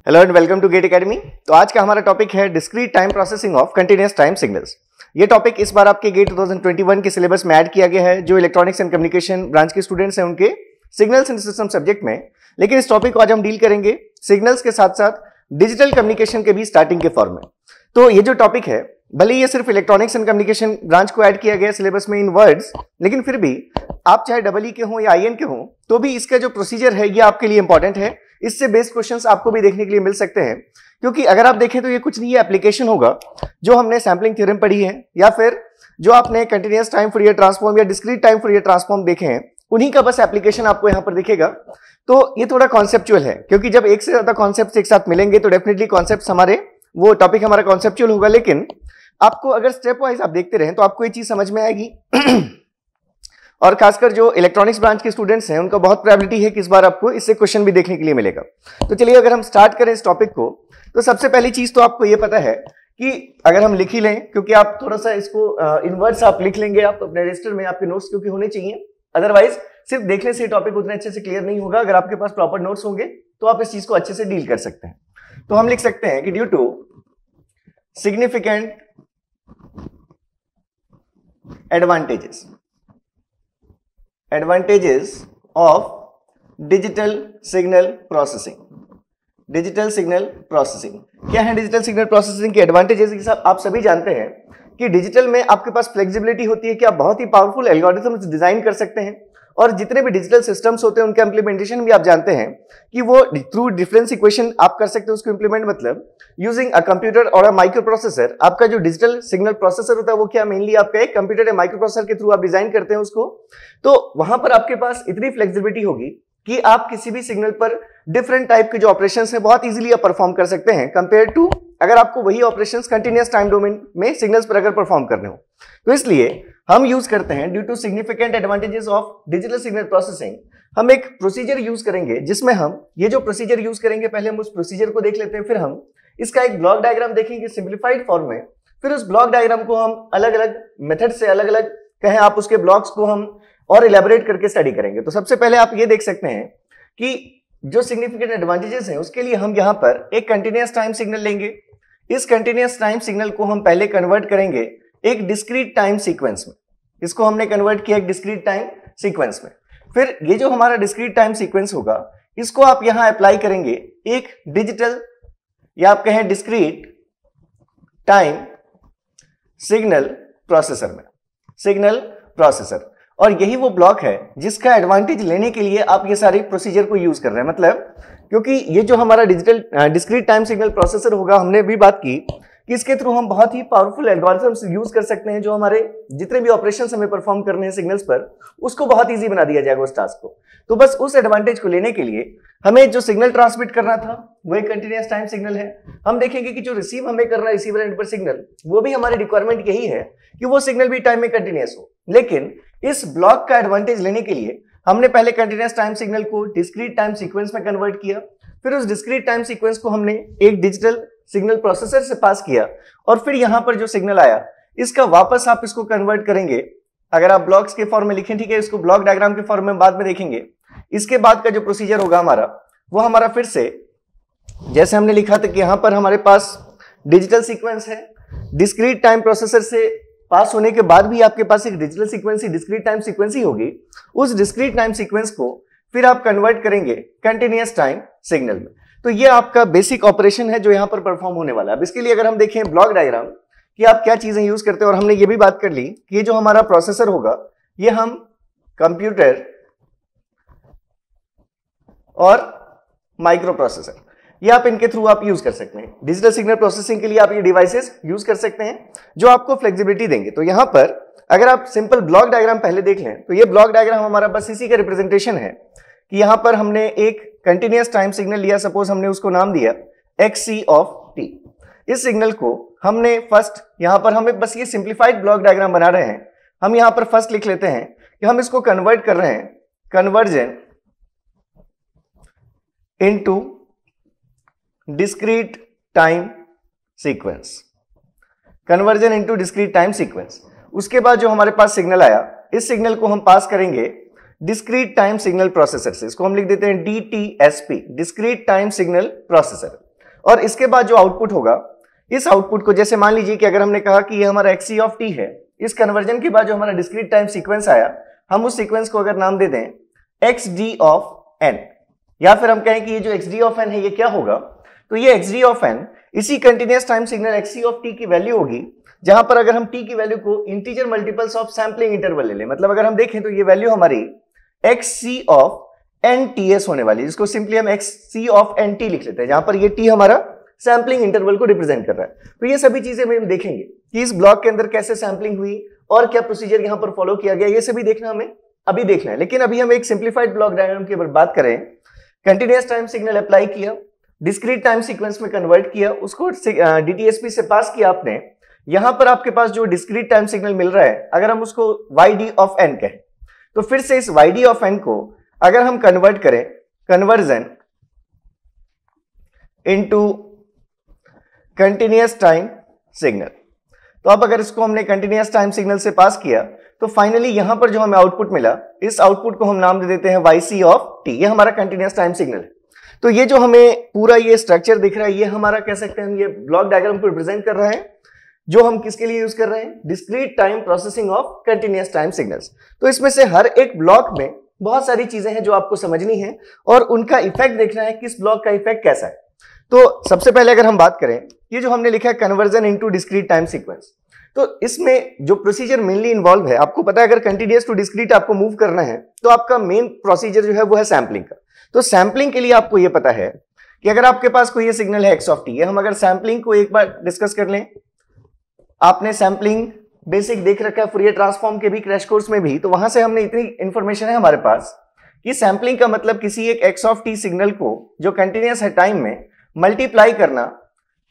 Hello and welcome to GATE academy. तो आज का हमारा टॉपिक है discrete time processing of continuous time signals. ये टॉपिक इस बार आपके गेट 2021 के सिलेबस में ऐड किया गया है। जो इलेक्ट्रॉनिक्स एंड कम्युनिकेशन ब्रांच के स्टूडेंट्स हैं उनके सिग्नल्स एंड सिस्टम सब्जेक्ट में। लेकिन इस टॉपिक को आज हम डील करेंगे सिग्नल्स के साथ साथ डिजिटल कम्युनिकेशन के भी स्टार्टिंग के फॉर्म में। तो ये जो टॉपिक है, भले ये सिर्फ इलेक्ट्रॉनिक्स एंड कम्युनिकेशन ब्रांच को ऐड किया गया सिलेबस में इन वर्ड्स, लेकिन फिर भी आप चाहे डबल ई के हों या आईएन के हों, तो भी इसका जो प्रोसीजर है ये आपके लिए इंपॉर्टेंट है। इससे बेस्ड क्वेश्चंस आपको भी देखने के लिए मिल सकते हैं, क्योंकि अगर आप देखें तो ये कुछ नहीं, ये एप्लीकेशन होगा जो हमने सैम्पलिंग थ्योरम पढ़ी है या फिर जो आपने कंटीन्यूअस टाइम फूरियर ट्रांसफॉर्म या डिस्क्रीट टाइम फूरियर ट्रांसफॉर्म देखे हैं, उन्हीं का बस एप्लीकेशन आपको यहाँ पर दिखेगा। तो ये थोड़ा कॉन्सेप्चुअल है, क्योंकि जब एक से ज्यादा कॉन्सेप्ट एक साथ मिलेंगे तो डेफिनेटली कॉन्सेप्ट हमारे वो टॉपिक हमारा कॉन्सेप्चुअल होगा। लेकिन आपको अगर स्टेप वाइज आप देखते रहें तो आपको ये चीज समझ में आएगी। और खासकर जो इलेक्ट्रॉनिक्स ब्रांच के स्टूडेंट्स हैं उनका बहुत प्रोबेबिलिटी है कि इस बार आपको इससे क्वेश्चन भी देखने के लिए मिलेगा। तो चलिए अगर हम स्टार्ट करें इस टॉपिक को, तो सबसे पहली चीज तो आपको ये पता है कि अगर हम लिख ही लें, क्योंकि आप थोड़ा सा इसको इनवर्ड्स आप लिख लेंगे आप अपने रजिस्टर में, आपके नोट्स क्योंकि होने चाहिए, अदरवाइज सिर्फ देखने से टॉपिक उतने अच्छे से क्लियर नहीं होगा। अगर आपके पास प्रॉपर नोट्स होंगे तो आप इस चीज को अच्छे से डील कर सकते हैं। तो हम लिख सकते हैं कि due to significant advantages of digital signal processing। Digital signal processing क्या है? डिजिटल सिग्नल प्रोसेसिंग के एडवांटेजेस आप सभी जानते हैं कि डिजिटल में आपके पास फ्लेक्सिबिलिटी होती है कि आप बहुत ही पावरफुल एल्गोरिथम्स डिजाइन कर सकते हैं, और जितने भी डिजिटल सिस्टम्स होते हैं उनका इंप्लीमेंटेशन भी आप जानते हैं कि वो थ्रू डिफरेंस इक्वेशन आप कर सकते हैं उसको इंप्लीमेंट। मतलब यूजिंग अ कंप्यूटर और अ माइक्रो प्रोसेसर, आपका जो डिजिटल सिग्नल प्रोसेसर होता है वो क्या मेनली आपका एक कंप्यूटर या माइक्रो प्रोसेसर के थ्रू आप डिजाइन करते हैं उसको। तो वहां पर आपके पास इतनी फ्लेक्सिबिलिटी होगी कि आप किसी भी सिग्नल पर डिफरेंट टाइप के जो ऑपरेशंस हैं बहुत इजीली आप परफॉर्म कर सकते हैं, कंपेयर टू अगर आपको वही ऑपरेशंस कंटीन्यूअस टाइम डोमेन में सिग्नल्स पर अगर परफॉर्म करने हो। तो इसलिए हम यूज करते हैं due to significant advantages of digital signal processing, हम एक प्रोसीजर यूज करेंगे जिसमें हम ये जो प्रोसीजर यूज करेंगे, पहले हम उस प्रोसीजर को देख लेते हैं, फिर हम इसका एक ब्लॉक डायग्राम देखेंगे सिंप्लीफाइड फॉर्म में, फिर उस ब्लॉक डायग्राम को हम अलग अलग मेथड से अलग अलग कहें आप उसके ब्लॉक्स को हम और इलेबोरेट करके स्टडी करेंगे। तो सबसे पहले आप ये देख सकते हैं कि जो सिग्निफिकेंट एडवांटेजेस हैं उसके लिए हम यहाँ पर एक कंटीन्यूअस टाइम सिग्नल लेंगे। इस कंटीन्यूअस टाइम सिग्नल को हम पहले कन्वर्ट करेंगे एक डिस्क्रीट टाइम सीक्वेंस में। इसको हमने कन्वर्ट किया एक डिस्क्रीट टाइम सीक्वेंस में। फिर ये जो हमारा डिस्क्रीट टाइम सीक्वेंस होगा इसको आप यहां अप्लाई करेंगे एक डिजिटल या आप कहें डिस्क्रीट टाइम सिग्नल प्रोसेसर में, सिग्नल प्रोसेसर। और यही वो ब्लॉक है जिसका एडवांटेज लेने के लिए आप ये सारे प्रोसीजर को यूज कर रहे हैं। मतलब क्योंकि ये जो हमारा digital discrete time signal processor होगा, हमने भी बात की कि इसके थ्रू हम बहुत ही पावरफुल एल्गोरिथम्स यूज कर सकते हैं, जो हमारे जितने भी ऑपरेशंस हमें परफॉर्म करने हैं सिग्नल्स पर, उसको बहुत इजी बना दिया जाएगा उस टास्क को। तो बस उस एडवांटेज को लेने के लिए हमें जो सिग्नल ट्रांसमिट करना था वो एक कंटीन्यूअस टाइम सिग्नल है। हम देखेंगे कि जो रिसीव हमें करना है रिसीवर एंड पर सिग्नल, वो भी हमारी रिक्वायरमेंट यही है कि वो सिग्नल भी टाइम में कंटीन्यूअस हो। लेकिन इस ब्लॉक का एडवांटेज लेने के लिए हमने पहले कंटीन्यूअस टाइम सिग्नल को डिस्क्रीट टाइम सीक्वेंस में कन्वर्ट किया, फिर उस डिस्क्रीट टाइम सीक्वेंस को हमने एक डिजिटल सिग्नल प्रोसेसर से पास किया, और फिर यहां पर जो सिग्नल आया इसका वापस आप इसको कन्वर्ट करेंगे। अगर आप ब्लॉक्स के फॉर्म में लिखें, ठीक है, इसको ब्लॉक डायग्राम के फॉर्म में बाद में देखेंगे। इसके बाद का जो प्रोसीजर होगा हमारा, वो हमारा फिर से जैसे हमने लिखा था कि यहां पर हमारे पास डिजिटल सीक्वेंस है, डिस्क्रीट टाइम प्रोसेसर से पास होने के बाद भी आपके पास एक डिजिटल सीक्वेंस ही डिस्क्रीट टाइम सीक्वेंस ही होगी। उस डिस्क्रीट टाइम सीक्वेंस को फिर आप कन्वर्ट करेंगे कंटीन्यूअस टाइम सिग्नल में। तो ये आपका बेसिक ऑपरेशन है जो यहां पर परफॉर्म होने वाला है। अब इसके लिए अगर हम देखें ब्लॉक डायग्राम कि आप क्या चीजें यूज करते हैं, और हमने ये भी बात कर ली कि ये जो हमारा प्रोसेसर होगा ये हम कंप्यूटर और माइक्रो प्रोसेसर, ये आप इनके थ्रू आप यूज कर सकते हैं। डिजिटल सिग्नल प्रोसेसिंग के लिए आप ये डिवाइसेस यूज कर सकते हैं जो आपको फ्लेक्सिबिलिटी देंगे। तो यहां पर अगर आप सिंपल ब्लॉक डायग्राम पहले देख लें तो ये ब्लॉक डायग्राम हमारा बस इसी का रिप्रेजेंटेशन है कि यहां पर हमने एक कंटीन्यूअस टाइम सिग्नल लिया, सपोज हमने उसको नाम दिया XC ऑफ T। इस सिग्नल को हमने फर्स्ट यहां पर हमें बस ये सिंप्लीफाइड ब्लॉक डायग्राम बना रहे हैं, हम यहां पर फर्स्ट लिख लेते हैं कि हम इसको कन्वर्ट कर रहे हैं conversion into discrete time sequence, conversion into discrete time sequence. उसके बाद जो हमारे पास सिग्नल आया, इस सिग्नल को हम पास करेंगे डिस्क्रीट टाइम सिग्नल प्रोसेसर से, इसको हम लिख देते हैं DTSP, discrete time signal processor. और इसके बाद जो आउटपुट होगा, इस आउटपुट को जैसे मान लीजिए कि अगर हमने कहा कि ये हमारा xc ऑफ t है, इस कन्वर्जन के बाद जो हमारा डिस्क्रीट टाइम सीक्वेंस आया, हम उस सीक्वेंस को अगर नाम दे दें xd ऑफ n, या फिर हम कहें कि ये जो xd ऑफ n है ये क्या होगा, तो ये xd ऑफ n इसी continuous time signal xc of t की वैल्यू होगी, जहां पर अगर हम t की वैल्यू को integer multiples of sampling interval ले लें, मतलब अगर हम देखें तो ये वैल्यू हमारी xc ऑफ nts होने वाली है, जिसको सिंपली हम xc ऑफ nt लिख लेते हैं, जहां पर ये t हमारा सैंपलिंग इंटरवल को रिप्रेजेंट कर रहा है। तो ये सभी चीजें हम देखेंगे कि इस ब्लॉक के अंदर कैसे सैंपलिंग हुई और क्या प्रोसीजर यहां पर फॉलो किया गया, ये सभी देखना हमें अभी देखना है। लेकिन अभी हम एक सिंप्लीफाइड ब्लॉक डायग्राम की बात करें, कंटिन्यूअस टाइम सिग्नल अप्लाई किया, डिस्क्रीट टाइम सीक्वेंस में कन्वर्ट किया, उसको डीटीएसपी से पास किया आपने, यहां पर आपके पास जो डिस्क्रीट टाइम सिग्नल मिल रहा है, अगर हम उसको yd ऑफ n कहें, तो फिर से इस yd ऑफ n को अगर हम कन्वर्ट करें conversion into continuous time signal, तो अब अगर इसको हमने कंटिन्यूअस टाइम सिग्नल से पास किया तो फाइनली यहां पर जो हमें आउटपुट मिला, इस आउटपुट को हम नाम दे देते हैं yc ऑफ t, ये हमारा कंटिन्यूअस टाइम सिग्नल है। तो ये जो हमें पूरा ये स्ट्रक्चर दिख रहा है, ये हमारा कह सकते हैं हम ये ब्लॉक डायग्राम को रिप्रेजेंट कर रहे हैं, जो हम किसके लिए यूज कर रहे हैं, discrete time processing of continuous time signals. तो इसमें से हर एक ब्लॉक में बहुत सारी चीजें हैं जो आपको समझनी है और उनका इफेक्ट देखना है, किस ब्लॉक का इफेक्ट कैसा है। तो सबसे पहले अगर हम बात करें, ये जो हमने लिखा है conversion into discrete time sequence, तो इसमें जो प्रोसीजर मेनली इन्वॉल्व है, आपको पता है अगर कंटिन्यूअस टू डिस्क्रीट आपको मूव करना है तो आपका मेन प्रोसीजर जो है वो है सैंपलिंग का। तो सैंपलिंग के लिए आपको ये पता है कि अगर आपके पास कोई ये सिग्नल है x ऑफ t, हम अगर सैंपलिंग को एक बार डिस्कस कर लें, आपने सैंपलिंग बेसिक देख रखा है फूरियर ट्रांसफॉर्म के भी क्रैश कोर्स में भी, तो वहां से हमने इतनी इंफॉर्मेशन है हमारे पास कि सैंपलिंग का मतलब किसी एक x ऑफ t सिग्नल को जो कंटिन्यूअस है टाइम में मल्टीप्लाई करना,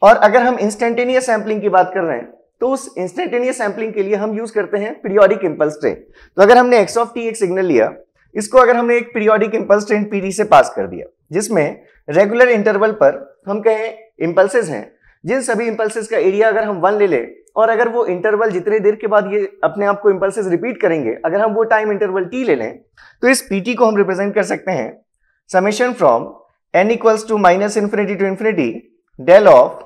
और अगर हम इंस्टेंटेनियस सैंपलिंग की बात कर रहे हैं तो उस इंस्टेंटेनियस सैंपलिंग के लिए हम यूज करते हैं पीरियोडिक इंपल्स ट्रेन। तो अगर हमने x ऑफ t एक सिग्नल लिया, इसको अगर हमने एक पीरियोडिक इंपल्स ट्रेन pd से पास कर दिया, जिसमें रेगुलर इंटरवल पर हम कहें इंपल्सेस हैं, जिन सभी इंपल्सेस का एरिया अगर हम 1 ले ले, और अगर वो इंटरवल जितने देर के बाद ये अपने आप को इंपल्सेस रिपीट करेंगे, अगर हम वो टाइम इंटरवल t ले लें, तो इस pt को हम रिप्रेजेंट कर सकते हैं summation from n equals to minus infinity to infinity del of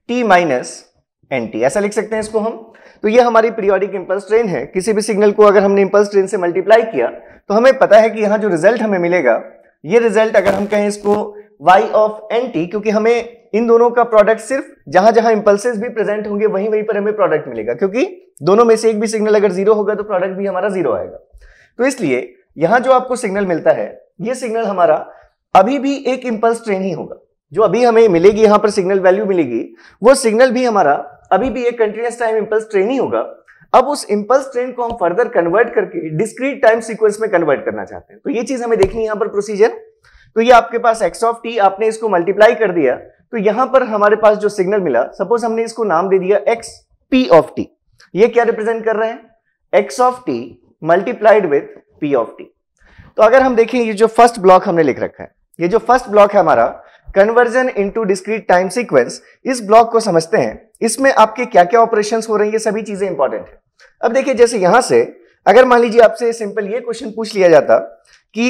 t minus nt, ऐसा लिख सकते हैं इसको हम। तो ये हमारी पीरियोडिक इंपल्स ट्रेन है। किसी भी सिग्नल को अगर हमने इंपल्स ट्रेन से मल्टीप्लाई किया तो हमें पता है कि यहाँ जो रिजल्ट हमें मिलेगा, ये रिजल्ट अगर हम कहें इसको y ऑफ nt, क्योंकि हमें इन दोनों का प्रोडक्ट सिर्फ जहां जहां इंपल्सेस भी प्रेजेंट होंगे वहीं वहीं पर हमें प्रोडक्ट मिलेगा, क्योंकि दोनों में से एक भी सिग्नल अगर 0 होगा तो प्रोडक्ट भी हमारा 0 आएगा। तो इसलिए यहां जो आपको सिग्नल मिलता है, ये सिग्नल हमारा अभी भी एक इंपल्स ट्रेन ही होगा। जो अभी हमें मिलेगी यहां पर सिग्नल वैल्यू मिलेगी, वो सिग्नल भी हमारा अभी भी एक कंटिन्यूअस टाइम इंपल्स ट्रेन ही होगा। अब उस इंपल्स ट्रेन को हम फर्दर कन्वर्ट करके डिस्क्रीट टाइम सीक्वेंस में कन्वर्ट करना चाहते हैं। तो ये चीज हमें देखनी है यहां पर प्रोसीजर। तो ये आपके पास x ऑफ t, आपने इसको मल्टीप्लाई कर दिया, तो यहां पर हमारे पास जो सिग्नल मिला, सपोज हमने इसको नाम दे दिया x p ऑफ t, ये क्या रिप्रेजेंट कर रहे हैं, x of t multiplied with p of t। तो अगर हम देखें ये जो फर्स्ट ब्लॉक हमने लिख रखा है, ये जो फर्स्ट ब्लॉक है हमारा conversion into discrete time sequence, इस ब्लॉक को समझते हैं। इसमें आपके क्या क्या ऑपरेशंस हो रहे हैं, ये सभी चीजें इंपॉर्टेंट है। अब देखिए, जैसे यहां से अगर मान लीजिए आपसे सिंपल ये क्वेश्चन पूछ लिया जाता कि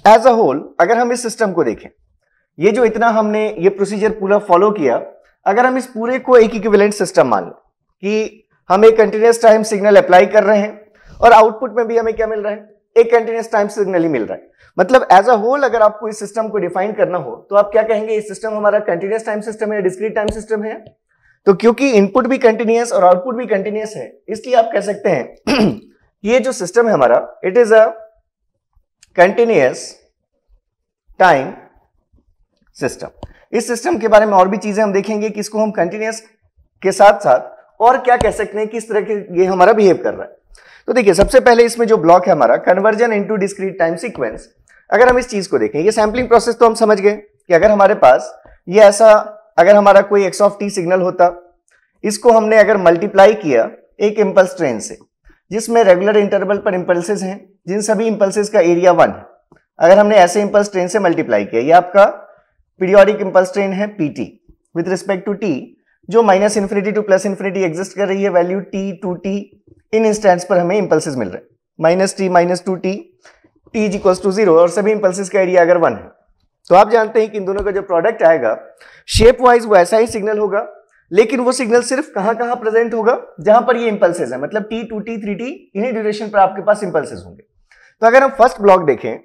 एज अ होल अगर हम इस सिस्टम को देखें, ये जो इतना हमने ये प्रोसीजर पूरा फॉलो किया, अगर हम इस पूरे को एक इक्विवेलेंट सिस्टम मान लें कि हम एक कंटिन्यूअस टाइम सिग्नल अप्लाई कर रहे हैं और आउटपुट में भी हमें क्या मिल रहा है, एक कंटिन्यूअस टाइम सिग्नल ही मिल रहा है। मतलब एज अ होल अगर आपको इस सिस्टम को डिफाइन करना हो तो आप क्या कहेंगे, इस सिस्टम हमारा कंटिन्यूअस टाइम सिस्टम है या डिस्क्रीट टाइम सिस्टम है। तो क्योंकि इनपुट भी कंटिन्यूअस और आउटपुट भी कंटिन्यूअस है, इसलिए आप कह सकते हैं ये जो सिस्टम है हमारा, it is a continuous time system. इस सिस्टम के बारे में और भी चीजें हम देखेंगे कि इसको हम कंटिन्यूअस के साथ साथ और क्या कह सकते हैं, किस तरह के ये हमारा बिहेव कर रहा है। तो देखिए, सबसे पहले इसमें जो ब्लॉक है हमारा conversion into discrete time sequence, अगर हम इस चीज को देखें, ये सैंपलिंग प्रोसेस तो हम समझ गए कि अगर हमारे पास ये ऐसा, अगर हमारा कोई x ऑफ t सिग्नल होता, इसको हमने अगर मल्टीप्लाई किया एक इंपल्स ट्रेन से जिसमें रेगुलर इंटरवल पर इंपल्सेस हैं, जिन सभी इंपल्सेस का एरिया 1 है, अगर हमने ऐसे इंपल्स ट्रेन से मल्टीप्लाई किया, ये आपका पीरियोडिक इंपल्स ट्रेन है pt with respect to t, जो minus infinity to plus infinity exist कर रही है, value t to t in instants पर हमें इंपल्सेस मिल रहे हैं, minus T minus 2t, t is equals to 0, और सभी इंपल्सेस का एरिया अगर 1 है। तो आप जानते हैं कि इन दोनों का जो प्रोडक्ट आएगा शेप वाइज वो ऐसा ही सिग्नल होगा, लेकिन वो सिग्नल सिर्फ कहां कहां प्रेजेंट होगा, जहां पर ये इंपल्सेस है, मतलब T 2T 3T इन्हीं ड्यूरेशन पर आपके पास इंपल्सेस होंगे। तो अगर हम फर्स्ट ब्लॉक देखें,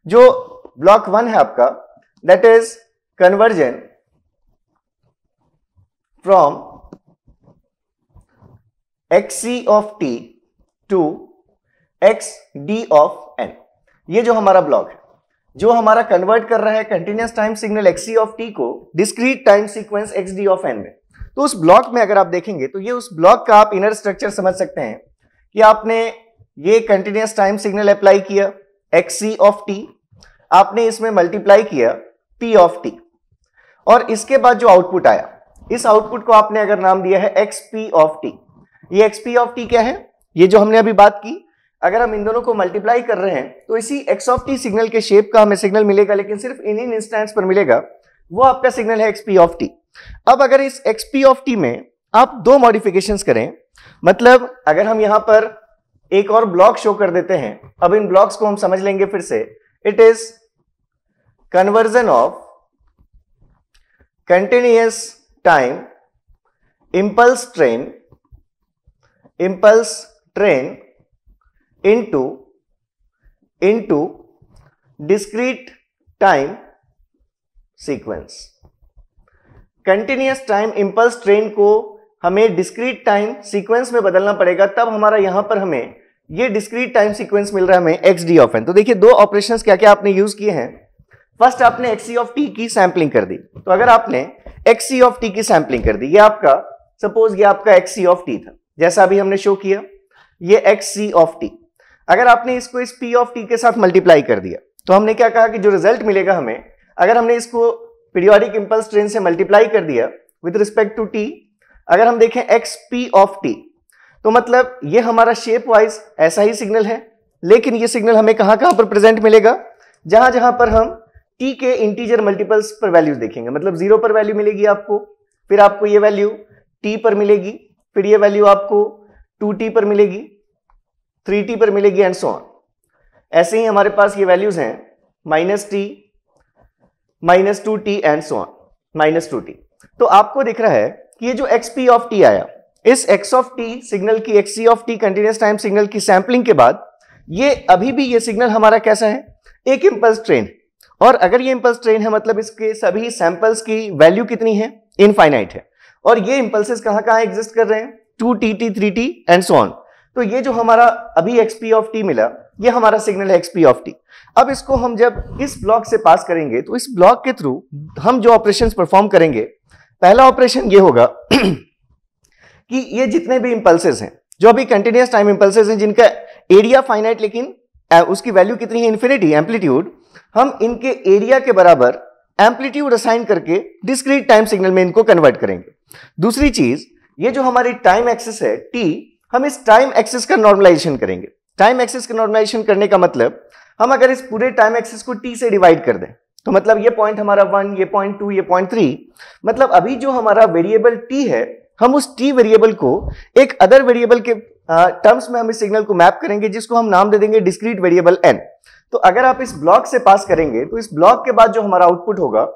जो ब्लॉक 1 है आपका, that is conversion from xc of t to xd of n। ये जो हमारा ब्लॉक है, जो हमारा कन्वर्ट कर रहा है continuous time signal xc of t को discrete time sequence xd of n में। तो उस ब्लॉक में अगर आप देखेंगे तो ये उस ब्लॉक का आप इनर स्ट्रक्चर समझ सकते हैं कि आपने ये कंटिन्यूअस टाइम सिग्नल अप्लाई किया xc of t, आपने इसमें मल्टीप्लाई किया p of t, और इसके बाद जो आउटपुट आया, इस आउटपुट को आपने अगर नाम दिया है xp of t। ये xp of t क्या है? ये जो हमने अभी बात की, अगर हम इन दोनों को मल्टीप्लाई कर रहे हैं तो इसी x of t सिग्नल के शेप का हमें सिग्नल मिलेगा, लेकिन सिर्फ इन इंस्टेंस पर मिलेगा, वो आपका सिग्नल है xp of t। अब अगर इस xp of t में आप दो मॉडिफिकेशंस करें, मतलब अगर हम यहां पर एक और ब्लॉक शो कर देते हैं, अब इन ब्लॉक्स को हम समझ लेंगे फिर से। It is conversion of continuous time impulse train into discrete time sequence। Continuous time impulse train को हमें डिस्क्रीट टाइम सीक्वेंस में बदलना पड़ेगा, तब हमारा यहां पर हमें ये डिस्क्रीट टाइम सीक्वेंस मिल रहा है हमें xd of n। तो देखिए दो ऑपरेशंस क्या क्या आपने यूज किए हैं। फर्स्ट आपने xc of t की सैंपलिंग कर दी, तो अगर आपने xc of t की सैंपलिंग कर दी, ये आपका सपोज ये आपका xc of t था, जैसा अभी हमने शो किया, ये xc of t। अगर आपने इसको इस p of t के साथ मल्टीप्लाई कर दिया, तो हमने क्या कहा कि जो रिजल्ट मिलेगा हमें, अगर हमने इसको पीरियोडिक इंपल्स ट्रेन से मल्टीप्लाई कर दिया विद रिस्पेक्ट टू t, अगर हम देखें xp of t, तो मतलब ये हमारा शेप वाइज ऐसा ही सिग्नल है, लेकिन ये सिग्नल हमें कहां कहां पर प्रेजेंट मिलेगा, जहां जहां पर हम t के इंटीजर मल्टीपल्स पर वैल्यूज देखेंगे, मतलब 0 पर वैल्यू मिलेगी आपको, फिर आपको ये वैल्यू t पर मिलेगी, फिर ये वैल्यू आपको 2t पर मिलेगी, 3t पर मिलेगी एंड सो ऑन। ऐसे ही हमारे पास ये वैल्यूज हैं -t, -2t and so on, -2t। तो आपको दिख रहा है कि ये जो xp of t आया, इस x of t सिग्नल की xc of t continuous time signal की सैंपलिंग के बाद, ये अभी भी ये सिग्नल हमारा कैसा है, एक इंपल्स ट्रेन। और अगर ये इंपल्स ट्रेन है मतलब इसके सभी सैंपल्स की वैल्यू कितनी है, इनफाइनाइट है, और ये इंपल्सेस कहां कहां एग्जिस्ट कर रहे हैं, 2t 3t and so on. तो ये जो हमारा अभी xp of t मिला, ये हमारा सिग्नल है xp of t। अब इसको हम जब इस ब्लॉक से पास करेंगे, तो इस ब्लॉक के थ्रू हम जो ऑपरेशंस परफॉर्म करेंगे, पहला ऑपरेशन ये होगा कि ये जितने भी इंपल्सेस हैं, जो अभी कंटिन्यूअस टाइम इंपल्सेस हैं, जिनका एरिया फाइनाइट लेकिन उसकी वैल्यू कितनी है, इन्फिनिटी, एम्पलीट्यूड, हम इनके एरिया के बराबर एम्पलीट्यूड असाइन करके डिस्क्रीट टाइम सिग्नल में इनको कन्वर्ट करेंगे। दूसरी चीज, ये जो हमारी टाइम एक्सिस है t, हम इस टाइम एक्सिस का नॉर्मलाइजेशन करेंगे। टाइम एक्सिस का नॉर्मलाइजेशन करने का मतलब, हम अगर इस पूरे टाइम एक्सिस को t से डिवाइड कर दें, तो मतलब ये पॉइंट हमारा 1, ये पॉइंट 2, ये पॉइंट 3, मतलब अभी जो हमारा वेरिएबल t है, हम उस t वेरिएबल को एक अदर वेरिएबल के टर्म्स में हम इस सिग्नल को मैप करेंगे, जिसको हम नाम दे देंगे डिस्क्रीट वेरिएबल n। तो अगर आप इस ब्लॉक से पास करेंगे, तो इस ब्लॉक के बाद जो हमारा आउटपुट होगा,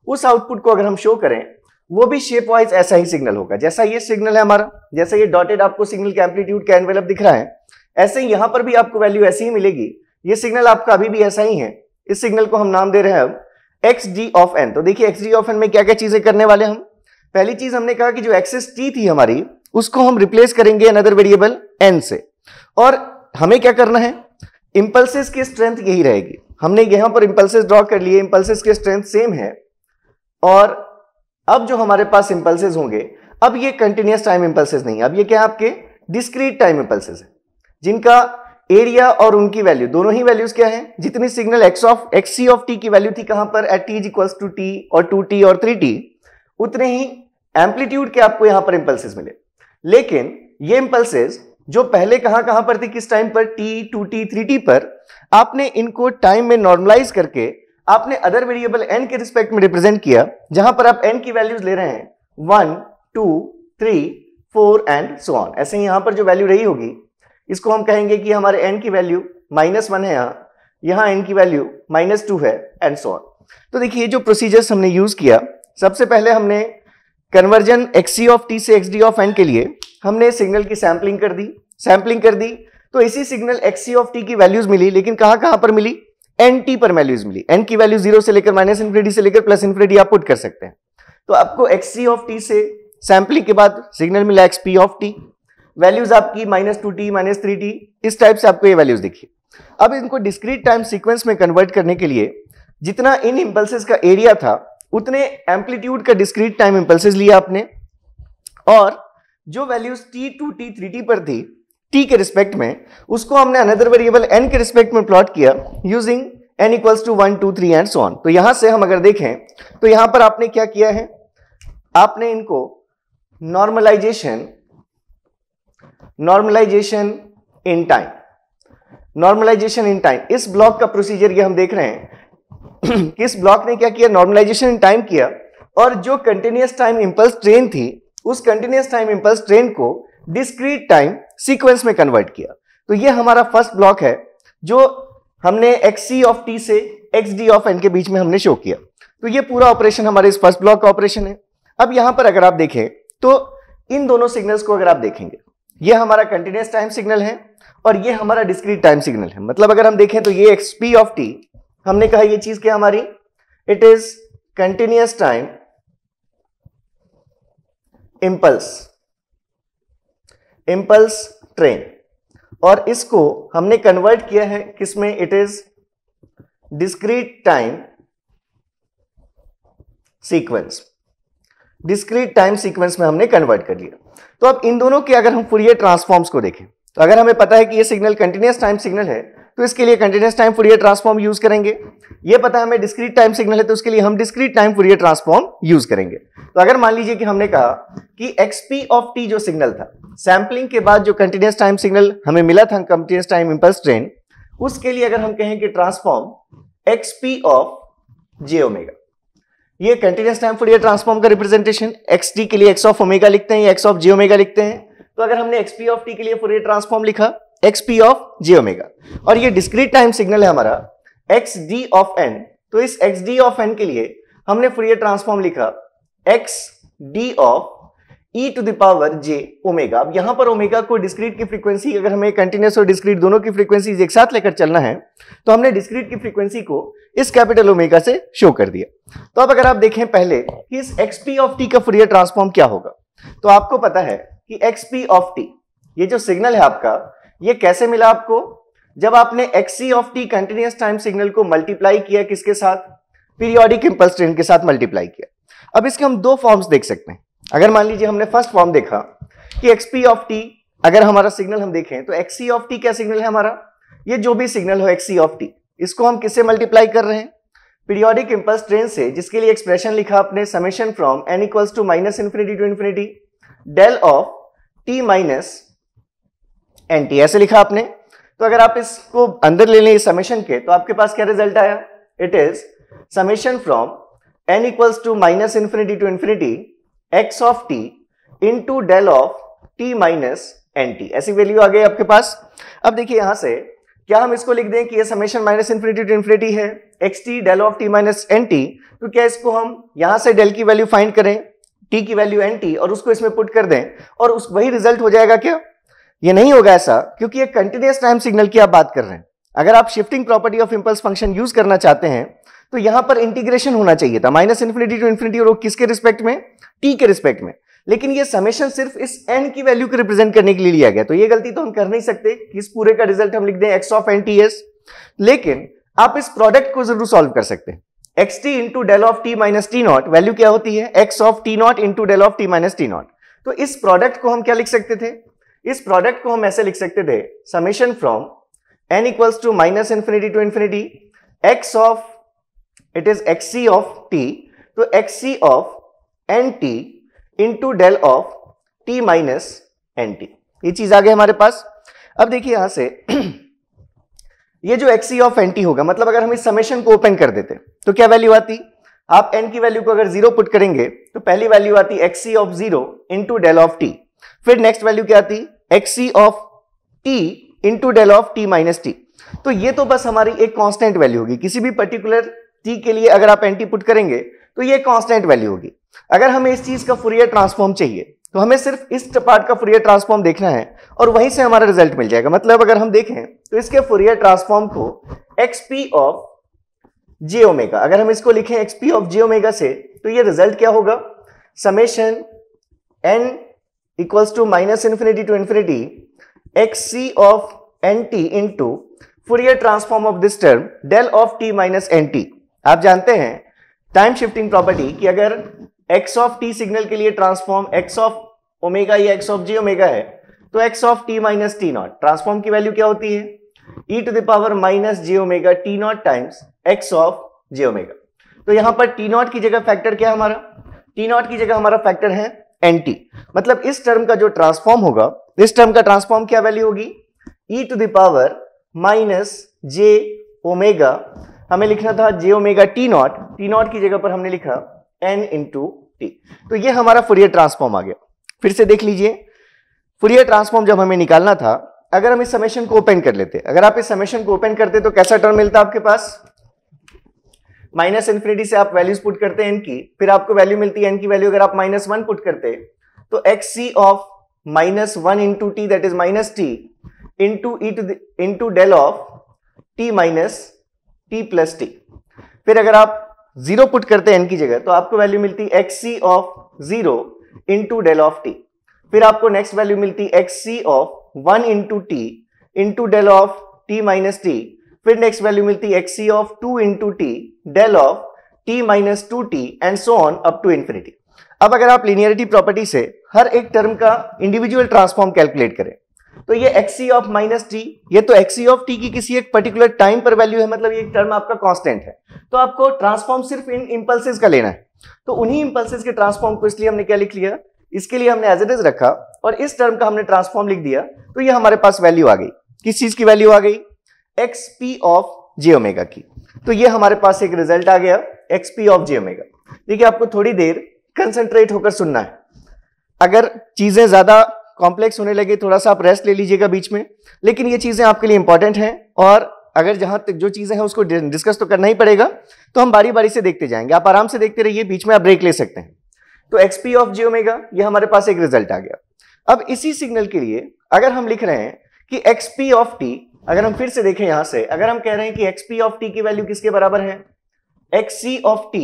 उस आउटपुट को अगर हम शो करें, वो भी शेप वाइज ऐसा ही सिग्नल होगा, जैसा ये सिग्नल है हमारा, जैसा ये डॉटेड आपको सिग्नल का एम्पलीट्यूड का एनवेलप दिख रहा है, ऐसे ही यहां पर भी आपको वैल्यू ऐसी ही मिलेगी। ये सिग्नल आपका अभी भी ऐसा ही है। इस सिग्नल को हम नाम दे रहे हैं अब xd of n। तो देखिए xd of n में क्या क्या चीजें करने वाले हम। पहली चीज हमने कहा कि जो एक्सिस t थी हमारी, उसको हम रिप्लेस करेंगे अनदर वेरिएबल n से, और हमें क्या करना है, इंपल्सेस की स्ट्रेंथ यही रहेगी। हमने यहां पर इंपल्सेस ड्रॉ कर लिए, इंपल्सेस की स्ट्रेंथ सेम है, और अब जो हमारे पास इंपल्सेस होंगे, अब ये कंटिन्यूअस टाइम इंपल्सेस नहीं, अब ये क्या आपके डिस्क्रीट टाइम इंपल्सेस है, जिनका एरिया और उनकी वैल्यू, दोनों ही वैल्यूज क्या है, जितनी सिग्नल xc of t की वैल्यू थी कहां पर, at t equals to t और 2t और 3t, उतने ही एम्पलीट्यूड के आपको यहां पर इंपल्सेस मिले। लेकिन ये इंपल्सेस जो पहले कहां कहां पर थी, किस टाइम पर, t 2t 3t पर, आपने इनको टाइम में नॉर्मलाइज करके आपने अदर वेरिएबल n के रिस्पेक्ट में रिप्रेजेंट किया, जहां पर आप n की वैल्यूज ले रहे हैं 1, 2, 3, 4 एंड सो ऑन। ऐसे ही यहां पर जो वैल्यू रही होगी, इसको हम कहेंगे कि हमारे n की वैल्यू -1 है, यहां n की वैल्यू -2 है एंड सो ऑन। तो देखिए ये जो प्रोसीजर्स हमने यूज किया, सबसे पहले हमने कन्वर्जन xc ऑफ t से xd ऑफ n के लिए हमने सिग्नल की सैंपलिंग कर दी तो इसी सिग्नल xc ऑफ t की वैल्यूज मिली, लेकिन कहां पर मिली, nt पर वैल्यूज मिली। n की वैल्यू 0 से लेकर माइनस इन्फिनिटी से लेकर प्लस इन्फिनिटी आप पुट कर सकते हैं। तो आपको xc ऑफ t से सैंपलिंग के बाद सिग्नल मिला xp ऑफ t, वैल्यूज आपकी -2t -3t, इस टाइप से आपको ये वैल्यूज दिखी। अब इनको डिस्क्रीट टाइम सीक्वेंस में कन्वर्ट करने के लिए जितना इन इंपल्सेस का एरिया था उतने एम्पलीट्यूड का डिस्क्रीट टाइम इंपल्सेस लिया आपने, और जो वैल्यूज t2 t 3t पर थी t के रिस्पेक्ट में, उसको हमने अनदर वेरिएबल n के रिस्पेक्ट में प्लॉट किया using n equals to 1 2 3 and so on. तो यहां से हम अगर देखें तो यहां पर आपने क्या किया है, आपने इनको नॉर्मलाइजेशन इन टाइम, इस ब्लॉक का प्रोसीजर ये हम देख रहे हैं कि इस ब्लॉक ने क्या किया, नॉर्मलाइजेशन इन टाइम किया, और जो कंटिन्यूअस टाइम इंपल्स ट्रेन थी उस कंटिन्यूअस टाइम इंपल्स ट्रेन को डिस्क्रीट टाइम सीक्वेंस में कन्वर्ट किया। तो ये हमारा फर्स्ट ब्लॉक है जो हमने xc ऑफ t से xd ऑफ n के बीच में हमने शो किया। तो ये पूरा ऑपरेशन हमारे इस फर्स्ट ब्लॉक का ऑपरेशन है। अब यहां पर अगर आप देखें तो इन दोनों सिग्नल्स को अगर आप देखेंगे, ये हमारा कंटिन्यूअस टाइम सिग्नल है और ये हमारा डिस्क्रीट टाइम सिग्नल है। मतलब अगर हम देखें तो ये xp ऑफ t, हमने कहा ये चीज क्या हमारी, it is continuous time impulse train, और इसको हमने कन्वर्ट किया है किसमें, it is discrete time sequence में हमने कन्वर्ट कर लिया। तो अब इन दोनों के अगर हम फूरियर ट्रांसफॉर्म्स को देखें तो अगर हमें पता है कि ये सिग्नल कंटिन्यूअस टाइम सिग्नल है तो इसके लिए continuous time Fourier transform use करेंगे। ये पता है हमें डिस्क्रीट टाइम सिग्नल है तो उसके लिए हम discrete time Fourier transform use करेंगे। तो अगर मान लीजिए कि हमने कहा कि xp ऑफ t जो सिग्नल था, सैंपलिंग के बाद जो कंटिन्यूअस टाइम सिग्नल हमें मिला था कंटिन्यूअस टाइम इंपल्स ट्रेन, उसके लिए अगर हम कहें कि transform xp of j omega, ये कंटिन्यूअस टाइम फूरियर ट्रांसफॉर्म का रिप्रेजेंटेशन, xt के लिए x ऑफ ओमेगा लिखते हैं या x ऑफ j ओमेगा लिखते हैं। तो अगर हमने xp ऑफ t के लिए फूरियर ट्रांसफॉर्म लिखा xp ऑफ j ओमेगा, और ये डिस्क्रीट टाइम सिग्नल है हमारा xd ऑफ n, तो इस xd ऑफ n के लिए हमने फूरियर ट्रांसफॉर्म लिखा xd of e to the power j omega. अब यहां पर ओमेगा को डिस्क्रीट की फ्रीक्वेंसी, अगर हमें कंटिन्यूअस और डिस्क्रीट दोनों की फ्रीक्वेंसीज एक साथ लेकर चलना है तो हमने डिस्क्रीट की फ्रीक्वेंसी को इस कैपिटल ओमेगा से शो कर दिया। तो अब अगर आप देखें पहले कि इस xp ऑफ t का फूरियर ट्रांसफॉर्म क्या होगा, तो आपको पता है कि xp ऑफ t, ये जो सिग्नल है आपका, ये कैसे मिला आपको, जब आपने xc of t continuous time signal को मल्टीप्लाई किया किसके साथ, पीरियोडिक इंपल्स ट्रेन के साथ मल्टीप्लाई किया। अब इसके हम दो फॉर्म्स देख सकते हैं। अगर मान लीजिए हमने फर्स्ट फॉर्म देखा कि xp ऑफ t, अगर हमारा सिग्नल हम देखें तो xc ऑफ t क्या सिग्नल है हमारा, ये जो भी सिग्नल हो xc ऑफ t, इसको हम किससे मल्टीप्लाई कर रहे हैं, पीरियोडिक इंपल्स ट्रेन से, जिसके लिए एक्सप्रेशन लिखा आपने summation from n equals to minus infinity to infinity del of t minus nt, ऐसे लिखा आपने। तो अगर आप इसको अंदर ले लें समेशन के, तो आपके पास क्या रिजल्ट आया, it is summation from n equals to minus infinity to infinity x of t into del of t minus nt, ऐसी वैल्यू आ गई आपके पास। अब देखिए यहां से क्या हम इसको लिख दें कि ये summation minus infinity to infinity है xt del of t minus nt, तो क्या इसको हम यहां से डेल की वैल्यू फाइंड करें, t की वैल्यू nt, और उसको इसमें पुट कर दें और उस वही रिजल्ट हो जाएगा क्या, ये नहीं होगा ऐसा, क्योंकि ये कंटिन्यूअस टाइम सिग्नल की आप बात कर रहे हैं। अगर आप shifting property of impulse function use करना चाहते हैं तो यहां पर इंटीग्रेशन होना चाहिए था माइनस इन्फिनिटी टू इन्फिनिटी, और किसके रिस्पेक्ट में, t के रिस्पेक्ट में, लेकिन ये समेशन सिर्फ इस n की वैल्यू को रिप्रेजेंट करने के लिए लिया गया। तो ये गलती तो हम कर नहीं सकते कि इस पूरे का रिजल्ट हम लिख दें x ऑफ nts, लेकिन आप इस प्रोडक्ट को जरूर सॉल्व कर सकते हैं। xt into del of t minus t naught, value क्या होती है, x of t naught into del of t minus t naught. तो इस प्रोडक्ट को हम क्या लिख सकते थे, इस प्रोडक्ट को हम ऐसे लिख सकते थे, summation from n equals to minus infinity to infinity x of, it is xc of t, तो xc of nt into del of t minus nt, ये चीज आ गई हमारे पास। अब देखिए यहां से ये जो xc ऑफ nt होगा, मतलब अगर हम इस समेशन को ओपन कर देते तो क्या वैल्यू आती, आप n की वैल्यू को अगर 0 पुट करेंगे तो पहली वैल्यू आती xc of 0 into del of t, फिर नेक्स्ट वैल्यू क्या आती, xc of t into del of t minus t। तो ये तो बस हमारी एक कांस्टेंट वैल्यू होगी, किसी भी पर्टिकुलर t के लिए अगर आप nt पुट करेंगे तो ये कांस्टेंट वैल्यू होगी। अगर हमें इस चीज का फूरियर ट्रांसफॉर्म चाहिए तो हमें सिर्फ इस पार्ट का फूरियर ट्रांसफॉर्म देखना है और वहीं से हमारा रिजल्ट मिल जाएगा। मतलब अगर हम देखें तो इसके फूरियर ट्रांसफॉर्म को xp ऑफ j ओमेगा, अगर हम इसको लिखें xp ऑफ j ओमेगा से, तो ये रिजल्ट क्या होगा, summation n equals to minus infinity to infinity xc of nt into Fourier transform of this term del of t minus nt। आप जानते हैं टाइम शिफ्टिंग प्रॉपर्टी कि अगर x ऑफ t सिग्नल के लिए ट्रांसफॉर्म x ऑफ ओमेगा या x of j omega है तो x of t minus t naught transform की वैल्यू क्या होती है, e to the power minus j omega t naught times x of j omega. तो यहां पर टी नॉट की जगह फैक्टर क्या है हमारा, टी नॉट की जगह हमारा फैक्टर है nt। मतलब इस टर्म का जो ट्रांसफॉर्म होगा, इस टर्म का ट्रांसफॉर्म क्या वैल्यू होगी, e to the power minus j omega, हमें लिखना था j ओमेगा टी नॉट की जगह पर हमने लिखा n इंटू टी। तो ये हमारा फूरियर ट्रांसफॉर्म आ गया। फिर से देख लीजिए, फूरियर ट्रांसफॉर्म जब हमें निकालना था, अगर हम इस समेशन को ओपन कर लेते, अगर आप इस समेशन को ओपन करते तो कैसा टर्म मिलता आपके पास, माइनस इंफिनिटी से आप वैल्यूज पुट करते हैं n की, फिर आपको वैल्यू मिलती है n की वैल्यू अगर आप माइनस 1 पुट करते तो xc of minus 1 into T that is minus t into del of t minus t plus t. फिर अगर आप 0 पुट करते हैं n की जगह तो आपको वैल्यू मिलती xc of 0 into del of t. फिर आपको नेक्स्ट वैल्यू मिलती xc of 1 into t into del of t minus t. फिर नेक्स्ट वैल्यू मिलती xc of 2 into t del of t minus 2t and so on up to infinity. अब अगर आप linearity property से हर एक term का individual transform calculate करें तो ये xc ऑफ माइनस टी, ये तो xc ऑफ टी की किसी एक पर्टिकुलर टाइम पर वैल्यू है, मतलब ये एक टर्म आपका कांस्टेंट है। तो आपको ट्रांसफॉर्म सिर्फ इन इंपल्सेस का लेना है, तो उन्हीं इंपल्सेस के ट्रांसफॉर्म को इसलिए हमने क्या लिख लिया, इसके लिए हमने एज इट इज रखा और इस टर्म का हमने ट्रांसफॉर्म लिख दिया। तो ये हमारे पास वैल्यू आ गई, किस चीज की वैल्यू आ गई, xp ऑफ j ओमेगा की। तो ये हमारे पास एक रिजल्ट आ गया xp ऑफ j ओमेगा। देखिए आपको थोड़ी देर कंसंट्रेट होकर सुनना है, अगर चीजें ज्यादा कॉम्प्लेक्स होने लगे थोड़ा सा आप रेस्ट ले लीजिएगा बीच में, लेकिन ये चीजें आपके लिए इंपॉर्टेंट हैं और अगर जहां तक जो चीजें हैं उसको डिस्कस तो करना ही पड़ेगा, तो हम बारी बारी से देखते जाएंगे, आप आराम से देखते रहिए, बीच में आप ब्रेक ले सकते हैं। तो xp ऑफ j ओमेगा ये हमारे पास एक रिजल्ट आ गया। अब इसी सिग्नल के लिए अगर हम लिख रहे हैं कि xp ऑफ t, अगर हम फिर से देखें यहां से, अगर हम कह रहे हैं कि xp ऑफ t की वैल्यू किसके बराबर है, xc of t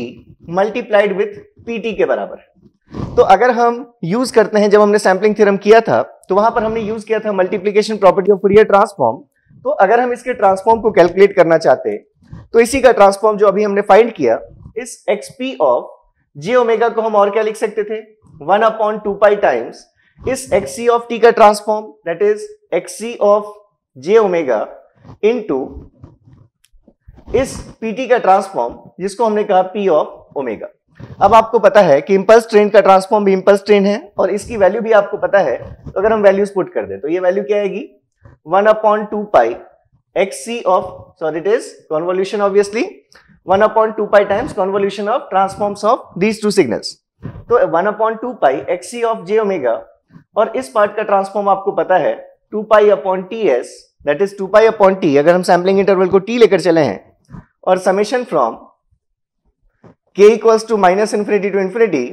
multiplied with pt के बराबर है। तो अगर हम यूज करते हैं, जब हमने सैंपलिंग थ्योरम किया था तो वहां पर हमने यूज किया था multiplication property of Fourier transform. तो अगर हम इसके ट्रांसफॉर्म को कैलकुलेट करना चाहते तो इसी का ट्रांसफॉर्म जो अभी हमने फाइंड किया, इस xp ऑफ j ओमेगा को हम और क्या लिख सकते थे, 1/2 पाई टाइम्स इस xc ऑफ t का transform that is xc of j omega into इस pt का ट्रांसफॉर्म जिसको हमने कहा p ऑफ ओमेगा। अब आपको पता है कि इंपल्स ट्रेन का ट्रांसफॉर्म भी इंपल्स ट्रेन है और इसकी वैल्यू भी आपको पता है। तो अगर हम वैल्यूज पुट कर दें तो ये वैल्यू क्या आएगी, 1/2 पाई xc of, sorry it is convolution obviously, 1/2 pi times convolution of transforms of these two signals. तो 1/2 पाई xc ऑफ j ओमेगा और इस पार्ट का ट्रांसफॉर्म आपको पता है 2 pi upon ts that is 2 pi upon t, अगर हम सैम्पलिंग इंटरवल को t लेकर चले हैं और summation from k equals to minus infinity to infinity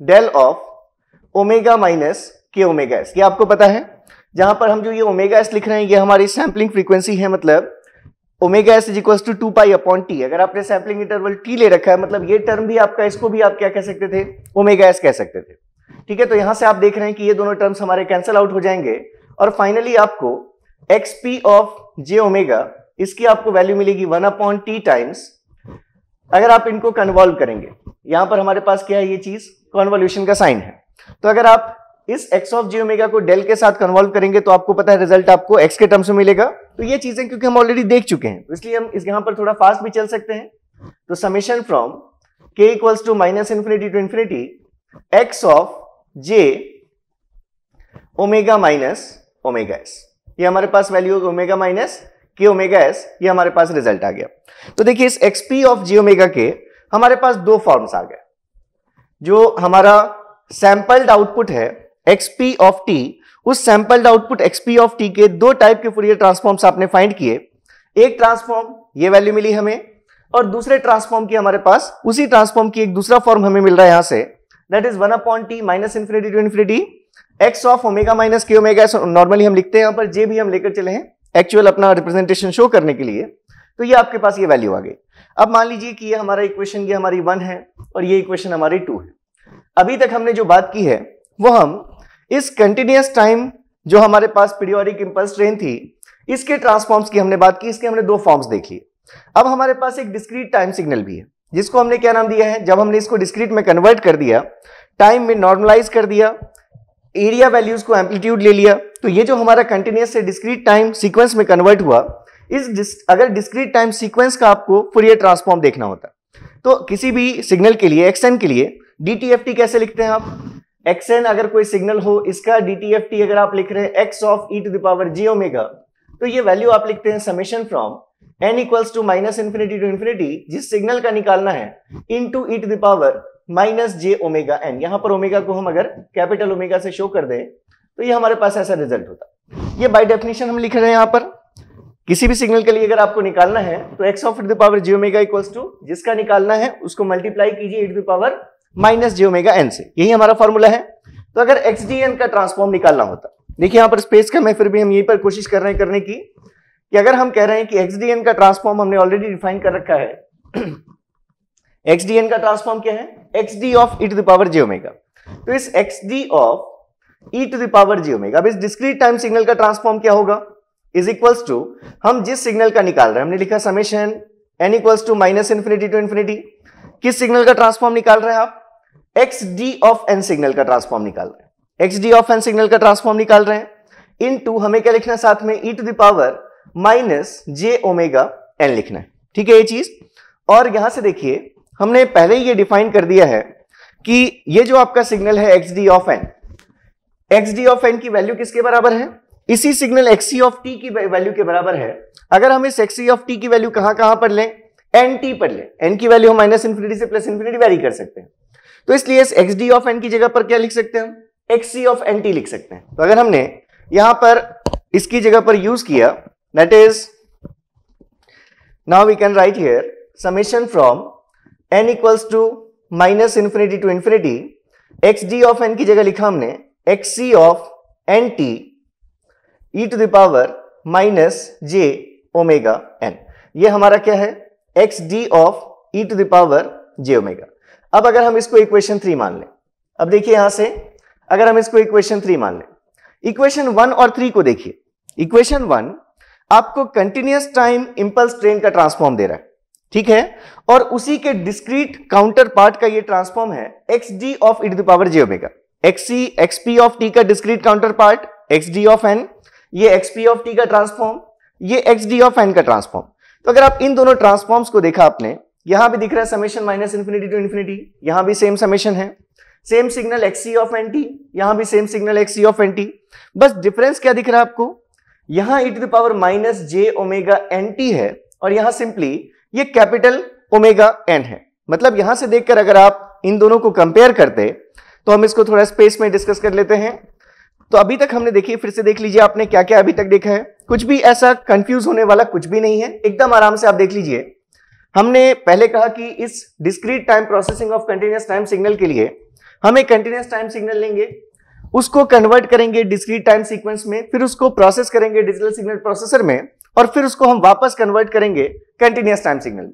del of omega minus k omega s। ये आपको पता है, जहां पर हम जो ये ओमेगा s लिख रहे हैं ये हमारी सैम्पलिंग फ्रीक्वेंसी है, मतलब omega s is equals to 2 pi upon t। अगर आपने सैम्पलिंग इंटरवल t ले रखा है मतलब ये टर्म भी आपका, इसको भी आप क्या कह सकते थे, ओमेगा s कह सकते थे। ठीक है, तो यहां से आप देख रहे हैं कि ये दोनों टर्म्स हमारे कैंसिल आउट हो जाएंगे और फाइनली आपको xp ऑफ j ओमेगा, इसकी आपको वैल्यू मिलेगी 1/t टाइम्स, अगर आप इनको कन्वॉल्व करेंगे, यहां पर हमारे पास क्या है, ये चीज कन्वॉल्यूशन का साइन है। तो अगर आप इस x ऑफ j ओमेगा को डेल के साथ कन्वॉल्व करेंगे तो आपको पता है रिजल्ट आपको x के टर्म्स में मिलेगा। तो ये चीजें क्योंकि हम ऑलरेडी देख चुके हैं इसलिए हम इस यहां पर थोड़ा फास्ट भी चल सकते हैं। तो summation from k equals to minus infinity to infinity x of j omega minus omega s, ये हमारे पास value omega minus k omega s, ये हमारे पास रिजल्ट आ गया। तो देखिए इस xp ऑफ j ओमेगा के हमारे पास दो फॉर्म्स आ गए। जो हमारा सैंपल्ड आउटपुट है xp ऑफ t, उस sampled output xp of t के दो टाइप के फूरियर ट्रांसफॉर्म्स आपने फाइंड किए। एक ट्रांसफॉर्म ये वैल्यू मिली हमें और दूसरे ट्रांसफॉर्म की हमारे पास उसी ट्रांसफॉर्म की एक दूसरा फॉर्म हमें मिल रहा है यहां से, that is 1/t minus infinity to infinity x of omega minus k omega. Normally हम लिखते हैं, यहां पर जे भी हम लेकर चले हैं एक्चुअल अपना रिप्रेजेंटेशन शो करने के लिए। तो ये आपके पास ये वैल्यू आ गई। अब मान लीजिए कि ये हमारा इक्वेशन, ये हमारी 1 है और ये इक्वेशन हमारी 2 है। अभी तक हमने जो बात की है वो हम इस कंटिन्यूअस टाइम जो हमारे पास पीरियोडिक इंपल्स ट्रेन थी, इसके ट्रांसफॉर्म्स की हमने बात की। इसके हमने 2 फॉर्म्स देख लिए। अब हमारे पास एक डिस्क्रीट टाइम सिग्नल भी है, जिसको हमने क्या नाम दिया है, जब हमने इसको डिस्क्रीट में कन्वर्ट कर दिया, टाइम में नॉर्मलाइज कर दिया, एरिया वैल्यूज को एम्पलीट्यूड ले लिया, तो ये जो हमारा कंटिन्यूअस से डिस्क्रीट टाइम सीक्वेंस में कन्वर्ट हुआ, अगर डिस्क्रीट टाइम सीक्वेंस का आपको फूरियर ट्रांसफॉर्म देखना होता तो किसी भी सिग्नल के लिए, एक्सएन के लिए डीटीएफटी कैसे लिखते हैं आप? एक्सएन अगर कोई सिग्नल हो, इसका डीटीएफटी अगर आप लिख रहे हैं x of E to the power J omega, तो ये वैल्यू आप लिखते हैं summation from n equals to minus infinity to infinity, जिस सिग्नल का निकालना है, into e to the power minus J omega n. यहां पर ओमेगा को हम अगर कैपिटल ओमेगा से शो कर दें तो ये हमारे पास ऐसा रिजल्ट होता। ये बाय डेफिनेशन हम लिख रहे हैं यहां पर। किसी भी सिग्नल के लिए अगर आपको निकालना है तो X of E to the power J omega equals to, जिसका निकालना है उसको मल्टीप्लाई कीजिए E to the power minus J omega N से। यही हमारा फॉर्मूला है। तो अगर एक्स डी एन का ट्रांसफॉर्म निकालना होता, देखिए यहां पर स्पेस का मैं फिर भी हम यहीं पर कोशिश कर रहे हैं करने की, कि अगर हम कह रहे हैं कि एक्स डी एन का ट्रांसफॉर्म हमने ऑलरेडी डिफाइन कर रखा है। एक्स डी एन का ट्रांसफॉर्म क्या है? X D of E to the power J omega. तो इस x D of E to the power J omega, अब इस डिस्क्रीट टाइम सिग्नल का ट्रांसफॉर्म क्या होगा? इज इक्वल्स टू, हम जिस सिग्नल का निकाल रहे हैं, हमने लिखा summation n equals to minus infinity to infinity, किस सिग्नल का ट्रांसफॉर्म निकाल रहे हैं आप? X D of n signal का ट्रांसफॉर्म निकाल रहे हैं। X D of n signal का ट्रांसफॉर्म निकाल रहे हैं, इनटू हमें क्या लिखना है साथ में? E to the power minus J omega N लिखना है। ठीक है ये चीज। और यहां से देखिए हमने पहले ही ये डिफाइन कर दिया है कि ये जो आपका सिग्नल है x D of n, x D of n की वैल्यू किसके बराबर है? इसी signal x C of t की वैल्यू के बराबर है। अगर हम इस एक्स सी ऑफ टी की वैल्यू कहां पर लें? एन टी पर लें। एन की वैल्यू हम माइनस इंफिनिटी से प्लस इंफिनिटी वेरी कर सकते हैं। तो इसलिए इस एक्स डी ऑफ एन की जगह पर क्या लिख सकते हैं हम? X C of N t लिख सकते हैं। तो अगर हमने यहां पर इसकी जगह पर यूज किया, that is now we can write here summation from n equals to minus infinity to infinity, x D of n की जगह लिखा हमने x C of N T E to the power minus J omega n. ये हमारा क्या है? X D of E to the power J omega. अब अगर हम इसको इक्वेशन 3 मान लें, अब देखिए यहां से अगर हम इसको इक्वेशन 3 मान लें, इक्वेशन 1 और 3 को देखिए। इक्वेशन 1 आपको कंटिन्यूअस टाइम इंपल्स ट्रेन का ट्रांसफॉर्म दे रहा है, ठीक है, और उसी के डिस्क्रीट काउंटर पार्ट का ये ट्रांसफॉर्म है x D of E to the power J omega. X C X P of T का discrete counterpart X D of N, ये एक्सपी ऑफ टी का ट्रांसफॉर्म, ये एक्स डी ऑफ एन का transform. तो अगर आप इन दोनों ट्रांसफॉर्म्स को देखा आपने, यहां भी दिख रहा है summation minus infinity to infinity, यहां भी सेम समेशन है, same signal X C of N T, यहां भी same signal X C of N T. बस डिफरेंस क्या दिख रहा है आपको? यहां E to the power minus J omega N T है और यहां सिंपली ये कैपिटल ओमेगा एन है। मतलब यहां से देखकर अगर आप इन दोनों को कंपेयर करते तो हम इसको थोड़ा स्पेस में डिस्कस कर लेते हैं। तो अभी तक हमने देखिए, फिर से देख लीजिए आपने क्या क्या अभी तक देखा है। कुछ भी ऐसा कंफ्यूज होने वाला कुछ भी नहीं है, एकदम आराम से आप देख लीजिए। हमने पहले कहा कि इस discrete time processing of continuous time signal के लिए हम एक कंटिन्यूअस टाइम सिग्नल लेंगे, उसको कन्वर्ट करेंगे डिस्क्रीट टाइम सीक्वेंस में, फिर उसको प्रोसेस करेंगे डिजिटल सिग्नल प्रोसेसर में, और फिर उसको हम वापस कन्वर्ट करेंगे कंटिन्यूअस टाइम सिग्नल में।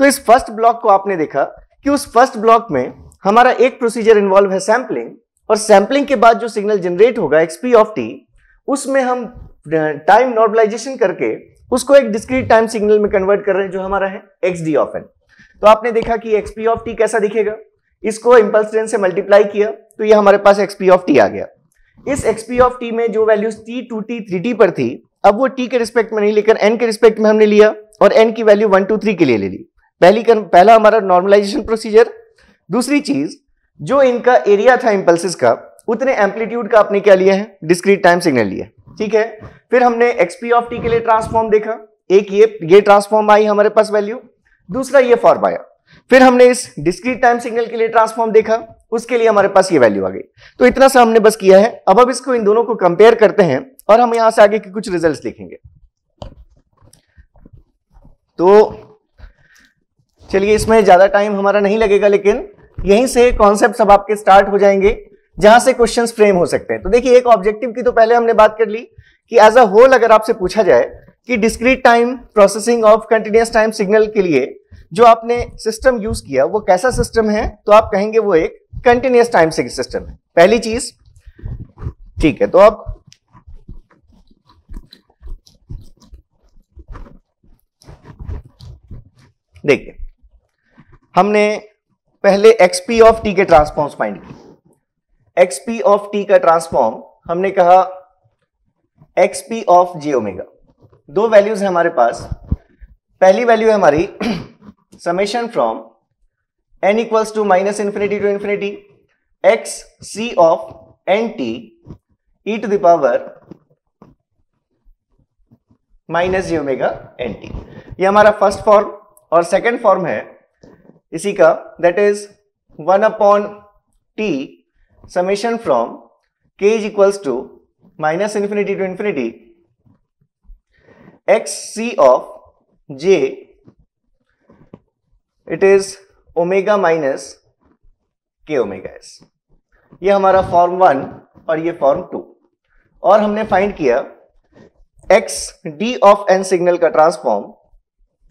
तो इस फर्स्ट ब्लॉक को आपने देखा कि उस फर्स्ट ब्लॉक में हमारा एक प्रोसीजर इन्वॉल्व है सैंपलिंग, और सैंपलिंग के बाद जो सिग्नल जनरेट होगा एक्सपी ऑफ टी, उसमें हम टाइम नॉर्मलाइजेशन करके उसको एक डिस्क्रीट टाइम सिग्नल में कन्वर्ट कर रहे हैं जो हमारा है एक्स डी ऑफ एन। तो आपने देखा कि एक्सपी ऑफ टी कैसा दिखेगा, इसको इंपल्स ट्रेन से मल्टीप्लाई किया तो ये हमारे पास एक्सपी ऑफ टी आ गया। इस एक्सपी ऑफ टी में जो वैल्यूज टी 2t 3t पर थी, अब वो टी के रिस्पेक्ट में नहीं लेकर एन के रिस्पेक्ट में हमने लिया और एन की वैल्यू 1 2 3 के लिए ले ली। पहला हमारा नॉर्मलाइजेशन प्रोसीजर। दूसरी चीज, जो इनका एरिया था इंपल्सेस का, उतने एम्पलीट्यूड का आपने क्या लिया है? डिस्क्रीट टाइम सिग्नल लिया, ठीक है। फिर हमने एक्सपी ऑफ टी के लिए ट्रांसफॉर्म देखा, एक ये ट्रांसफॉर्म आई हमारे पास वैल्यू, दूसरा ये फॉर्म आया। फिर हमने इस डिस्क्रीट टाइम सिग्नल के लिए ट्रांसफॉर्म देखा, उसके लिए हमारे पास ये वैल्यू आ गई। तो इतना सा हमने बस किया है। अब इसको इन दोनों को कंपेयर करते हैं और हम यहां से आगे के कुछ रिजल्ट्स लिखेंगे। तो चलिए इसमें ज्यादा टाइम हमारा नहीं लगेगा, लेकिन यहीं से कॉन्सेप्ट सब आपके स्टार्ट हो जाएंगे जहां से क्वेश्चंस फ्रेम हो सकते हैं। तो देखिए एक ऑब्जेक्टिव की तो पहले हमने बात कर ली कि एज अ होल अगर आपसे पूछा जाए कि discrete time processing of continuous time signal के लिए जो आपने सिस्टम यूज किया वो कैसा सिस्टम है, तो आप कहेंगे वो एक कंटिन्यूअस टाइम सिस्टम है, पहली चीज। ठीक है, तो अब देखिए हमने पहले एक्सपी ऑफ टी के ट्रांसफॉर्म्स फाइंड किए। एक्सपी ऑफ टी का ट्रांसफॉर्म हमने कहा एक्सपी ऑफ जे ओमेगा। दो वैल्यूज है हमारे पास। पहली वैल्यू है हमारी summation from n equals to minus infinity to infinity x C of N T E to the power minus J omega N t. ये हमारा फर्स्ट फॉर्म। और सेकेंड फॉर्म है इसी का, that is 1 upon t summation from k is equals to minus infinity to infinity x C of j, it is omega minus k omega s. ये हमारा form 1 और ये फॉर्म 2। और हमने फाइंड किया x D of n signal का transform,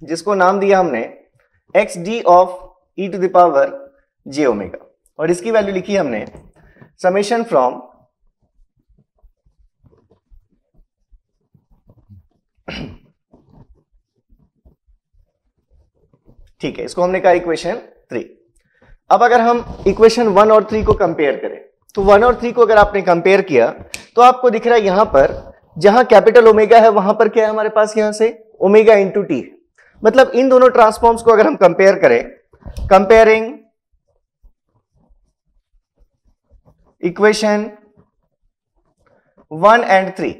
जिसको नाम दिया हमने x D of E to the power J omega. और इसकी वैल्यू लिखी हमने समेशन फ्रॉम ठीक है, इसको हमने कहा इक्वेशन 3। अब अगर हम इक्वेशन 1 और 3 को कंपेयर करें तो 1 और 3 को अगर आपने कंपेयर किया तो आपको दिख रहा है यहां पर जहां कैपिटल ओमेगा है वहां पर क्या है हमारे पास, यहां से ओमेगा इंटू टी। मतलब इन दोनों ट्रांसफॉर्म्स को अगर हम कंपेयर करें, कंपेयरिंग इक्वेशन 1 एंड 3,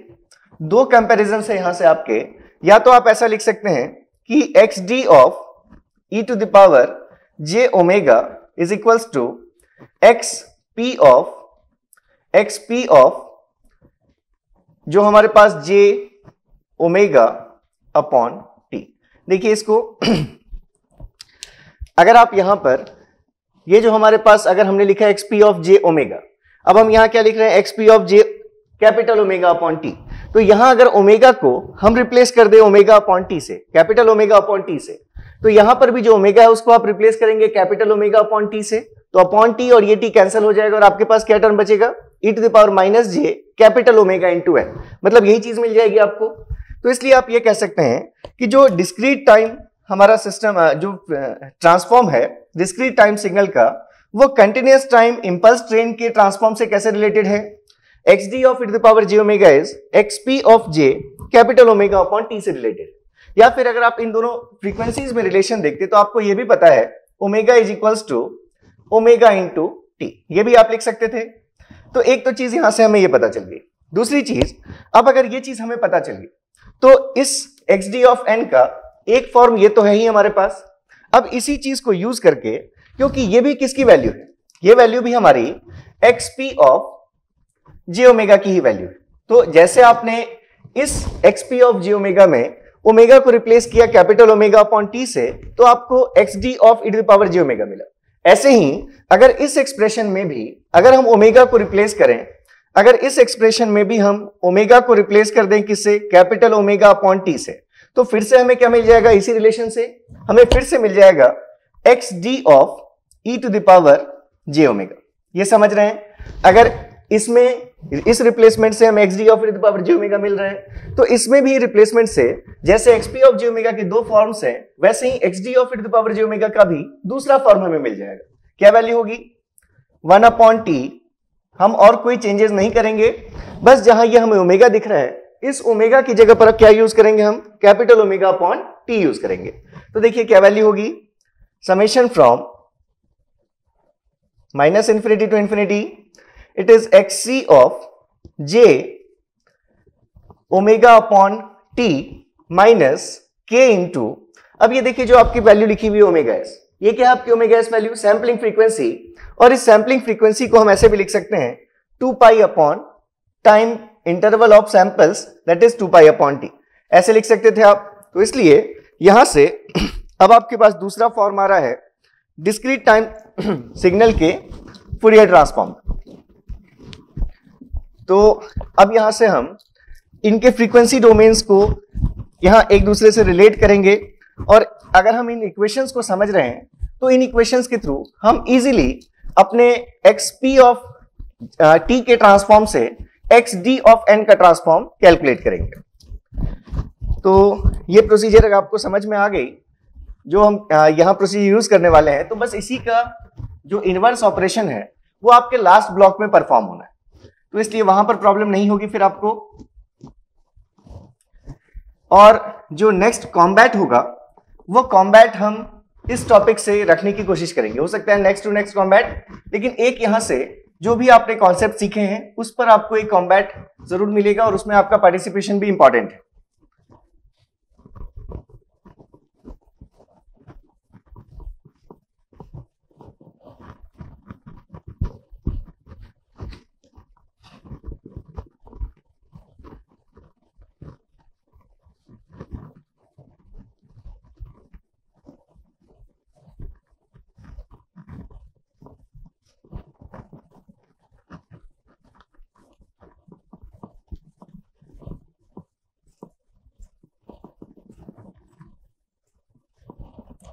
दो कंपैरिजन है यहां से आपके। या तो आप ऐसा लिख सकते हैं कि x D of E to the power J omega is equals to x P of जो हमारे पास जे ओमेगा अपॉन टी। देखिए इसको अगर आप यहां पर ये जो हमारे पास अगर हमने लिखा है x P of J omega, अब हम यहां क्या लिख रहे हैं x P of j capital omega upon T. तो यहां अगर ओमेगा को हम रिप्लेस कर दे ओमेगा अपॉन टी से, कैपिटल ओमेगा अपॉन टी से, तो यहां पर भी जो ओमेगा है उसको आप रिप्लेस करेंगे कैपिटल ओमेगा अपॉन टी से। तो अपॉन टी और ये टी कैंसिल हो जाएगा और आपके पास क्या टर्म बचेगा, E to the power minus J capital omega into N. मतलब यही चीज मिल जाएगी आपको। तो इसलिए आप ये कह सकते हैं कि जो डिस्क्रीट टाइम हमारा सिस्टम जो ट्रांसफॉर्म है डिस्क्रीट टाइम सिग्नल का, वो कंटिन्यूअस टाइम इंपल्स ट्रेन के ट्रांसफॉर्म से कैसे रिलेटेड है। X D of E to the power J omega is x P of j capital omega upon T से रिलेटेड। या फिर अगर आप इन दोनों फ्रीक्वेंसीज में रिलेशन देखते तो आपको यह भी पता है omega is equals to omega into T, ये भी आप लिख सकते थे। तो एक तो चीज यहां से हमें ये पता चल गई। दूसरी चीज, अब अगर ये चीज हमें पता चल गई तो इस एक्स डी ऑफ एन का एक फॉर्म ये तो है ही हमारे पास। अब इसी चीज को यूज करके, क्योंकि ये भी किसकी वैल्यू है, ये वैल्यू भी हमारी x P of J omega की ही वैल्यू है। तो जैसे आपने इस x P of J omega में ओमेगा को रिप्लेस किया कैपिटल ओमेगा अपॉन टी से, तो आपको x D of E to the power J omega मिला। ऐसे ही अगर इस एक्सप्रेशन में भी अगर हम ओमेगा को रिप्लेस करें, अगर इस एक्सप्रेशन में भी हम ओमेगा को रिप्लेस कर दें किससे, कैपिटल ओमेगा अपॉन टी से, तो फिर से हमें क्या मिल जाएगा, इसी रिलेशन से हमें फिर से मिल जाएगा x D of E to the power J omega. ये समझ रहे हैं। अगर इसमें इस रिप्लेसमेंट से हम x D of E to the power J omega मिल रहे हैं, तो इसमें भी रिप्लेसमेंट से जैसे X P of J omega के दो फॉर्म्स हैं, वैसे ही X D of E to the power J omega का भी दूसरा फॉर्म हमें मिल जाएगा। क्या वैल्यू होगी, 1 अपॉन टी। हम और कोई चेंजेस नहीं करेंगे, बस जहां ये हमें ओमेगा दिख रहा है इस ओमेगा की जगह पर क्या यूज करेंगे, हम capital omega upon t use करेंगे। तो देखिए क्या वैल्यू होगी, summation from minus infinity to infinity, it is x C of J omega upon t minus k into, अब ये देखिए जो आपकी वैल्यू लिखी हुई ओमेगा एस, ये क्या है आपकी omega S value, sampling frequency. और इस सैंपलिंग फ्रीक्वेंसी को हम ऐसे भी लिख सकते हैं 2 pi upon time interval of samples, that is 2 pi upon T, ऐसे लिख सकते थे आप। तो इसलिए यहां से अब आपके पास दूसरा फॉर्म आ रहा है डिस्क्रीट टाइम सिग्नल के फूरियर ट्रांसफॉर्म। तो अब यहां से हम इनके फ्रीक्वेंसी डोमेन्स को यहां एक दूसरे से रिलेट करेंगे, और अगर हम इन इक्वेशंस को समझ रहे हैं तो इन इक्वेशंस के थ्रू हम इजीली अपने xp ऑफ t के ट्रांसफॉर्म से xd ऑफ n का ट्रांसफॉर्म कैलकुलेट करेंगे। तो ये प्रोसीजर अगर आपको समझ में आ गई, जो हम यहां प्रोसीजर यूज करने वाले हैं, तो बस इसी का जो इनवर्स ऑपरेशन है वो आपके लास्ट ब्लॉक में परफॉर्म होना है, तो इसलिए वहां पर प्रॉब्लम नहीं होगी फिर आपको। और जो नेक्स्ट कॉम्बैट होगा वो कॉम्बैट हम इस टॉपिक से रखने की कोशिश करेंगे। हो सकता है नेक्स्ट टू नेक्स्ट कॉम्बैट, लेकिन एक यहां से जो भी आपने कॉन्सेप्ट सीखे हैं उस पर आपको एक कॉम्बैट जरूर मिलेगा, और उसमें आपका पार्टिसिपेशन भी इंपॉर्टेंट है।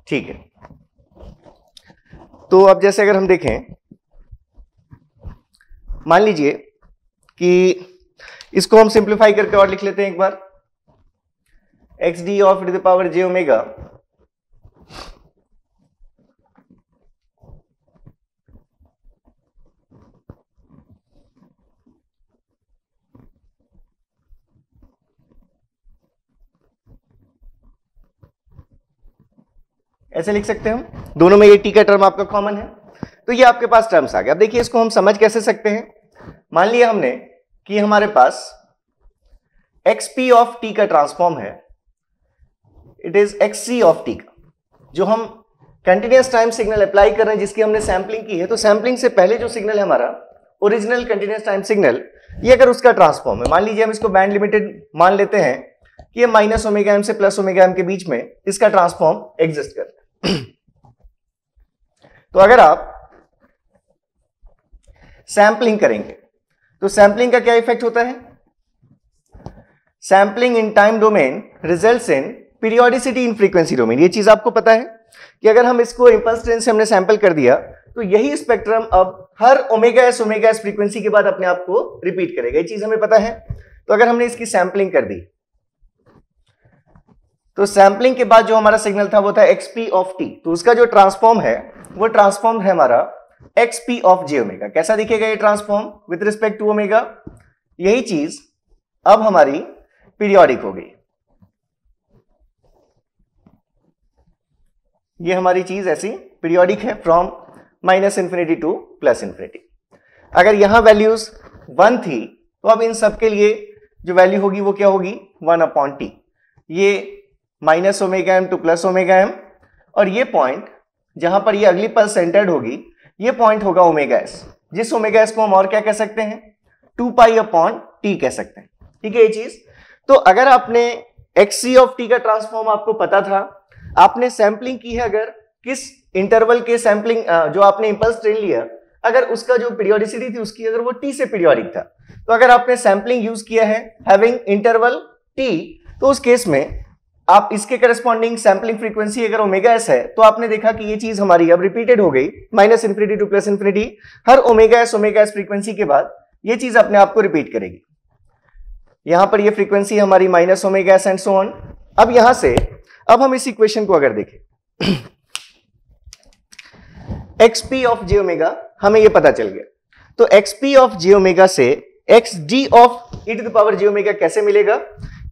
ठीक है, तो अब जैसे अगर हम देखें, मान लीजिए कि इसको हम सिंप्लीफाई करके और लिख लेते हैं एक बार, xd of to the power j omega ऐसे लिख सकते हैं हम। दोनों में ये टी का टर्म आपका कॉमन है, तो ये आपके पास टर्म्स आ गए। अब देखिए इसको हम समझ कैसे सकते हैं। मान लिया हमने कि हमारे पास xp ऑफ t का ट्रांसफॉर्म है, it is xc of t का, जो हम कंटिन्यूअस टाइम सिग्नल अप्लाई कर रहे हैं, जिसकी हमने सैंपलिंग की है। तो सैंपलिंग से पहले जो सिग्नल है हमारा ओरिजिनल कंटिन्यूअस टाइम सिग्नल, ये अगर उसका ट्रांसफॉर्म है, मान लीजिए हम इसको बैंड लिमिटेड मान लेते हैं कि ये माइनस ओमेगा एम से प्लस ओमेगा एम के बीच में इसका ट्रांसफॉर्म एग्जिस्ट करता है। तो अगर आप सैंपलिंग करेंगे तो सैंपलिंग का क्या इफेक्ट होता है? Sampling in time domain results in periodicity in frequency domain. ये चीज आपको पता है कि अगर हम इसको इंपल्स ट्रेन से हमने सैंपल कर दिया तो यही स्पेक्ट्रम अब हर ओमेगा एस फ्रीक्वेंसी के बाद अपने आप को रिपीट करेगा। ये चीज हमें पता है। तो अगर हमने इसकी सैंपलिंग कर दी तो सैंपलिंग के बाद जो हमारा सिग्नल था वो था xp ऑफ t, तो उसका जो ट्रांसफॉर्म है वो ट्रांसफॉर्म है हमारा xp ऑफ j ओमेगा। कैसा दिखेगा ये transform with respect to omega? यही चीज अब हमारी पीरियोडिक हो गई। ये हमारी चीज ऐसी पीरियोडिक है from minus infinity to plus infinity. अगर यहां वैल्यूज 1 थी तो अब इन सब के लिए जो वैल्यू होगी वो क्या होगी? 1/t। ये minus omega m to plus omega m, और ये पॉइंट जहां पर ये अगली पल्स सेंटर्ड होगी ये पॉइंट होगा ओमेगा एस, जिस ओमेगा एस को हम और क्या कह सकते हैं? 2π/t कह सकते हैं। ठीक है ये चीज। तो अगर आपने xc ऑफ t का ट्रांसफॉर्म आपको पता था, आपने सैंपलिंग की है, अगर किस इंटरवल के सैंपलिंग जो आपने इंपल्स ट्रेन लिया, अगर उसका जो पीरियोडिसिटी थी उसकी अगर वो t से पीरियोडिक था, तो अगर आपने सैंपलिंग यूज किया है हैविंग इंटरवल t, तो उस केस में आप इसके करस्पॉन्डिंग सैंपलिंग फ्रीक्वेंसी अगर ओमेगा एस है तो आपने देखा कि ये चीज हमारी अब रिपीटेड हो गई minus infinity to plus infinity. हर ओमेगा एस फ्रीक्वेंसी के बाद ये चीज अपने आप को रिपीट करेगी। यहां पर ये फ्रीक्वेंसी हमारी minus omega S and so on. अब यहां से अब हम इस इक्वेशन को अगर देखें xp ऑफ j ओमेगा हमें ये पता चल गया, तो xp ऑफ j ओमेगा से xd of e to the power j omega कैसे मिलेगा?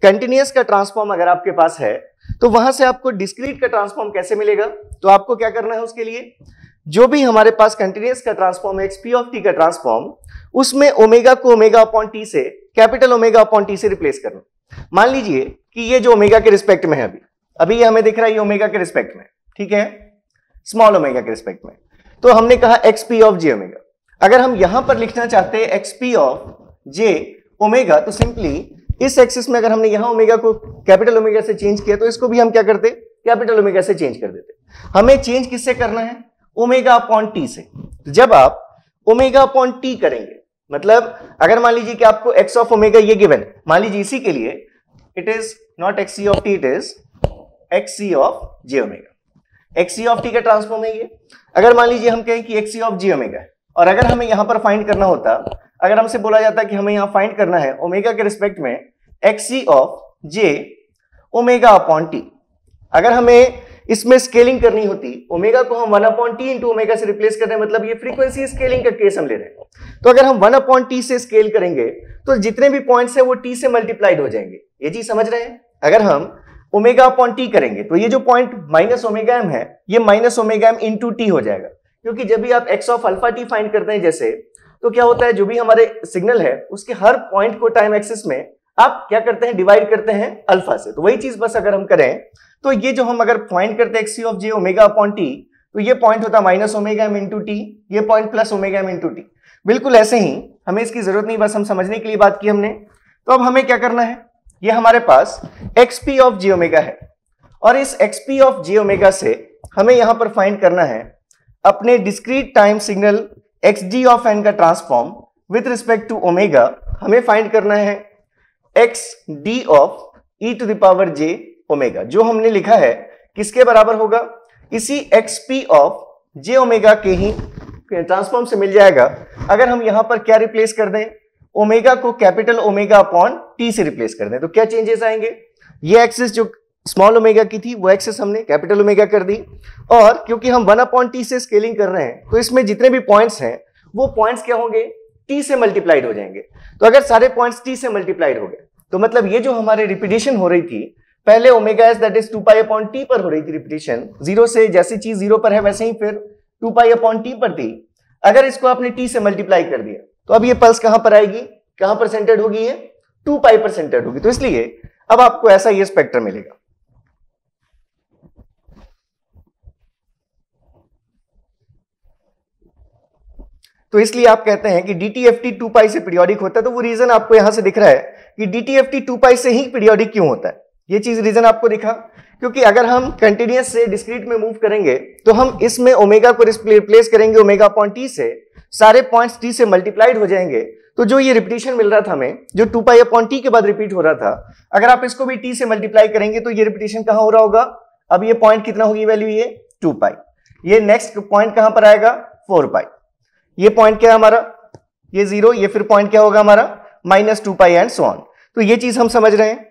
कंटिन्यूअस का ट्रांसफॉर्म अगर आपके पास है तो वहां से आपको डिस्क्रीट का ट्रांसफॉर्म कैसे मिलेगा? तो आपको क्या करना है उसके लिए, जो भी हमारे पास कंटिन्यूअस का ट्रांसफॉर्म है xp ऑफ t का ट्रांसफॉर्म, उसमें ओमेगा को ओमेगा अपॉन t से कैपिटल ओमेगा अपॉन t से रिप्लेस करना। मान लीजिए कि ये जो ओमेगा के रिस्पेक्ट में है अभी ये हमें दिख रहा है ये ओमेगा के रिस्पेक्ट में, ठीक है, स्मॉल ओमेगा के रिस्पेक्ट में। तो हमने कहा xp ऑफ j ओमेगा। अगर हम यहां पर लिखना चाहते हैं xp ऑफ j ओमेगा, तो सिंपली इस एक्सिस में अगर हमने यहां ओमेगा को कैपिटल ओमेगा से चेंज किया तो इसको भी हम क्या करते? कैपिटल ओमेगा से चेंज कर देते। हमें चेंज किससे करना है? ओमेगा अपॉन टी से। जब आप ओमेगा अपॉन टी करेंगे, मतलब अगर मान लीजिए कि आपको एक्स ऑफ ओमेगा ये गिवन, मान लीजिए इसी के लिए it is not x C of t, it is x C of J omega. X C of T का ट्रांसफॉर्म है ये। अगर मान लीजिए हम कहें कि x C of J omega है, और अगर हमें यहां पर फाइंड करना होता, अगर हमसे बोला जाता कि हमें यहां फाइंड करना है ओमेगा के रिस्पेक्ट में x C of J omega upon t, अगर हमें इसमें स्केलिंग करनी होती, ओमेगा को हम 1 अपॉन टी इंटू ओमेगा से रिप्लेस कर रहे हैं, मतलब ये फ्रीक्वेंसी स्केलिंग का केस हम ले रहे हैं। तो अगर हम 1 अपॉन टी से स्केल करेंगे तो जितने भी पॉइंट्स है वो टी से मल्टीप्लाइड हो जाएंगे। ये चीज समझ रहे हैं? अगर हम ओमेगा अपॉन टी करेंगे तो ये जो पॉइंट माइनस ओमेगा एम है, ये minus omega M into t हो जाएगा, क्योंकि जब भी आप x of alpha t find करते हैं जैसे, तो क्या होता है, जो भी हमारे सिग्नल है उसके हर पॉइंट को टाइम एक्सिस में आप क्या करते हैं, डिवाइड करते हैं अल्फा से। तो वही चीज बस अगर हम करें तो ये जो हम अगर फाइंड करते हैं X C of J omega upon T, तो ये पॉइंट होता है minus omega M into T, ये point plus omega M into T. बिल्कुल ऐसे ही, हमें इसकी जरूरत नहीं, बस हम समझने के लिए बात की हमने। तो अब हमें क्या करना है, ये हमारे पास एक्सपी ऑफ जे ओमेगा है, और इस एक्सपी ऑफ जे ओमेगा से हमें यहां पर फाइंड करना है अपने discrete time signal X D of N का transform with respect to omega. हमें फाइंड करना है x D of E to the power J omega, जो हमने लिखा है किसके बराबर होगा, इसी एक्सपी ऑफ जे ओमेगा के ही ट्रांसफॉर्म से मिल जाएगा। अगर हम यहां पर क्या रिप्लेस कर दें, ओमेगा को कैपिटल ओमेगा अपॉन टी से रिप्लेस कर दें, तो क्या चेंजेस आएंगे, ये एक्सिस जो स्मॉल ओमेगा की थी वो एक्सिस हमने कैपिटल ओमेगा कर दी, और क्योंकि हम 1 अपॉन टी से स्केलिंग कर रहे हैं तो इसमें जितने भी पॉइंट्स हैं वो पॉइंट्स क्या होंगे, टी से मल्टीप्लाइड हो जाएंगे। तो अगर सारे पॉइंट्स टी से मल्टीप्लाइड हो गए तो मतलब ये जो हमारे रिपीटिशन हो रही थी, पहले omega S that is 2 pi upon T पर हो रही थी रिपीटिशन, जीरो से, जैसी चीज जीरो पर है वैसे ही फिर 2 पाई अपॉन टी पर थी। अगर इसको आपने टी से मल्टीप्लाई कर दिया तो अब ये पल्स कहां पर आएगी, कहां पर सेंटर्ड होगी, ये 2 पाई पर सेंटर्ड होगी। तो इसलिए अब आपको ऐसा ये स्पेक्ट्रम मिलेगा। तो इसलिए आप कहते हैं कि डीटीएफटी 2 पाई से पीरियोडिक होता है, तो वो रीजन आपको यहां से दिख रहा है कि डीटीएफटी 2 पाई से ही पीरियोडिक क्यों होता है। ये चीज रीजन आपको दिखा, क्योंकि अगर हम कंटिन्यूअस से डिस्क्रीट में मूव करेंगे तो हम इसमें ओमेगा को रिप्लेस करेंगे ओमेगा अपॉन टी से, सारे पॉइंट्स टी से मल्टीप्लाइड हो जाएंगे। तो जो ये रिपीटिशन मिल रहा था हमें, जो 2 पाई अपॉन टी के बाद रिपीट हो रहा था, अगर आप इसको भी टी से मल्टीप्लाई करेंगे तो ये रिपीटिशन कहां हो रहा होगा, अब ये पॉइंट कितना होगी वैल्यू, ये 2 पाई, ये नेक्स्ट पॉइंट कहां पर आएगा 4 पाई, ये पॉइंट क्या है हमारा, ये 0, ये फिर पॉइंट क्या होगा हमारा -2 पाई एंड सो ऑन। तो ये चीज हम समझ रहे हैं।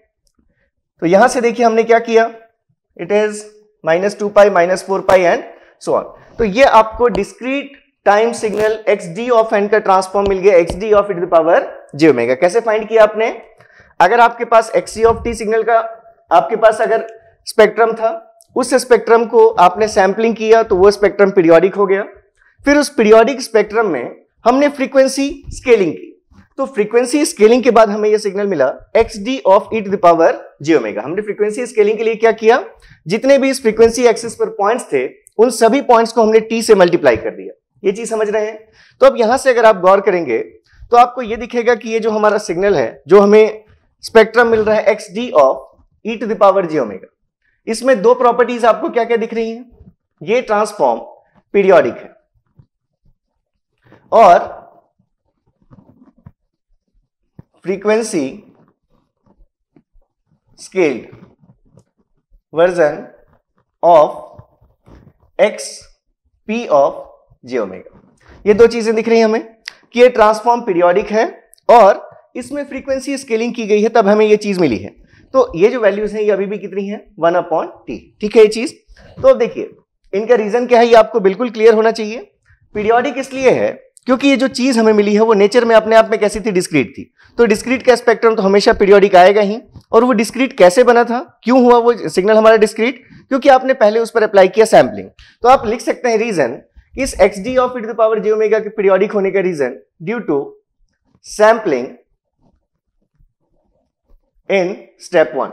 तो यहां से देखिए हमने क्या किया, it is -2 pi, -4 pi and so on. तो ये आपको discrete time signal X D of N का ट्रांसफॉर्म मिल गया, X D of E to the power J omega. कैसे फाइंड किया आपने, अगर आपके पास X C of T signal का आपके पास अगर स्पेक्ट्रम था, उस स्पेक्ट्रम को आपने सैंपलिंग किया तो वो स्पेक्ट्रम पीरियोडिक हो गया। फिर उस पीरियोडिक स्पेक्ट्रम में हमने फ्रीक्वेंसी स्केलिंग की, तो फ्रीक्वेंसी स्केलिंग के बाद हमें यह सिग्नल मिला x D of E to the power J omega. हमने फ्रीक्वेंसी स्केलिंग के लिए क्या किया, जितने भी इस फ्रीक्वेंसी एक्सिस पर पॉइंट्स थे उन सभी पॉइंट्स को हमने टी से मल्टीप्लाई कर दिया। ये चीज समझ रहे हैं। तो अब यहां से अगर आप गौर करेंगे तो आपको यह दिखेगा कि ये जो हमारा सिग्नल है, जो हमें स्पेक्ट्रम मिल रहा है x D of E to the power J omega, इसमें दो प्रॉपर्टीज आपको क्या क्या दिख रही हैं, ये ट्रांसफॉर्म पीरियोडिक है और frequency scaled version of x P of J omega. ये दो चीजें दिख रही हैं हमें कि ये ट्रांसफॉर्म पीरियोडिक है और इसमें फ्रीक्वेंसी स्केलिंग की गई है, तब हमें ये चीज मिली है। तो ये जो वैल्यूज हैं ये अभी भी कितनी है 1 अपॉन टी, ठीक है ये चीज। तो अब देखिए इनका रीजन क्या है, ये आपको बिल्कुल क्लियर होना चाहिए। पीरियोडिक इसलिए है क्योंकि ये जो चीज हमें मिली है वो नेचर में अपने आप में कैसी थी, डिस्क्रीट थी। तो डिस्क्रीट का स्पेक्ट्रम तो हमेशा पीरियोडिक आएगा ही। और वो डिस्क्रीट कैसे बना था, क्यों हुआ वो सिग्नल हमारा डिस्क्रीट, क्योंकि आपने पहले उस पर अप्लाई किया सैम्पलिंग। तो आप लिख सकते हैं रीजन, इस x D of E to the power J omega के पीरियोडिक होने का reason due to sampling in step 1।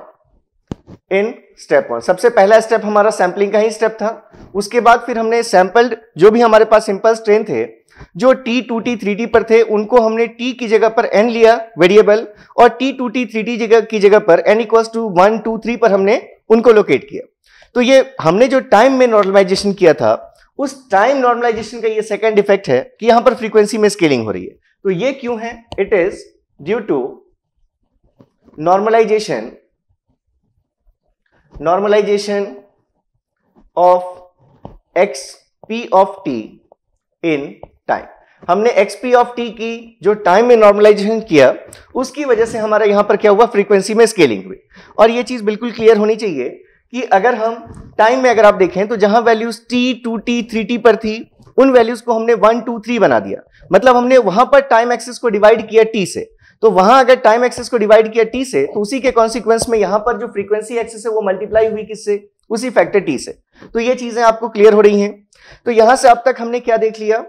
सबसे पहला स्टेप हमारा सैंपलिंग का ही स्टेप था। उसके बाद फिर हमने सैंपल्ड जो भी हमारे पास सिंपल स्ट्रेन थे, जो t 2t 3t पर थे, उनको हमने t की जगह पर n लिया वेरिएबल, और t 2t 3t की जगह पर n = 1 2 3 पर हमने उनको लोकेट किया। तो ये हमने जो टाइम में नॉर्मलाइजेशन किया था, उस टाइम नॉर्मलाइजेशन का ये सेकंड इफेक्ट है कि यहां पर फ्रीक्वेंसी में स्केलिंग हो रही है। तो ये क्यों है? It is due to normalization of x p of t in time. हमने एक्सपी ऑफ टी की जो टाइम में नॉर्मलाइजेशन किया, उसकी वजह से हमारा यहां पर क्या हुआ, फ्रीक्वेंसी में स्केलिंग हुई। और ये चीज बिल्कुल क्लियर होनी चाहिए कि अगर हम टाइम में अगर आप देखें तो जहां वैल्यूज t, 2t, 3t पर थी, उन वैल्यूज को हमने 1, 2, 3 बना दिया। मतलब हमने वहां पर टाइम एक्सिस को डिवाइड किया t से। तो वहां अगर टाइम एक्सिस को डिवाइड किया t से, तो उसी के कॉन्सिक्वेंस में यहां पर जो फ्रीक्वेंसी एक्सिस है वो मल्टीप्लाई हुई किससे? उसी फैक्टर t से। तो ये चीजें आपको क्लियर हो रही हैं। तो यहां से अब तक हमने क्या देख लिया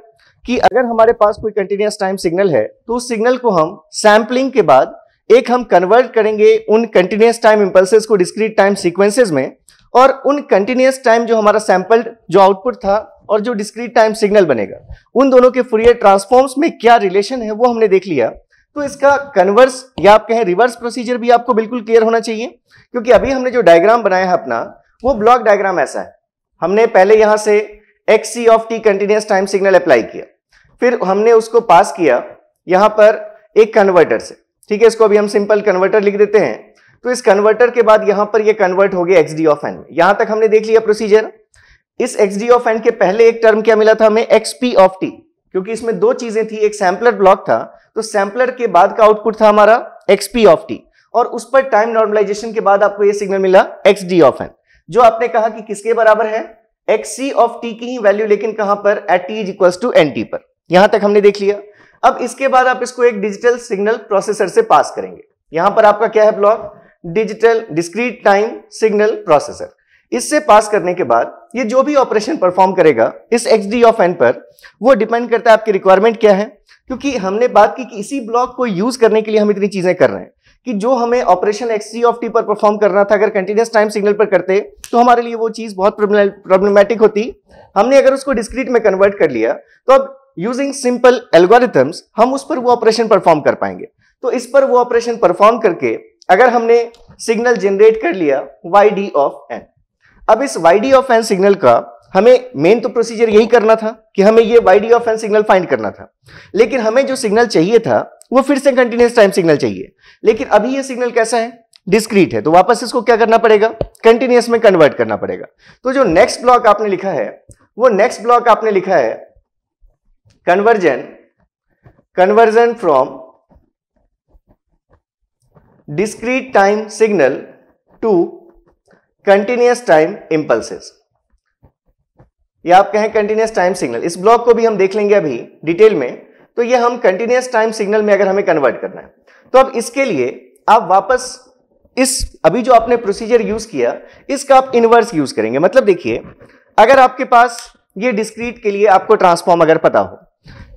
कि अगर हमारे पास कोई कंटिन्यूअस टाइम सिग्नल है, तो उस सिग्नल को हम सैंपलिंग के बाद एक हम कन्वर्ट करेंगे उन कंटिन्यूअस टाइम इंपल्सेस को डिस्क्रीट टाइम सीक्वेंसेस में, और उन कंटिन्यूअस टाइम जो हमारा सैंपल्ड जो आउटपुट था और जो डिस्क्रीट टाइम सिग्नल बनेगा, उन दोनों के फूरियर ट्रांसफॉर्म्स में क्या रिलेशन है वो हमने देख लिया। तो इसका कन्वर्स या आप कहें रिवर्स प्रोसीजर भी आपको बिल्कुल क्लियर होना चाहिए, क्योंकि अभी हमने जो डायग्राम बनाया है अपना, वो ब्लॉक डायग्राम ऐसा है। हमने पहले यहां से x of T continuous time signal apply किया, फिर हमने उसको पास किया यहां पर एक कन्वर्टर से। ठीक है, इसको अभी हम सिंपल कन्वर्टर लिख देते हैं। तो इस कन्वर्टर के बाद यहां पर ये कन्वर्ट हो गया XD ऑफ n में। यहां तक हमने देख लिया प्रोसीजर। इस XD ऑफ n के पहले एक टर्म क्या मिला था हमें? XP ऑफ t, क्योंकि इसमें दो चीजें थी, एक सैंपलर ब्लॉक था, तो सैंपलर के बाद का आउटपुट था हमारा XP ऑफ t, और उस पर टाइम नॉर्मलाइजेशन के बाद आपको ये सिग्नल मिला XD ऑफ n, जो आपने कहा कि किसके बराबर है? XC ऑफ t की ही वैल्यू, लेकिन कहां पर? At t is equals to NT पर। यहां तक हमने देख लिया। अब इसके बाद आप इसको एक डिजिटल सिग्नल प्रोसेसर से पास करेंगे। यहां पर आपका क्या है block? Digital discrete time signal processor. इससे पास करने के बाद ये जो भी ऑपरेशन परफॉर्म करेगा इस XD ऑफ n पर, वो डिपेंड करता है आपकी रिक्वायरमेंट क्या है। क्योंकि हमने बात की कि इसी ब्लॉक को यूज करने के लिए हम इतनी चीजें कर रहे हैं कि जो हमें ऑपरेशन XC ऑफ t पर परफॉर्म करना था, अगर कंटिन्यूअस टाइम सिग्नल पर करते तो हमारे लिए वो चीज बहुत प्रॉब्लमेटिक होती। हमने अगर उसको डिस्क्रीट में कन्वर्ट कर लिया, तो अब यूजिंग सिंपल एल्गोरिथम्स हम उस पर वो ऑपरेशन परफॉर्म कर पाएंगे। तो इस पर वो ऑपरेशन परफॉर्म करके अगर हमने सिग्नल जनरेट कर लिया YD ऑफ n, अब इस YD ऑफ n सिग्नल का हमें मेन तो प्रोसीजर यही करना था कि हमें ये YD of n signal find करना था, लेकिन हमें जो सिग्नल चाहिए था वो फिर से कंटिन्यूअस टाइम सिग्नल चाहिए। लेकिन अभी ये सिग्नल कैसा है? डिस्क्रीट है, तो वापस इसको क्या करना पड़ेगा? कंटिन्यूअस में कन्वर्ट करना पड़ेगा। तो जो नेक्स्ट ब्लॉक आपने लिखा है, वो नेक्स्ट ब्लॉक आपने लिखा है conversion from discrete time signal to continuous time impulses, या आप कहें continuous time signal। इस ब्लॉक को भी हम देख लेंगे अभी डिटेल में। तो ये हम continuous time signal में अगर हमें कन्वर्ट करना है, तो अब इसके लिए आप वापस इस अभी जो आपने प्रोसीजर यूज किया, इसका आप इनवर्स यूज करेंगे। मतलब देखिए, अगर आपके पास ये डिस्क्रीट के लिए आपको ट्रांसफॉर्म अगर पता हो,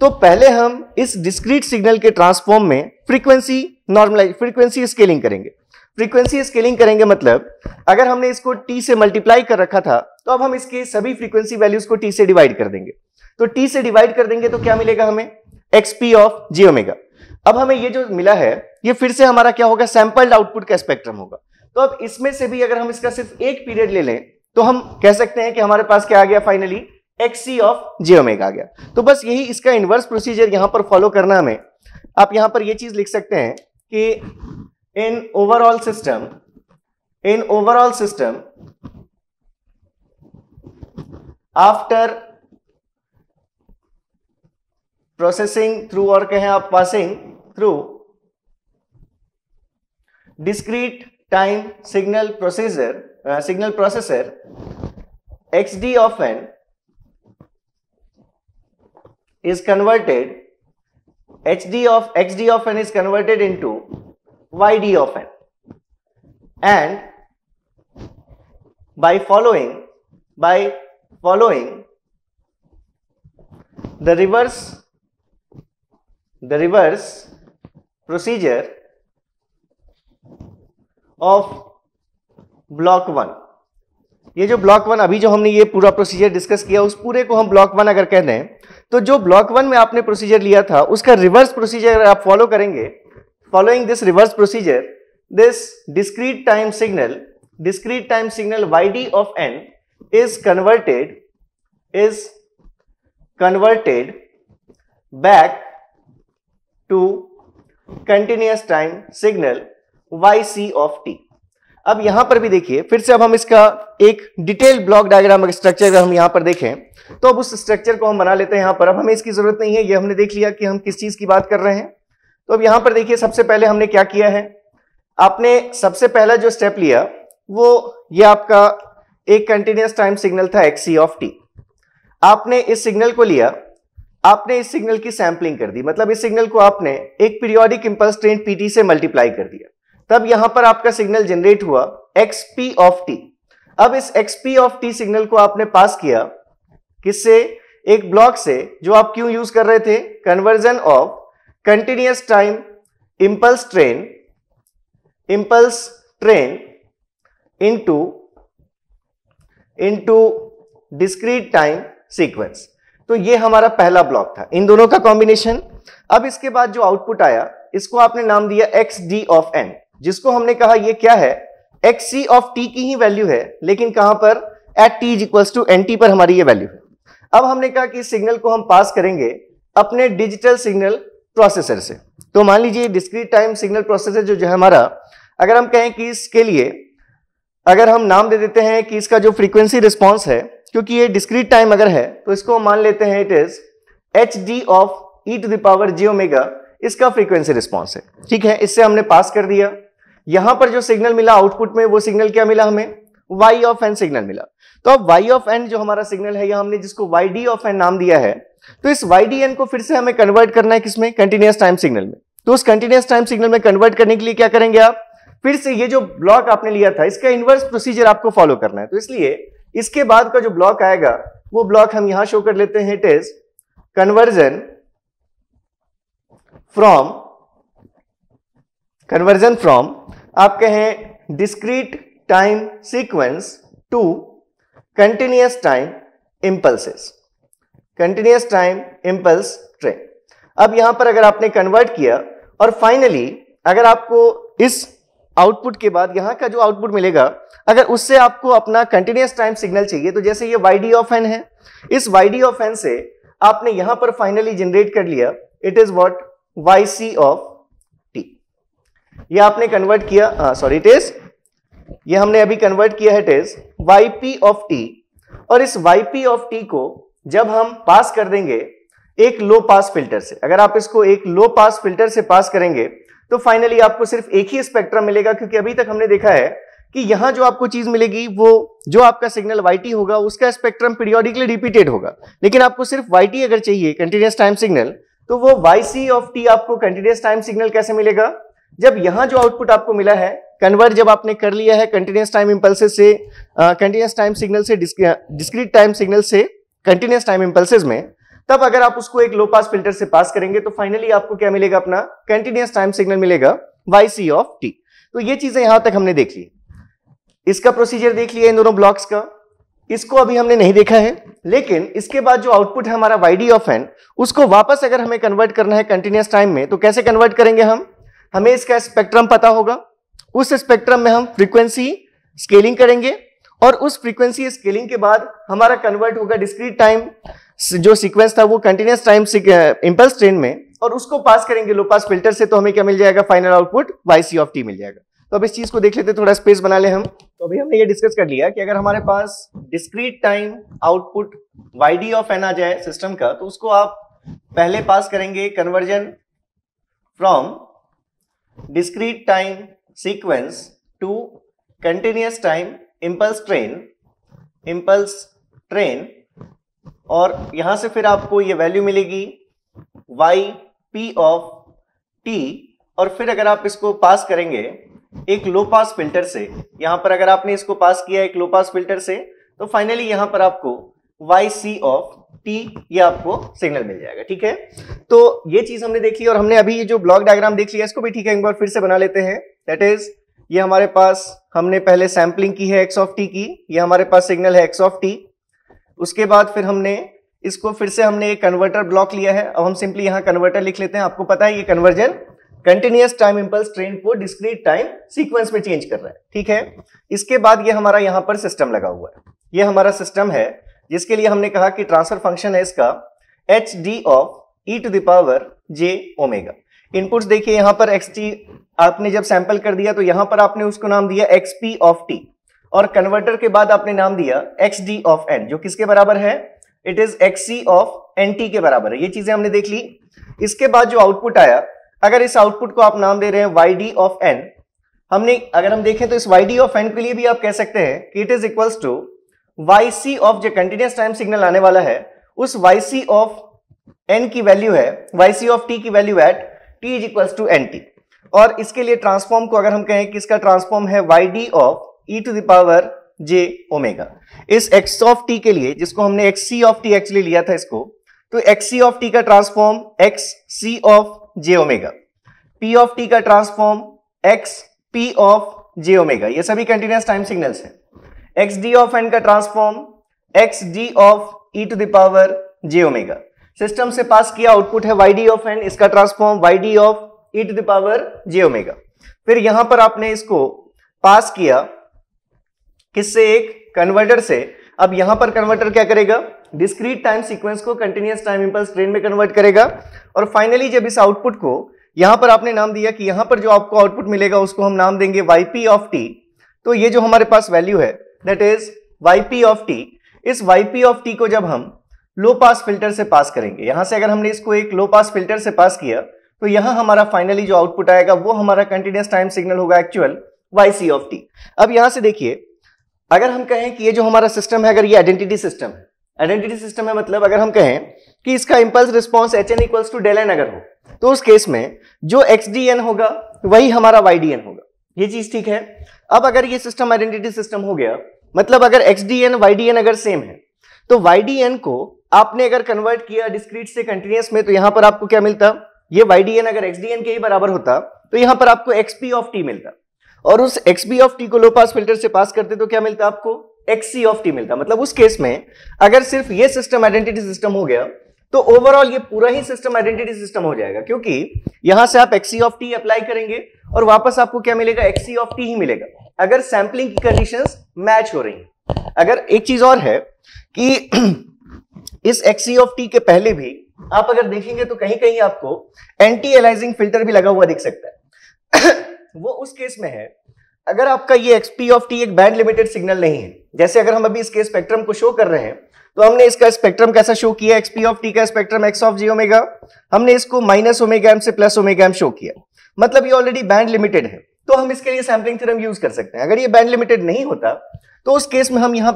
तो पहले हम इस डिस्क्रीट सिग्नल के ट्रांसफॉर्म में फ्रीक्वेंसी स्केलिंग करेंगे। फ्रीक्वेंसी स्केलिंग करेंगे मतलब अगर हमने इसको t से मल्टीप्लाई कर रखा था, तो अब हम इसके सभी फ्रीक्वेंसी वैल्यूज को t से डिवाइड कर देंगे। तो t से डिवाइड कर देंगे तो क्या मिलेगा हमें? XP of j omega. अब हमें ये जो मिला है, ये फिर से हमारा क्या होगा? सैंपल्ड आउटपुट का स्पेक्ट्रम होगा। तो अब इसमें से भी अगर हम इसका सिर्फ एक पीरियड ले लें, तो हम कह सकते हैं कि हमारे पास क्या आ गया? Finally XC of j omega आ गया। तो बस यही इसका इनवर्स प्रोसीजर यहां पर फॉलो करना हमें। आप यहां पर ये चीज लिख सकते हैं कि in overall system after processing through, और कहें आप passing through discrete time signal processor, XD of n is converted, XD of n is converted into YD of n, and by following the reverse procedure of block 1। ये जो block 1 अभी जो हमने ये पूरा प्रोसीजर डिस्कस किया, उस पूरे को हम ब्लॉक 1 अगर कह दें, तो जो ब्लॉक 1 में आपने प्रोसीजर लिया था उसका रिवर्स प्रोसीजर आप फॉलो करेंगे। Following this reverse procedure, this discrete time signal discrete time signal yd of n is converted back to continuous time signal yc of t। अब यहां पर भी देखिए फिर से, अब हम इसका एक डिटेल ब्लॉक डायग्राम स्ट्रक्चर अगर हम यहां पर देखें तो अब उस स्ट्रक्चर को हम बना लेते हैं यहां पर। अब हमें इसकी जरूरत नहीं है, ये हमने देख लिया कि हम किस चीज की बात कर रहे हैं। तो अब यहां पर देखिए सबसे पहले हमने क्या किया है, आपने सबसे पहला जो स्टेप लिया वो ये आपका एक कंटिन्यूअस टाइम सिग्नल था xc ऑफ t। आपने इस सिग्नल को लिया, आपने इस सिग्नल की सैंपलिंग कर दी, मतलब इस सिग्नल को आपने एक पीरियोडिक इंपल्स ट्रेन pt से मल्टीप्लाई कर दिया, तब यहां पर आपका सिग्नल जनरेट हुआ xp ऑफ t। अब इस xp ऑफ t सिग्नल को आपने पास किया किससे, एक ब्लॉक से जो आप क्यों यूज कर रहे थे, conversion of continuous time impulse train into discrete time sequence. तो ये हमारा पहला ब्लॉक था, इन दोनों का कॉम्बिनेशन। अब इसके बाद जो आउटपुट आया इसको आपने नाम दिया xd ऑफ n, जिसको हमने कहा ये क्या है, xc ऑफ t की ही वैल्यू है, लेकिन कहां पर, at t equals to nt पर हमारी ये वैल्यू है। अब हमने कहा कि इस सिग्नल को हम पास करेंगे अपने डिजिटल सिग्नल प्रोसेसर से। तो मान लीजिए डिस्क्रीट टाइम सिग्नल प्रोसेसर जो है हमारा, अगर हम कहें कि इसके लिए अगर हम नाम दे देते हैं कि इसका जो फ्रीक्वेंसी रिस्पॉन्स है, क्योंकि ये डिस्क्रीट टाइम अगर है तो इसको मान लेते हैं it is hd of e to the power j omega, इसका फ्रीक्वेंसी रिस्पॉन्स है। ठीक है, इससे हमने पास कर दिया। यहां पर जो सिग्नल मिला आउटपुट में, वो सिग्नल क्या मिला हमें, y ऑफ n सिग्नल मिला। तो अब y ऑफ n जो हमारा सिग्नल है, यह हमने जिसको yd ऑफ n नाम दिया है, तो इस ydn को फिर से हमें कन्वर्ट करना है किसमें, कंटिन्यूअस टाइम सिग्नल में। तो उस कंटिन्यूअस टाइम सिग्नल में कन्वर्ट करने के लिए क्या करेंगे आप, फिर से ये जो ब्लॉक आपने लिया था इसका इनवर्स प्रोसीजर आपको फॉलो करना है। तो इसलिए इसके बाद का जो ब्लॉक आएगा वो ब्लॉक हम यहां शो कर लेते हैं, इट इज कन्वर्जन फ्रॉम आप कहें discrete time sequence to continuous time impulses, continuous time impulse train. अब यहां पर अगर आपने कन्वर्ट किया और फाइनली अगर आपको इस आउटपुट के बाद यहां का जो आउटपुट मिलेगा, अगर उससे आपको अपना कंटिन्यूअस टाइम सिग्नल चाहिए, तो जैसे ये yd ऑफ n है, इस yd ऑफ n से आपने यहां पर फाइनली जनरेट कर लिया, it is what, yc of t। ये आपने कन्वर्ट किया, सॉरी इट इज, ये हमने अभी कन्वर्ट किया है, it is yp of t। और इस yp ऑफ t को जब हम पास कर देंगे एक लो पास फिल्टर से, अगर आप इसको एक लो पास फिल्टर से पास करेंगे तो फाइनली आपको सिर्फ एक ही स्पेक्ट्रम मिलेगा, क्योंकि अभी तक हमने देखा है कि यहां जो आपको चीज मिलेगी वो जो आपका सिग्नल yt होगा उसका स्पेक्ट्रम पीरियोडिकली रिपीटेड होगा, लेकिन आपको सिर्फ yt अगर चाहिए कंटिन्यूअस टाइम सिग्नल, तो वो yc ऑफ t आपको कंटिन्यूअस टाइम सिग्नल कैसे मिलेगा, जब यहां जो आउटपुट आपको मिला है कन्वर्ट जब आपने कर लिया है कंटिन्यूअस टाइम इंपल्सेस से, कंटिन्यूअस टाइम सिग्नल से डिस्क्रीट टाइम सिग्नल से कंटिन्यूअस टाइम इंपल्सेस में, तब अगर आप उसको एक लो पास फिल्टर से पास करेंगे तो फाइनली आपको क्या मिलेगा, अपना कंटिन्यूअस टाइम सिग्नल मिलेगा yc ऑफ t। तो ये चीजें यहां तक हमने देख ली, इसका प्रोसीजर देख लिया इन दोनों ब्लॉक्स का, इसको अभी हमने नहीं देखा है। लेकिन इसके बाद जो आउटपुट है हमारा yd ऑफ n, उसको वापस अगर हमें कन्वर्ट करना है कंटिन्यूअस टाइम में, तो कैसे कन्वर्ट करेंगे हम, हमें इसका स्पेक्ट्रम पता होगा, उस स्पेक्ट्रम में हम फ्रीक्वेंसी स्केलिंग करेंगे और उस फ्रीक्वेंसी स्केलिंग के बाद हमारा कन्वर्ट होगा डिस्क्रीट टाइम जो सीक्वेंस था वो कंटिन्यूअस टाइम इंपल्स ट्रेन में, और उसको पास करेंगे लो पास फिल्टर से, तो हमें क्या मिल जाएगा, final output yc of t मिल जाएगा। तो अब इस चीज को देख लेते, थोड़ा स्पेस बना ले हम। तो अभी हमने ये डिस्कस कर लिया कि अगर हमारे पास discrete time output yd of n आ जाए सिस्टम का, तो उसको आप पहले पास करेंगे conversion from discrete time sequence to continuous time impulse train, और यहां से फिर आपको ये वैल्यू मिलेगी yp ऑफ t, और फिर अगर आप इसको पास करेंगे एक लो पास फिल्टर से, यहां पर अगर आपने इसको पास किया एक लो पास फिल्टर से, तो फाइनली यहां पर आपको yc ऑफ t ये आपको सिग्नल मिल जाएगा। ठीक है, तो ये चीज हमने देख ली, और हमने अभी ये जो ब्लॉक डायग्राम देख लिया इसको भी ठीक है एक बार फिर से बना लेते हैं। दैट इज, ये हमारे पास हमने पहले सैंपलिंग की है x ऑफ t की, ये हमारे पास सिग्नल है x ऑफ t। उसके बाद फिर हमने इसको फिर से हमने एक कन्वर्टर ब्लॉक लिया है। अब हम सिंपली यहाँ कन्वर्टर लिख लेते हैं, आपको पता है ये conversion continuous time impulse train को डिस्क्रीट टाइम सीक्वेंस में चेंज कर रहा है। ठीक है, इसके बाद ये हमारा यहां पर सिस्टम लगा हुआ है, ये हमारा सिस्टम है जिसके लिए हमने कहा कि ट्रांसफर फंक्शन है इसका h D of E to the power J omega. Inputs देखिए यहां पर एक्स टी आपने जब सैंपल कर दिया तो यहां पर आपने उसको नाम दिया एक्स पी ऑफ टी, और कन्वर्टर के बाद आपने नाम दिया एक्स डी ऑफ एन, जो किसके बराबर है, it is x C of N t के बराबर है। ये चीजें हमने देख ली। इसके बाद जो आउटपुट आया, अगर इस आउटपुट को आप नाम दे रहे हैं वाई डी ऑफ एन, हमने अगर हम देखें तो इस वाई डी ऑफ एन के लिए भी आप कह सकते हैं कि it is equals to y c of जो कंटिन्यूअस टाइम सिग्नल आने वाला है उस वाई सी ऑफ एन की वैल्यू है वाई सी ऑफ टी की value at t is equals to n T. और इसके लिए ट्रांसफॉर्म को अगर हम कहें कि इसका ट्रांसफॉर्म है Y D of E to the power J omega. इस एक्स ऑफ टी के लिए जिसको हमने x C of T actually लिया था इसको, तो एक्स सी ऑफ टी का transform X C of J omega, P of T का transform X P of J omega, ये सभी कंटिन्यूअस टाइम सिग्नल्स हैं। एक्स डी ऑफ एन का transform X D of E to the power J omega. System से पास किया output है Y D of n, इसका transform y D of E to the power J omega. फिर यहां पर आपने इसको पास किया किससे, एक कन्वर्टर से। अब यहां पर कन्वर्टर क्या करेगा, डिस्क्रीट टाइम सीक्वेंस को कंटिन्यूअस टाइम इंपल्स ट्रेन में कन्वर्ट करेगा। और फाइनली जब इस आउटपुट को यहां पर आपने नाम दिया कि यहां पर जो आपको आउटपुट मिलेगा उसको हम नाम देंगे वाई पी ऑफ टी, तो ये जो हमारे पास वैल्यू है that is y P of t. इस वाई पी ऑफ टी को जब हम लो पास फिल्टर से पास करेंगे, यहां से अगर हमने इसको एक लो पास फिल्टर से पास किया तो यहां हमारा फाइनली जो आउटपुट आएगा वो हमारा कंटिन्यूअस टाइम सिग्नल होगा actual y c of t. अब यहां से देखिए, अगर हम कहें कि ये जो हमारा सिस्टम है, अगर ये आइडेंटिटी सिस्टम है, आइडेंटिटी सिस्टम है मतलब अगर हम कहें कि इसका impulse response h n equals to del n अगर हो, तो उस केस में जो एक्स डी एन होगा वही हमारा वाई डी एन होगा। ये चीज ठीक है। अब अगर ये सिस्टम आइडेंटिटी सिस्टम हो गया, मतलब अगर x D n y d n अगर सेम है, तो वाई डी एन को आपने अगर कन्वर्ट किया डिस्क्रीट से कंटिन्यूअस में, तो यहां पर आपको क्या मिलता, ये वाई डी एन अगर एक्स डी एन के ही बराबर होता तो यहां पर आपको एक्स पी ऑफ टी मिलता, और उस एक्स पी ऑफ टी को लो पास फिल्टर से पास करते तो क्या मिलता आपको, एक्स सी ऑफ टी मिलता। मतलब उस केस में अगर सिर्फ ये सिस्टम आइडेंटिटी सिस्टम हो गया तो ओवरऑल ये पूरा ही सिस्टम आइडेंटिटी सिस्टम हो जाएगा, क्योंकि यहां से आप x C of t apply करेंगे और वापस आपको क्या मिलेगा, एक्स सी ऑफ टी ही मिलेगा अगर सैंपलिंग की कंडीशंस मैच हो रही हैं। अगर एक चीज और है कि इस एक्स सी ऑफ टी के पहले भी आप अगर देखेंगे तो कहीं कहीं आपको एंटी एलाइजिंग फिल्टर भी लगा हुआ दिख सकता है। वो उस केस में है अगर आपका ये एक्सपी ऑफ टी एक बैंड लिमिटेड सिग्नल नहीं है। जैसे अगर हम अभी इसके स्पेक्ट्रम को शो कर रहे हैं तो हमने इसका स्पेक्ट्रम कैसा शो किया, एक्सपी ऑफ टी का spectrum x of g omega, हमने इसको माइनस ओमेगा एम से प्लस ओमेगा एम शो किया, मतलब ये ऑलरेडी बैंड लिमिटेड है, तो हम इसके लिए सैंपलिंग थ्योरम यूज कर सकते हैं। अगर ये बैंड लिमिटेड नहीं होता तो उस केस में हम यहाँ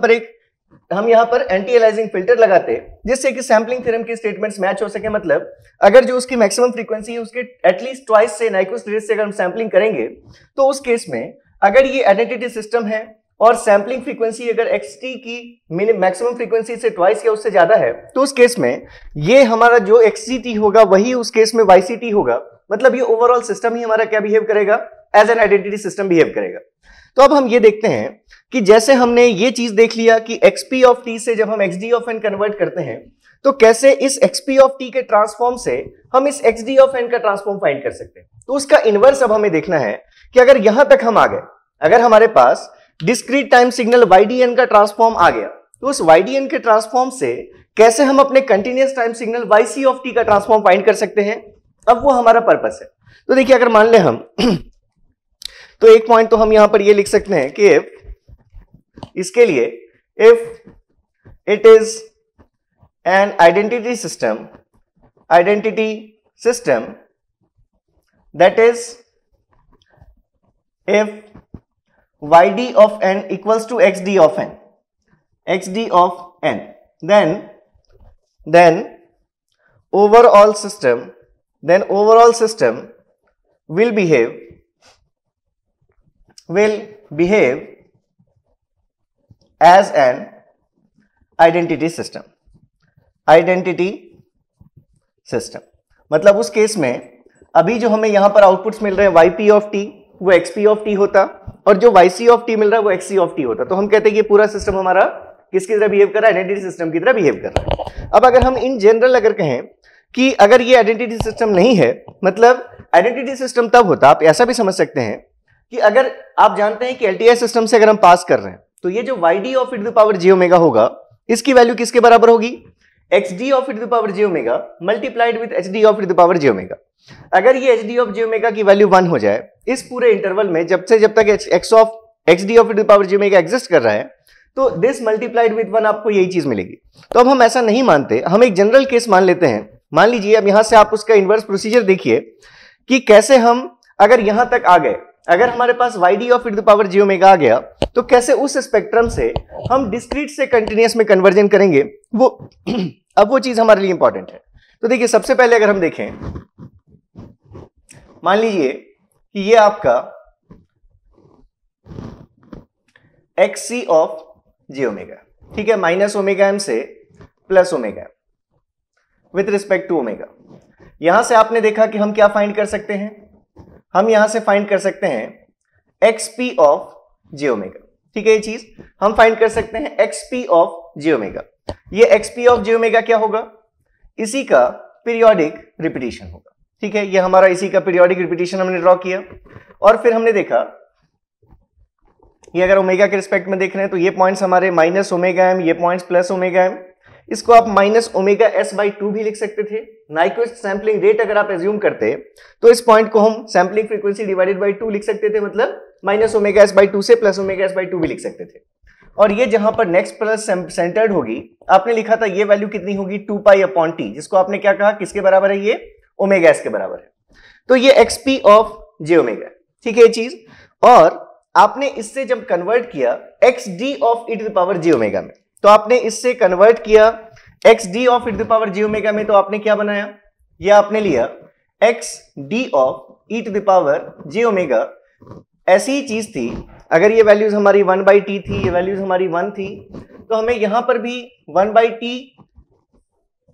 पर एंटी एलाइजिंग फिल्टर लगाते जिससे कि सैंपलिंग थ्योरम के स्टेटमेंट्स मैच हो सके। मतलब अगर जो उसकी मैक्सिमम फ्रीक्वेंसी है उसके एटलीस्ट ट्वाइस से नाइक्विस्ट रेट से अगर हम सैंपलिंग करेंगे तो उस केस में अगर ये आइडेंटिटी सिस्टम है और सैंपलिंग फ्रीक्वेंसी अगर एक्सटी की मैक्सिमम फ्रीक्वेंसी से ट्वाइस या उससे ज्यादा है तो उस केस में ये हमारा जो एक्ससीटी होगा वही उस केस में वाईसीटी होगा। मतलब ये ओवरऑल सिस्टम ही हमारा क्या बिहेव करेगा, as an identity system behave करेगा। तो अब हम ये देखते हैं कि जैसे हमने ये चीज देख लिया कि एक्सपी ऑफ टी से जब हम एक्सडी ऑफ एन कन्वर्ट करते हैं तो कैसे इस एक्सपी ऑफ टी के ट्रांसफॉर्म से हम इस एक्सडी ऑफ एन का ट्रांसफॉर्म फाइंड कर सकते हैं। तो उसका इनवर्स अब हमें देखना है कि अगर यहां तक हम आ गए, अगर हमारे पास डिस्क्रीट टाइम सिग्नल वाईडीएन का ट्रांसफॉर्म आ गया तो उस वाईडीएन के ट्रांसफॉर्म से कैसे हम अपने continuous time signal YC of T का ट्रांसफॉर्म फाइंड कर सकते हैं। अब वो हमारा पर्पस है। तो देखिए अगर मान ले हम तो एक पॉइंट तो हम यहां पर ये लिख सकते हैं कि इसके लिए if it is an identity system that is if yd of n equals to xd of n, then overall system will behave as an identity system। मतलब उस केस में अभी जो हमें यहां पर आउटपुट्स मिल रहे हैं yp ऑफ t वो xp ऑफ t होता और जो yc ऑफ t मिल रहा है वो xc ऑफ t होता। तो हम कहते हैं कि पूरा सिस्टम हमारा किसकी तरह बिहेव कर रहा है, आइडेंटिटी सिस्टम की तरह बिहेव कर रहा है। अब अगर हम इन जनरल अगर कहें कि अगर ये आइडेंटिटी सिस्टम नहीं है, मतलब आइडेंटिटी सिस्टम तब होता, आप ऐसा भी समझ सकते हैं कि अगर आप जानते हैं कि एलटीआई सिस्टम से अगर हम पास कर रहे हैं तो ये जो yd of e to the power j omega होगा, इसकी वैल्यू किसके बराबर होगी, xd of e to the power j omega multiplied with hd of e to the power j omega. अगर ये hd ऑफ j ओमेगा की value 1 हो जाए इस पूरे इंटरवल में, जब तक xd of e to the power j omega exist कर रहा है, तो दिस मल्टीप्लाइड विद 1 आपको यही चीज मिलेगी। तो अब हम ऐसा नहीं मानते, हम एक जनरल केस मान लेते हैं। मान लीजिए अब यहां से आप उसका इनवर्स प्रोसीजर देखिए कि कैसे हम अगर यहां तक आ गए, अगर हमारे पास yd of e to the power j omega आ गया, तो कैसे उस स्पेक्ट्रम से हम डिस्क्रीट से कंटिन्यूअस में कन्वर्जन करेंगे, वो अब वो चीज हमारे लिए इंपॉर्टेंट है। तो देखिए सबसे पहले अगर हम देखें, मान लीजिए कि ये आपका xc ऑफ j ओमेगा, ठीक है, माइनस ओमेगा एम से plus omega m with respect to omega. यहां से आपने देखा कि हम क्या फाइंड कर सकते हैं, हम यहां से फाइंड कर सकते हैं xp ऑफ j ओमेगा, ठीक है, ये चीज हम फाइंड कर सकते हैं xp ऑफ j ओमेगा। ये xp ऑफ j ओमेगा क्या होगा, इसी का पीरियोडिक रिपीटिशन होगा, ठीक है, ये हमारा इसी का पीरियोडिक रिपीटिशन हमने ड्रॉ किया। और फिर हमने देखा ये अगर ओमेगा के रिस्पेक्ट में देख रहे हैं तो ये पॉइंट्स हमारे माइनस ओमेगा एम, ये पॉइंट्स प्लस ओमेगा एम, इसको आप माइनस ओमेगा एस बाई 2 भी लिख सकते थे। नाइक्विस्ट सैंपलिंग रेट अगर आप एज्यूम करते तो इस पॉइंट को हम सैंपलिंग फ्रीक्वेंसी डिवाइडेड बाई 2 लिख सकते थे, मतलब माइनस ओमेगा एस बाई 2 से प्लस ओमेगा एस बाई 2 भी लिख सकते थे। और ये जहां पर नेक्स्ट प्लस सेंटर्ड होगी, आपने लिखा था ये वैल्यू कितनी होगी 2 पाई अपॉन टी, जिसको आपने क्या कहा किसके बराबर है, ये ओमेगा एस के बराबर है। तो ये एक्सपी ऑफ जे ओमेगा, ठीक है ये चीज। और आपने इससे जब कन्वर्ट किया xd of e to the power j omega में, तो आपने इससे कन्वर्ट किया xd of e to the power j omega में, तो आपने क्या बनाया, ये आपने लिया xd of e to the power j omega. ऐसी ही चीज थी, अगर ये वैल्यूज हमारी 1 बाई टी थी, ये वैल्यूज हमारी 1 थी, तो हमें यहां पर भी 1 बाई टी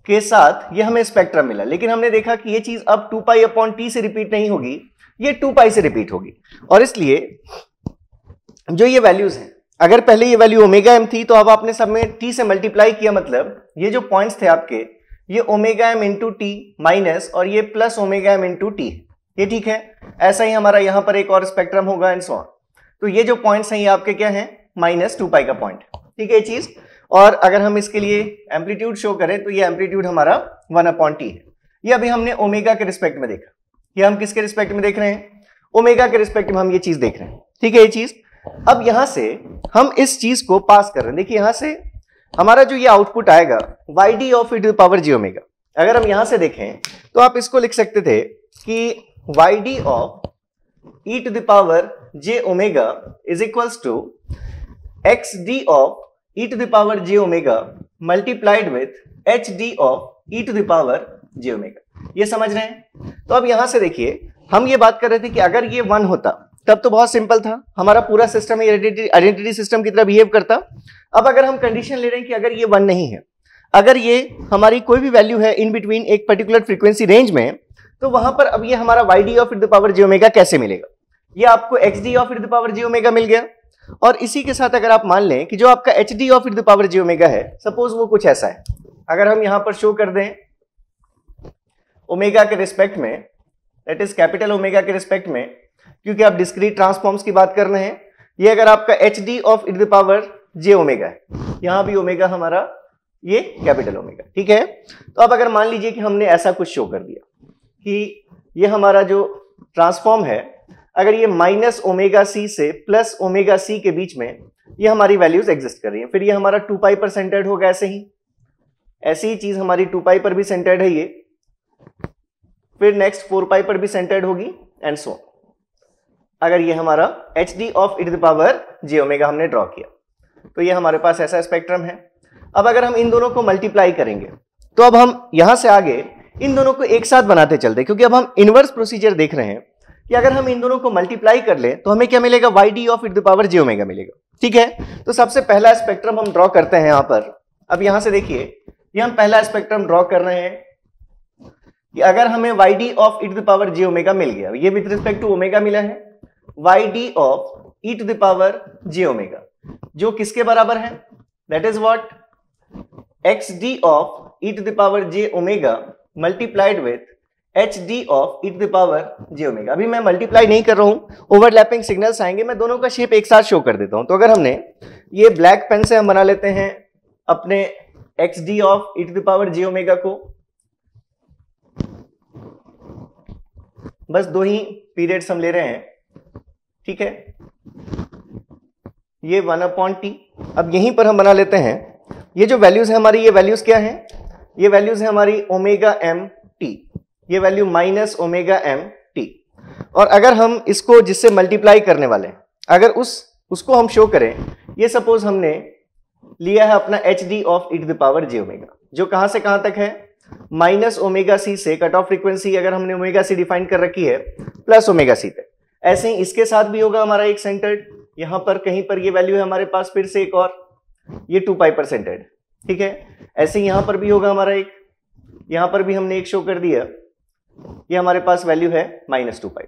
के साथ ये हमें स्पेक्ट्रम मिला। लेकिन हमने देखा कि ये चीज अब 2 पाई अपॉन टी से रिपीट नहीं होगी, ये 2 पाई से रिपीट होगी। और इसलिए जो ये वैल्यूज हैं, अगर पहले ये वैल्यू ओमेगा एम थी, तो अब आपने सब में टी से मल्टीप्लाई किया, मतलब ये जो पॉइंट्स थे आपके, ये omega M into t minus और ये plus omega M into T, ये ठीक है। ऐसा ही हमारा यहां पर एक और स्पेक्ट्रम होगा एंड सो ऑन। तो ये जो पॉइंट्स हैं ये आपके क्या हैं, माइनस 2 पाई का पॉइंट, ठीक है ये चीज। और अगर हम इसके लिए एम्पलीट्यूड शो करें तो ये एम्पलीट्यूड हमारा 1 अपॉन टी है। ये अभी हमने ओमेगा के रिस्पेक्ट में देखा, ये हम किसके रिस्पेक्ट में देख रहे हैं, ओमेगा के रिस्पेक्ट में हम ये चीज देख रहे हैं, ठीक है ये चीज। अब यहां से हम इस चीज को पास कर रहे हैं, देखिए यहां से हमारा जो ये आउटपुट आएगा yd of e to the power j omega, अगर हम यहां से देखें तो आप इसको लिख सकते थे कि yd of e to the power j omega is equals to xd of e to the power j omega multiplied with hd of e to the power j omega. ये समझ रहे हैं। तो अब यहां से देखिए, हम ये बात कर रहे थे कि अगर ये 1 होता तब तो बहुत सिंपल था, हमारा पूरा सिस्टम आइडेंटिटी सिस्टम की तरह बिहेव करता। अब अगर हम कंडीशन ले रहे हैं कि अगर ये 1 नहीं है, अगर ये हमारी कोई भी वैल्यू है इन बिटवीन एक पर्टिकुलर फ्रीक्वेंसी रेंज में, तो वहां पर अब ये हमारा yd of e to the power j omega कैसे मिलेगा, ये आपको xd of e to the power j omega मिल गया। और इसी के साथ अगर आप मान लें कि जो आपका hd of e to the power j omega है, सपोज वो कुछ ऐसा है, अगर हम यहां पर शो कर दें ओमेगा के रिस्पेक्ट में, दैट इज कैपिटल ओमेगा के रिस्पेक्ट में, क्योंकि आप डिस्क्रीट ट्रांसफॉर्म्स की बात कर रहे हैं, ये अगर आपका hd of e to the power j omega है, यहां भी ओमेगा हमारा ये कैपिटल ओमेगा, ठीक है। तो अब अगर मान लीजिए कि हमने ऐसा कुछ शो कर दिया कि ये हमारा जो ट्रांसफॉर्म है, अगर ये माइनस ओमेगा सी से प्लस ओमेगा सी के बीच में ये हमारी वैल्यूज एग्जिस्ट कर रही हैं, फिर ये हमारा 2 पाई पर सेंटर्ड होगा, ऐसी ही चीज हमारी 2 पाई पर भी सेंटर्ड है ये, फिर नेक्स्ट 4 पाई पर भी सेंटर्ड होगी एंड सो। अगर ये हमारा hd of e to the power j omega हमने ड्रॉ किया, तो ये हमारे पास ऐसा स्पेक्ट्रम है। अब अगर हम इन दोनों को मल्टीप्लाई करेंगे, तो अब हम यहां से आगे इन दोनों को एक साथ बनाते चलते, क्योंकि अब हम इनवर्स प्रोसीजर देख रहे हैं कि अगर हम इन दोनों को मल्टीप्लाई कर ले तो हमें क्या मिलेगा, yd of e to the power j omega मिलेगा, ठीक है। तो सबसे पहला स्पेक्ट्रम हम ड्रॉ करते हैं यहां पर। अब यहां से देखिए, ये हम पहला स्पेक्ट्रम ड्रॉ कर रहे हैं कि अगर हमें yd of e to the power j omega मिल गया, ये विद रिस्पेक्ट टू ओमेगा मिला है, yd of e to the power j omega जो किसके बराबर है, that is what xd of e to the power j omega multiplied with H D of E to the power J omega. अभी मैं multiply नहीं कर रहा हूं, ओवरलैपिंग सिग्नल्स आएंगे, मैं दोनों का शेप एक साथ शो कर देता हूं। तो अगर हमने ये ब्लैक पेन से हम बना लेते हैं अपने x D of E to the power J omega को, बस 2 ही पीरियड्स हम ले रहे हैं, ठीक है, ये 1/t। अब यहीं पर हम बना लेते हैं ये जो वैल्यूज है हमारी, ये वैल्यूज क्या है, ये वैल्यूज है हमारी ओमेगा एम टी, ये value minus omega m t. और अगर हम इसको जिससे मल्टीप्लाई करने वाले हैं, अगर उसको हम शो करें, ये सपोज हमने लिया है अपना h D of E to the power J omega, जो कहां से कहां तक है, माइनस ओमेगा सी से, कट ऑफ फ्रीक्वेंसी अगर हमने ओमेगा सी डिफाइन कर रखी है, प्लस ओमेगा सी तक। ऐसे ही इसके साथ भी होगा हमारा एक सेंटर्ड, यहां पर कहीं पर ये वैल्यू है हमारे पास, फिर से एक और, ये 2 पाई पर सेंटर्ड, ठीक है। ऐसे ही यहां पर भी होगा हमारा एक, यहां पर भी हमने एक शो कर दिया, ये हमारे पास वैल्यू है -2 पाई।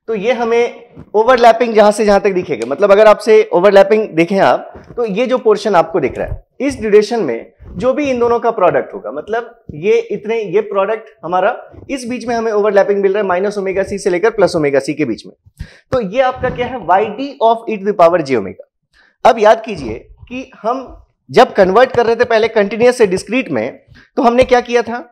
तो ये हमें ओवरलैपिंग जहां से जहां तक दिखेगा, मतलब अगर आपसे ओवरलैपिंग देखें आप, तो ये जो पोर्शन आपको दिख रहा है, इस ड्यूरेशन में जो भी इन दोनों का प्रोडक्ट होगा, मतलब ये प्रोडक्ट हमारा, इस बीच में हमें ओवरलैपिंग मिल रहा है माइनस ओमेगा सी से लेकर प्लस ओमेगा सी के बीच में। तो ये आपका क्या है, Y D of E to the power J omega. अब याद कीजिए कि हम जब कन्वर्ट कर रहे थे पहले कंटिन्यूअस से डिस्क्रीट में, तो हमने क्या किया था,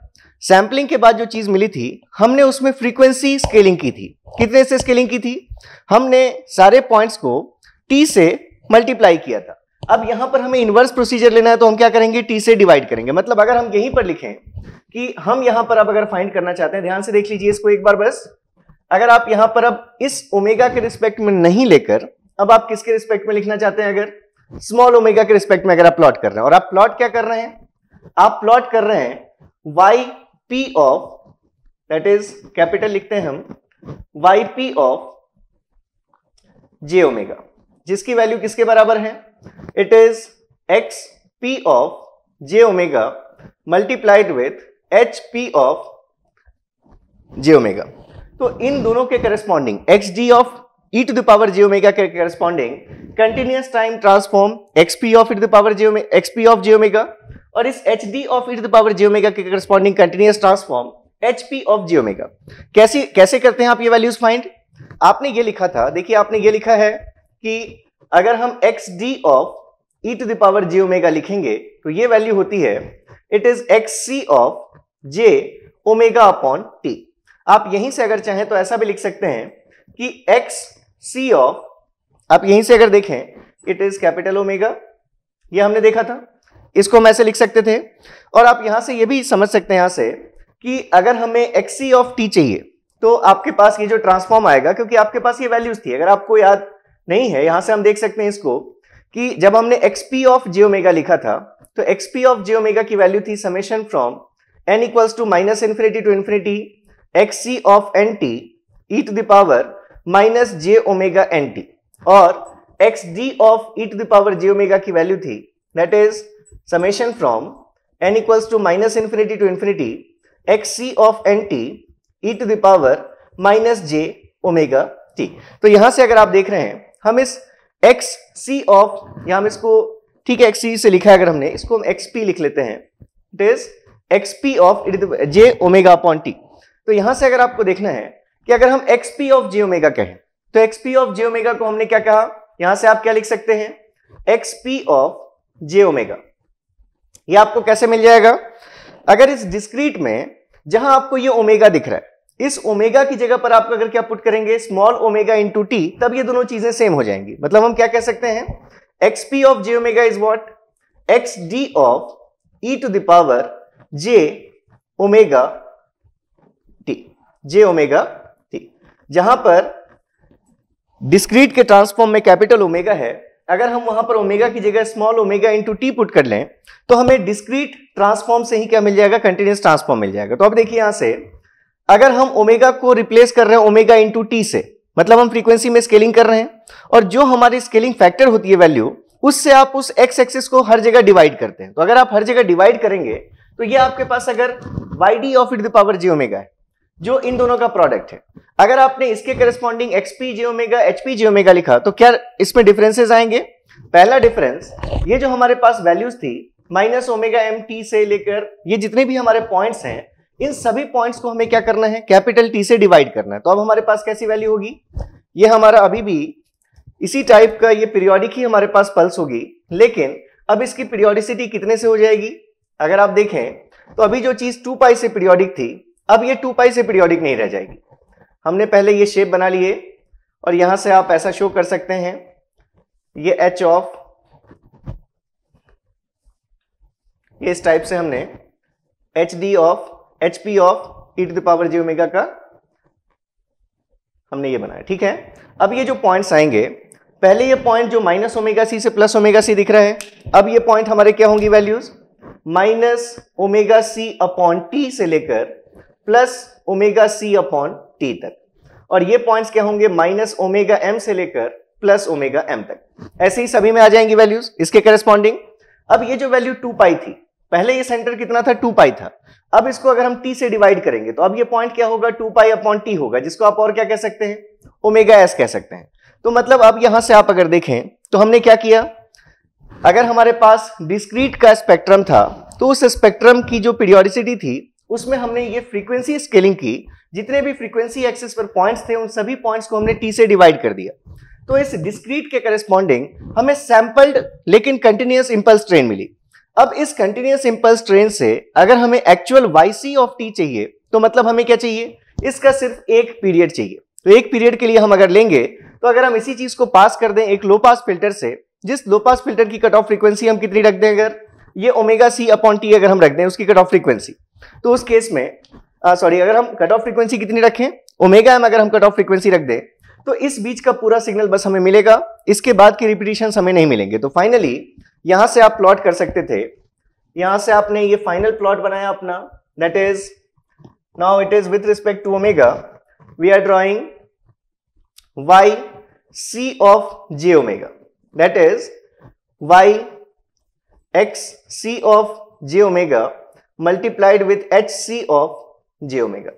सैंपलिंग के बाद जो चीज मिली थी, हमने उसमें फ्रीक्वेंसी स्केलिंग की थी। कितने से स्केलिंग की थी, हमने सारे पॉइंट्स को टी से मल्टीप्लाई किया था। अब यहां पर हमें इनवर्स प्रोसीजर लेना है, तो हम क्या करेंगे, टी से डिवाइड करेंगे। मतलब अगर हम यहीं पर लिखें कि हम यहां पर अब अगर फाइंड करना चाहते हैं, ध्यान से देख लीजिए इसको एक बार बस, अगर आप यहां पर अब इस ओमेगा के रिस्पेक्ट में नहीं लेकर, अब आप किसके रिस्पेक्ट में लिखना चाहते हैं, अगर स्मॉल ओमेगा के रिस्पेक्ट में अगर आप प्लॉट कर रहे हैं, और आप प्लॉट क्या कर रहे हैं, आप प्लॉट कर रहे हैं Y P of, that is capital लिखते हैं हम, Y P of J omega, जिसकी वैल्यू किसके बराबर है, it is x P of J omega multiplied with H P of J omega. तो इन दोनों के corresponding X D of E to the power J omega के corresponding continuous time transform X P of E to the power J omega, X P of J omega, और इस H D of E to the power J omega के corresponding continuous transform H P of J omega. कैसे करते हैं आप ये values find, आपने ये लिखा था, देखिए आपने ये लिखा है कि अगर हम x D of E to the power J omega लिखेंगे, तो ये वैल्यू होती है, it is x C of J omega upon t. आप यहीं से अगर चाहें तो ऐसा भी लिख सकते हैं कि एक्स सी ऑफ, आप यहीं से अगर देखें, इट इज कैपिटल ओमेगा, ये हमने देखा था, इसको हम ऐसे लिख सकते थे। और आप यहां से ये भी समझ सकते हैं यहां से कि अगर हमें एक्स सी ऑफ टी चाहिए, तो आपके पास ये जो ट्रांसफॉर्म आएगा, क्योंकि आपके पास ये वैल्यूज थी, अगर आपको याद नहीं है, यहां से हम देख सकते हैं इसको कि जब हमने एक्सपी ऑफ जे ओमेगा लिखा था, तो एक्सपी ऑफ जे ओमेगा की वैल्यू थी summation from n equals to minus infinity to infinity X C of N T E to the power minus J omega N T, और X D of E to the power J omega की value थी, that is summation from n equals to minus infinity to infinity X C of N T E to the power minus J omega T. तो यहां से अगर आप देख रहे हैं, हम इस एक्स सी ऑफ, यहां हम इसको, ठीक है, एक्स सी से लिखा है, अगर हमने इसको हम एक्स पी लिख लेते हैं, it is x P of J omega upon T. तो यहां से अगर आपको देखना है कि अगर हम x P of J omega कहें, तो x P of J omega को हमने क्या कहा, यहां से आप क्या लिख सकते हैं, x P of J omega. ये आपको कैसे मिल जाएगा, अगर इस डिस्क्रीट में जहां आपको ये ओमेगा दिख रहा है, इस ओमेगा की जगह पर आप अगर क्या पुट करेंगे, स्मॉल ओमेगा इंटू टी, तब ये दोनों चीजें सेम हो जाएंगी। मतलब हम क्या कह सकते हैं, x P of J omega is what, x D of E to the power J omega t, j omega t. जहां पर डिस्क्रीट के ट्रांसफॉर्म में कैपिटल ओमेगा है, अगर हम वहां पर ओमेगा की जगह small omega into T put कर लें, तो हमें डिस्क्रीट ट्रांसफॉर्म से ही क्या मिल जाएगा, कंटिन्यूअस ट्रांसफॉर्म मिल जाएगा। तो अब देखिए यहां से अगर हम ओमेगा को रिप्लेस कर रहे हैं ओमेगा इंटू टी से, मतलब हम फ्रीक्वेंसी में स्केलिंग कर रहे हैं, और जो हमारी स्केलिंग फैक्टर होती है वैल्यू, उससे आप उस एक्स एक्सिस को हर जगह डिवाइड करते हैं। तो अगर आप हर जगह डिवाइड करेंगे, तो ये आपके पास अगर y D of E to the power J omega है, जो इन दोनों का प्रोडक्ट है, अगर आपने इसके करस्पॉन्डिंग एक्सपी जे ओमेगा एचपी जे ओमेगा लिखा, तो क्या इसमें डिफरेंसेस आएंगे। पहला डिफरेंस, ये जो हमारे पास वैल्यूज थी माइनस ओमेगा एम टी से लेकर ये जितने भी हमारे पॉइंट्स हैं, इन सभी पॉइंट्स को हमें क्या करना है, कैपिटल टी से डिवाइड करना है। तो अब हमारे पास कैसी वैल्यू होगी, ये हमारा अभी भी इसी टाइप का ये पीरियोडिक ही हमारे पास पल्स होगी, लेकिन अब इसकी पीरियोडिसिटी कितने से हो जाएगी, अगर आप देखें तो अभी जो चीज 2 पाई से पीरियोडिक थी, अब ये 2 पाई से पीरियोडिक नहीं रह जाएगी। हमने पहले ये शेप बना लिए और यहां से आप ऐसा शो कर सकते हैं, ये h ऑफ, ये इस टाइप से हमने hd of hp of e to the power j omega का हमने ये बनाया, ठीक है। अब ये जो पॉइंट्स आएंगे, पहले ये पॉइंट जो माइनस ओमेगा सी से प्लस ओमेगा सी दिख रहा है, अब ये पॉइंट हमारे क्या होंगी वैल्यूज, माइनस ओमेगा सी अपॉन टी से लेकर प्लस ओमेगा सी अपॉन टी तक, और ये पॉइंट्स क्या होंगे, माइनस ओमेगा एम से लेकर प्लस ओमेगा एम तक। ऐसे ही सभी में आ जाएंगी वैल्यूज इसके करेस्पॉन्डिंग। अब ये जो वैल्यू 2 पाई थी, पहले ये सेंटर कितना था, 2 पाई था, अब इसको अगर हम t से डिवाइड करेंगे तो अब ये पॉइंट क्या होगा, 2 पाई अपॉन टी होगा, जिसको आप और क्या कह सकते हैं, ओमेगा एस कह सकते हैं। तो मतलब अब यहां से आप अगर देखें तो हमने क्या किया, अगर हमारे पास डिस्क्रीट का स्पेक्ट्रम था तो उस स्पेक्ट्रम की जो पीरियोडिसिटी थी उसमें हमने ये फ्रीक्वेंसी स्केलिंग की, जितने भी फ्रीक्वेंसी एक्सिस पर पॉइंट्स थे उन सभी पॉइंट्स को हमने टी से डिवाइड कर दिया। तो इस डिस्क्रीट के करेस्पॉन्डिंग हमें सैंपल्ड लेकिन कंटिन्यूअस इंपल्स ट्रेन मिली। अब इस कंटिन्यूअस इंपल्स ट्रेन से अगर हमें एक्चुअल yc ऑफ t चाहिए तो मतलब हमें क्या चाहिए, इसका सिर्फ एक पीरियड चाहिए। तो एक पीरियड के लिए हम अगर लेंगे तो अगर हम इसी चीज को पास कर दें एक लो पास फिल्टर से, जिस लो पास फिल्टर की कट ऑफ फ्रीक्वेंसी हम कितनी रख दें, अगर ये ओमेगा सी अपॉन टी अगर हम रख दें उसकी कट ऑफ फ्रीक्वेंसी, तो उस केस में अगर हम कट ऑफ फ्रीक्वेंसी कितनी रखें, ओमेगा एम अगर हम कट ऑफ फ्रीक्वेंसी रख दें तो इस बीच का पूरा सिग्नल बस हमें मिलेगा, इसके बाद की रिपीटिशन हमें नहीं मिलेंगे। तो फाइनली यहां से आप प्लॉट कर सकते थे, यहां से आपने ये फाइनल प्लॉट बनाया अपना, that is now it is with respect to omega we are drawing y c of j omega, that is y x c of j omega multiplied with h c of j omega।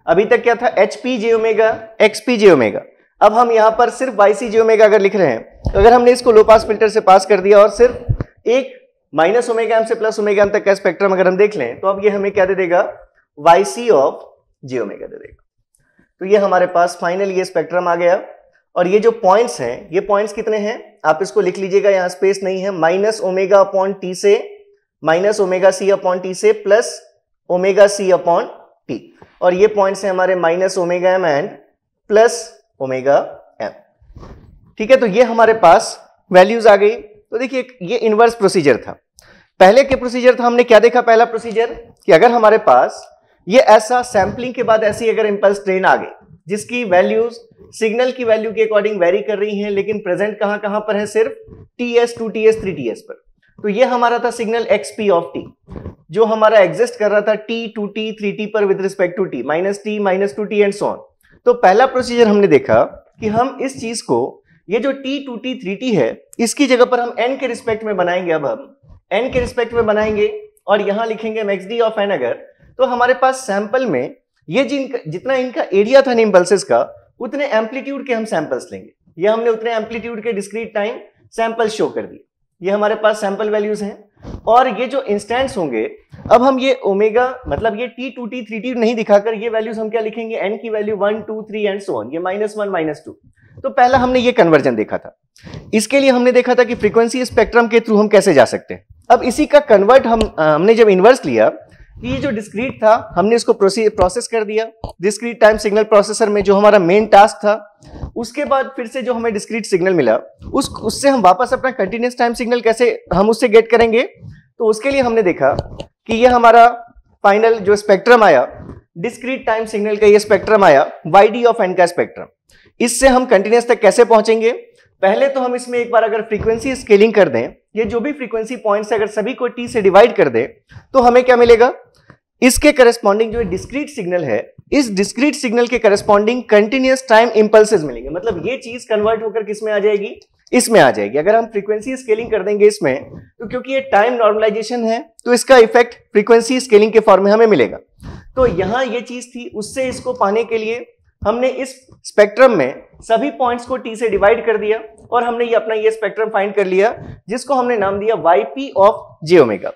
अभी तक क्या था, h p j omega x p j omega। अब हम यहां पर सिर्फ y c j omega अगर लिख रहे हैं, तो अगर हमने इसको लो पास फिल्टर से पास कर दिया और सिर्फ एक माइनस ओमेगा एम से प्लस ओमेगा एम तक का स्पेक्ट्रम अगर हम देख लें, तो अब ये हमें क्या दे देगा, y c of j omega दे देगा। तो ये हमारे पास फाइनल ये स्पेक्ट्रम आ गया। और ये जो पॉइंट्स हैं, ये पॉइंट्स कितने हैं आप इसको लिख लीजिएगा, यहां स्पेस नहीं है, माइनस ओमेगा अपॉन टी से माइनस ओमेगा सी अपॉन टी से प्लस ओमेगा सी अपॉन टी, और ये पॉइंट्स हैं हमारे minus omega M and plus omega M. ठीक है, तो ये हमारे पास वैल्यूज आ गई। तो देखिए ये इनवर्स प्रोसीजर था, पहले के प्रोसीजर था, हमने क्या देखा, पहला प्रोसीजर कि अगर हमारे पास ये ऐसा सैंपलिंग के बाद ऐसी अगर इंपल्स ट्रेन आ गई जिसकी वैल्यूज सिग्नल की वैल्यू के अकॉर्डिंग वेरी कर रही हैं, लेकिन प्रेजेंट कहां पर है, सिर्फ ts 2ts 3ts पर। तो ये हमारा था सिग्नल xp ऑफ t, जो हमारा एग्जिस्ट कर रहा था t 2t 3t पर with respect to t, minus t minus 2t and so on. तो पहला प्रोसीजर हमने देखा कि हम इस चीज को, ये जो t 2t 3t है, इसकी जगह पर हम n के रिस्पेक्ट में बनाएंगे। अब हम n के रिस्पेक्ट में बनाएंगे और यहां लिखेंगे maxd ऑफ n अगर, तो हमारे पास सैंपल में ये जितना इनका एरिया था इम्पल्सेस का, उतने एम्पलीट्यूड के हम सैंपल्स लेंगे। ये हमने उतने एम्पलीट्यूड के डिस्क्रीट टाइम सैंपल शो कर दिए। ये हमारे पास सैंपल वैल्यूज हैं, और ये जो इंस्टेंट्स होंगे, अब हम ये ओमेगा मतलब ये t 2t 3t नहीं दिखाकर ये वैल्यूज हम क्या लिखेंगे, n की वैल्यू 1 2 3 एंड सो ऑन, ये -1 -2। तो पहला हमने ये कन्वर्जन देखा था। इसके लिए हमने देखा था कि फ्रीक्वेंसी स्पेक्ट्रम के थ्रू हम कैसे जा सकते हैं। अब इसी का कन्वर्ट हमने जब इनवर्स लिया, ये जो डिस्क्रीट था हमने इसको प्रोसेस कर दिया डिस्क्रीट टाइम सिग्नल प्रोसेसर में, जो हमारा मेन टास्क था। उसके बाद फिर से जो हमें डिस्क्रीट सिग्नल मिला, उससे हम वापस अपना कंटिन्यूअस टाइम सिग्नल कैसे हम उससे गेट करेंगे। तो उसके लिए हमने देखा कि ये हमारा फाइनल जो स्पेक्ट्रम आया, डिस्क्रीट टाइम सिग्नल का ये स्पेक्ट्रम आया, YD ऑफ n का स्पेक्ट्रम। इससे हम कंटिन्यूअस तक कैसे पहुंचेंगे, पहले तो हम इसमें एक बार अगर फ्रीक्वेंसी स्केलिंग कर दें, ये जो भी फ्रीक्वेंसी पॉइंट्स अगर सभी को t से डिवाइड कर दें, तो हमें क्या मिलेगा, इसके करस्पॉन्डिंग जो डिस्क्रीट सिग्नल है, इस डिस्क्रीट सिग्नल के करस्पॉन्डिंग कंटिन्यूअस टाइम इंपल्सेस मिलेंगे। मतलब ये चीज कन्वर्ट होकर किस में आ जाएगी, इसमें आ जाएगी। अगर हम फ्रीक्वेंसी स्केलिंग कर देंगे इसमें, तो क्योंकि ये टाइम नॉर्मलाइजेशन है, तो इसका इफेक्ट फ्रीक्वेंसी स्केलिंग के फॉर्म में हमें मिलेगा। तो यहां ये चीज थी, उससे इसको पाने के लिए हमने इस स्पेक्ट्रम में सभी पॉइंट्स को t से डिवाइड कर दिया और हमने ये अपना ये स्पेक्ट्रम फाइंड कर लिया, जिसको हमने नाम दिया yp ऑफ j ओमेगा।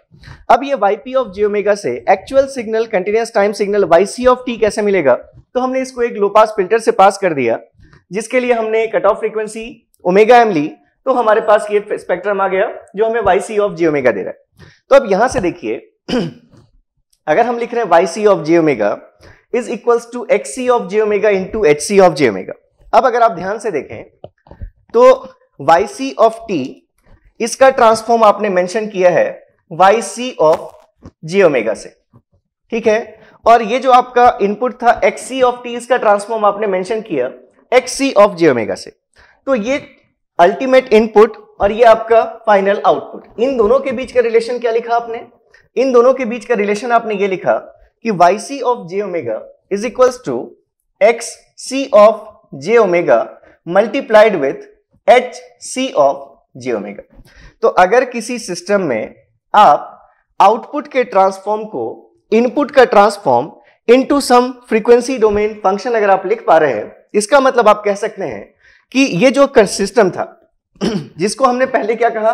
अब ये yp ऑफ j ओमेगा से actual signal, continuous time signal yc of t कैसे मिलेगा, तो हमने इसको एक लो पास फिल्टर से पास कर दिया, जिसके लिए हमने cut off frequency omega M ली, तो हमारे पास ये स्पेक्ट्रम आ गया जो हमें yc ऑफ j ओमेगा दे रहा है। तो अब यहां से देखिए, अगर हम लिख रहे हैं yc of j omega is equals to xc of j omega into hc of j omega. अब अगर आप ध्यान से देखें तो yc ऑफ t, इसका ट्रांसफॉर्म आपने मेंशन किया है yc ऑफ j ओमेगा से, ठीक है। और ये जो आपका इनपुट था xc ऑफ t, इसका ट्रांसफॉर्म आपने मेंशन किया xc ऑफ j ओमेगा से। तो ये अल्टीमेट इनपुट और ये आपका फाइनल आउटपुट, इन दोनों के बीच का रिलेशन क्या लिखा आपने? इन दोनों के बीच का रिलेशन आपने ये लिखा कि yc of j omega is equals to xc of j omega multiplied with hc of j omega. तो अगर किसी सिस्टम में आप आउटपुट के ट्रांसफॉर्म को इनपुट का transform into some frequency domain function अगर आप लिख पा रहे हैं, इसका मतलब आप कह सकते हैं कि ये जो सिस्टम था जिसको हमने पहले क्या कहा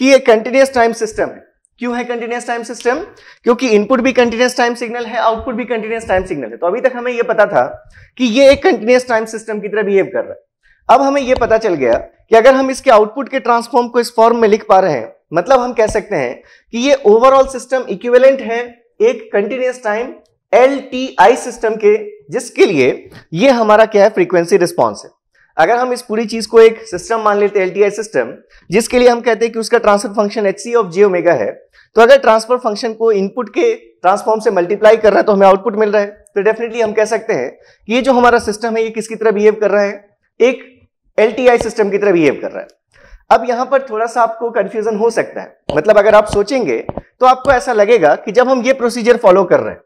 कि ये कंटिन्यूअस टाइम सिस्टम है। क्यों है कंटिन्यूअस टाइम सिस्टम? क्योंकि इनपुट भी कंटिन्यूअस टाइम सिग्नल है, आउटपुट भी कंटिन्यूअस टाइम सिग्नल है। तो अभी तक हमें यह पता था कि ये एक कंटिन्यूअस टाइम सिस्टम की तरह बिहेव कर रहा है। अब हमें यह पता चल गया कि अगर हम इसके आउटपुट के ट्रांसफॉर्म को इस फॉर्म में लिख पा रहे हैं, मतलब हम कह सकते हैं कि ये ओवरऑल सिस्टम इक्विवेलेंट है एक कंटिन्यूअस टाइम LTI सिस्टम के, जिसके लिए ये हमारा क्या है, फ्रीक्वेंसी रिस्पॉन्स है। अगर हम इस पूरी चीज को एक सिस्टम मान लेते हैं LTI सिस्टम, जिसके लिए हम कहते हैं कि उसका transfer function hc of j omega है, तो अगर ट्रांसफर फंक्शन को इनपुट के ट्रांसफॉर्म से मल्टीप्लाई कर रहा है तो हमें आउटपुट मिल रहा है, तो डेफिनेटली हम कह सकते हैं कि ये जो हमारा सिस्टम है ये किसकी तरह बिहेव कर रहा है, एक LTI सिस्टम की तरह बिहेव कर रहा है। अब यहां पर थोड़ा सा आपको कंफ्यूजन हो सकता है, मतलब अगर आप सोचेंगे तो आपको ऐसा लगेगा कि जब हम ये प्रोसीजर फॉलो कर रहे हैं,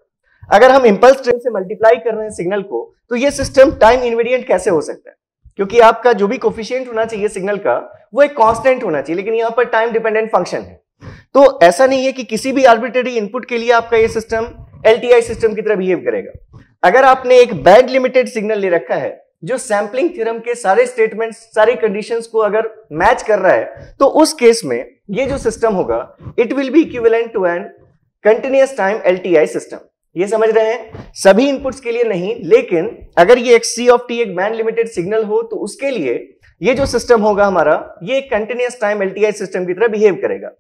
अगर हम इंपल्स ट्रेन से मल्टीप्लाई कर रहे हैं सिग्नल को, तो ये सिस्टम टाइम इनवेरिएंट कैसे हो सकता है? क्योंकि आपका जो भी कोफिशिएंट होना चाहिए सिग्नल का वो एक कांस्टेंट होना चाहिए, लेकिन यहाँ पर टाइम डिपेंडेंट फंक्शन है। तो ऐसा नहीं है कि किसी भी आर्बिट्रेरी इनपुट के लिए आपका ये सिस्टम LTI सिस्टम की तरह बिहेव करेगा। अगर आपने एक बैंड लिमिटेड सिग्नल ले रखा है जो सैंपलिंग थ्योरम के सारे स्टेटमेंट्स, सारी कंडीशंस को अगर मैच कर रहा है, तो उस केस में ये जो सिस्टम होगा it will be equivalent to an continuous time LTI system. ये समझ रहे हैं? सभी इनपुट्स के लिए नहीं, लेकिन अगर ये xc ऑफ t एक बैंड लिमिटेड सिग्नल हो तो उसके लिए ये जो सिस्टम होगा हमारा, ये एक कंटिन्यूअस टाइम LTI सिस्टम की तरह बिहेव करेगा।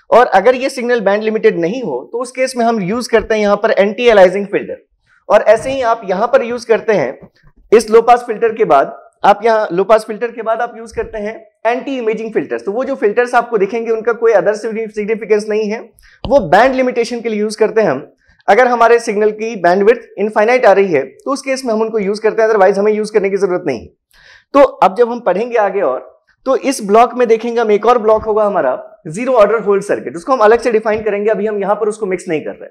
और अगर ये सिग्नल बैंड लिमिटेड नहीं हो तो उस केस में हम यूज करते हैं यहां पर एंटी अलाइजिंग फिल्टर। और ऐसे ही आप यहां पर यूज करते हैं इस लो पास फिल्टर के बाद, आप यहां लो पास फिल्टर के बाद आप यूज करते हैं एंटी इमेजिंग फिल्टर्स। तो वो जो फिल्टर्स आपको दिखेंगे उनका कोई अदर सिग्निफिकेंस नहीं है, वो बैंड लिमिटेशन के लिए यूज करते हैं हम। अगर हमारे सिग्नल की बैंडविड्थ इनफाइनाइट आ रही है तो उस केस में हम उनको यूज करते हैं, अदरवाइज हमें यूज करने की जरूरत नहीं। तो अब जब हम पढ़ेंगे आगे और, तो इस ब्लॉक में देखेंगे हम एक और ब्लॉक होगा हमारा जीरो ऑर्डर होल्ड सर्किट, उसको हम अलग से डिफाइन करेंगे, अभी हम यहां पर उसको मिक्स नहीं कर रहे।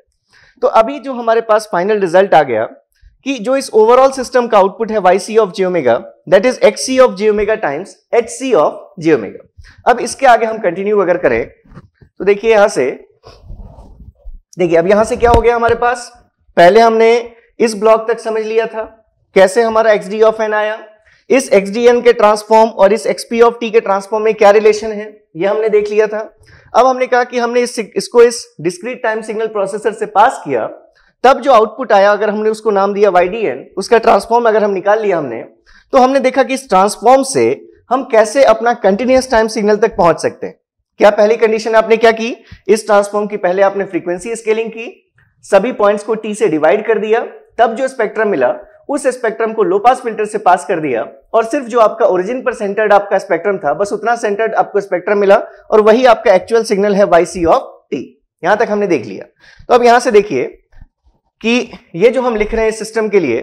तो अभी जो हमारे पास फाइनल रिजल्ट आ गया कि जो इस ओवरऑल सिस्टम का आउटपुट है yc of j omega, that is xc of j omega times hc of j omega. अब इसके आगे हम कंटिन्यू अगर करें तो देखिए यहां से, देखिए अब यहां से क्या हो गया हमारे पास, पहले हमने इस ब्लॉक तक समझ लिया था कैसे हमारा xd ऑफ n आया, इस xdn के ट्रांसफॉर्म और इस xp ऑफ t के ट्रांसफॉर्म में क्या रिलेशन है ये हमने देख लिया था। अब हमने कहा कि हमने इसको इस डिस्क्रीट टाइम सिग्नल प्रोसेसर से पास किया, तब जो आउटपुट आया अगर हमने उसको नाम दिया ydn, उसका ट्रांसफॉर्म अगर हम निकाल लिया हमने, तो हमने देखा कि इस ट्रांसफॉर्म से हम कैसे अपना कंटिन्यूअस टाइम सिग्नल तक पहुंच सकते हैं। क्या पहली कंडीशन आपने क्या की, इस ट्रांसफॉर्म की पहले आपने फ्रीक्वेंसी स्केलिंग की, सभी पॉइंट्स को t से डिवाइड कर दिया, तब जो स्पेक्ट्रम मिला उस स्पेक्ट्रम को लो पास फिल्टर से पास कर दिया, और सिर्फ जो आपका ओरिजिन पर सेंटर्ड आपका स्पेक्ट्रम था बस उतना सेंटर्ड आपको स्पेक्ट्रम मिला, और वही आपका एक्चुअल सिग्नल है yc ऑफ t। यहां तक हमने देख लिया। तो अब यहां से देखिए कि ये जो हम लिख रहे हैं सिस्टम के लिए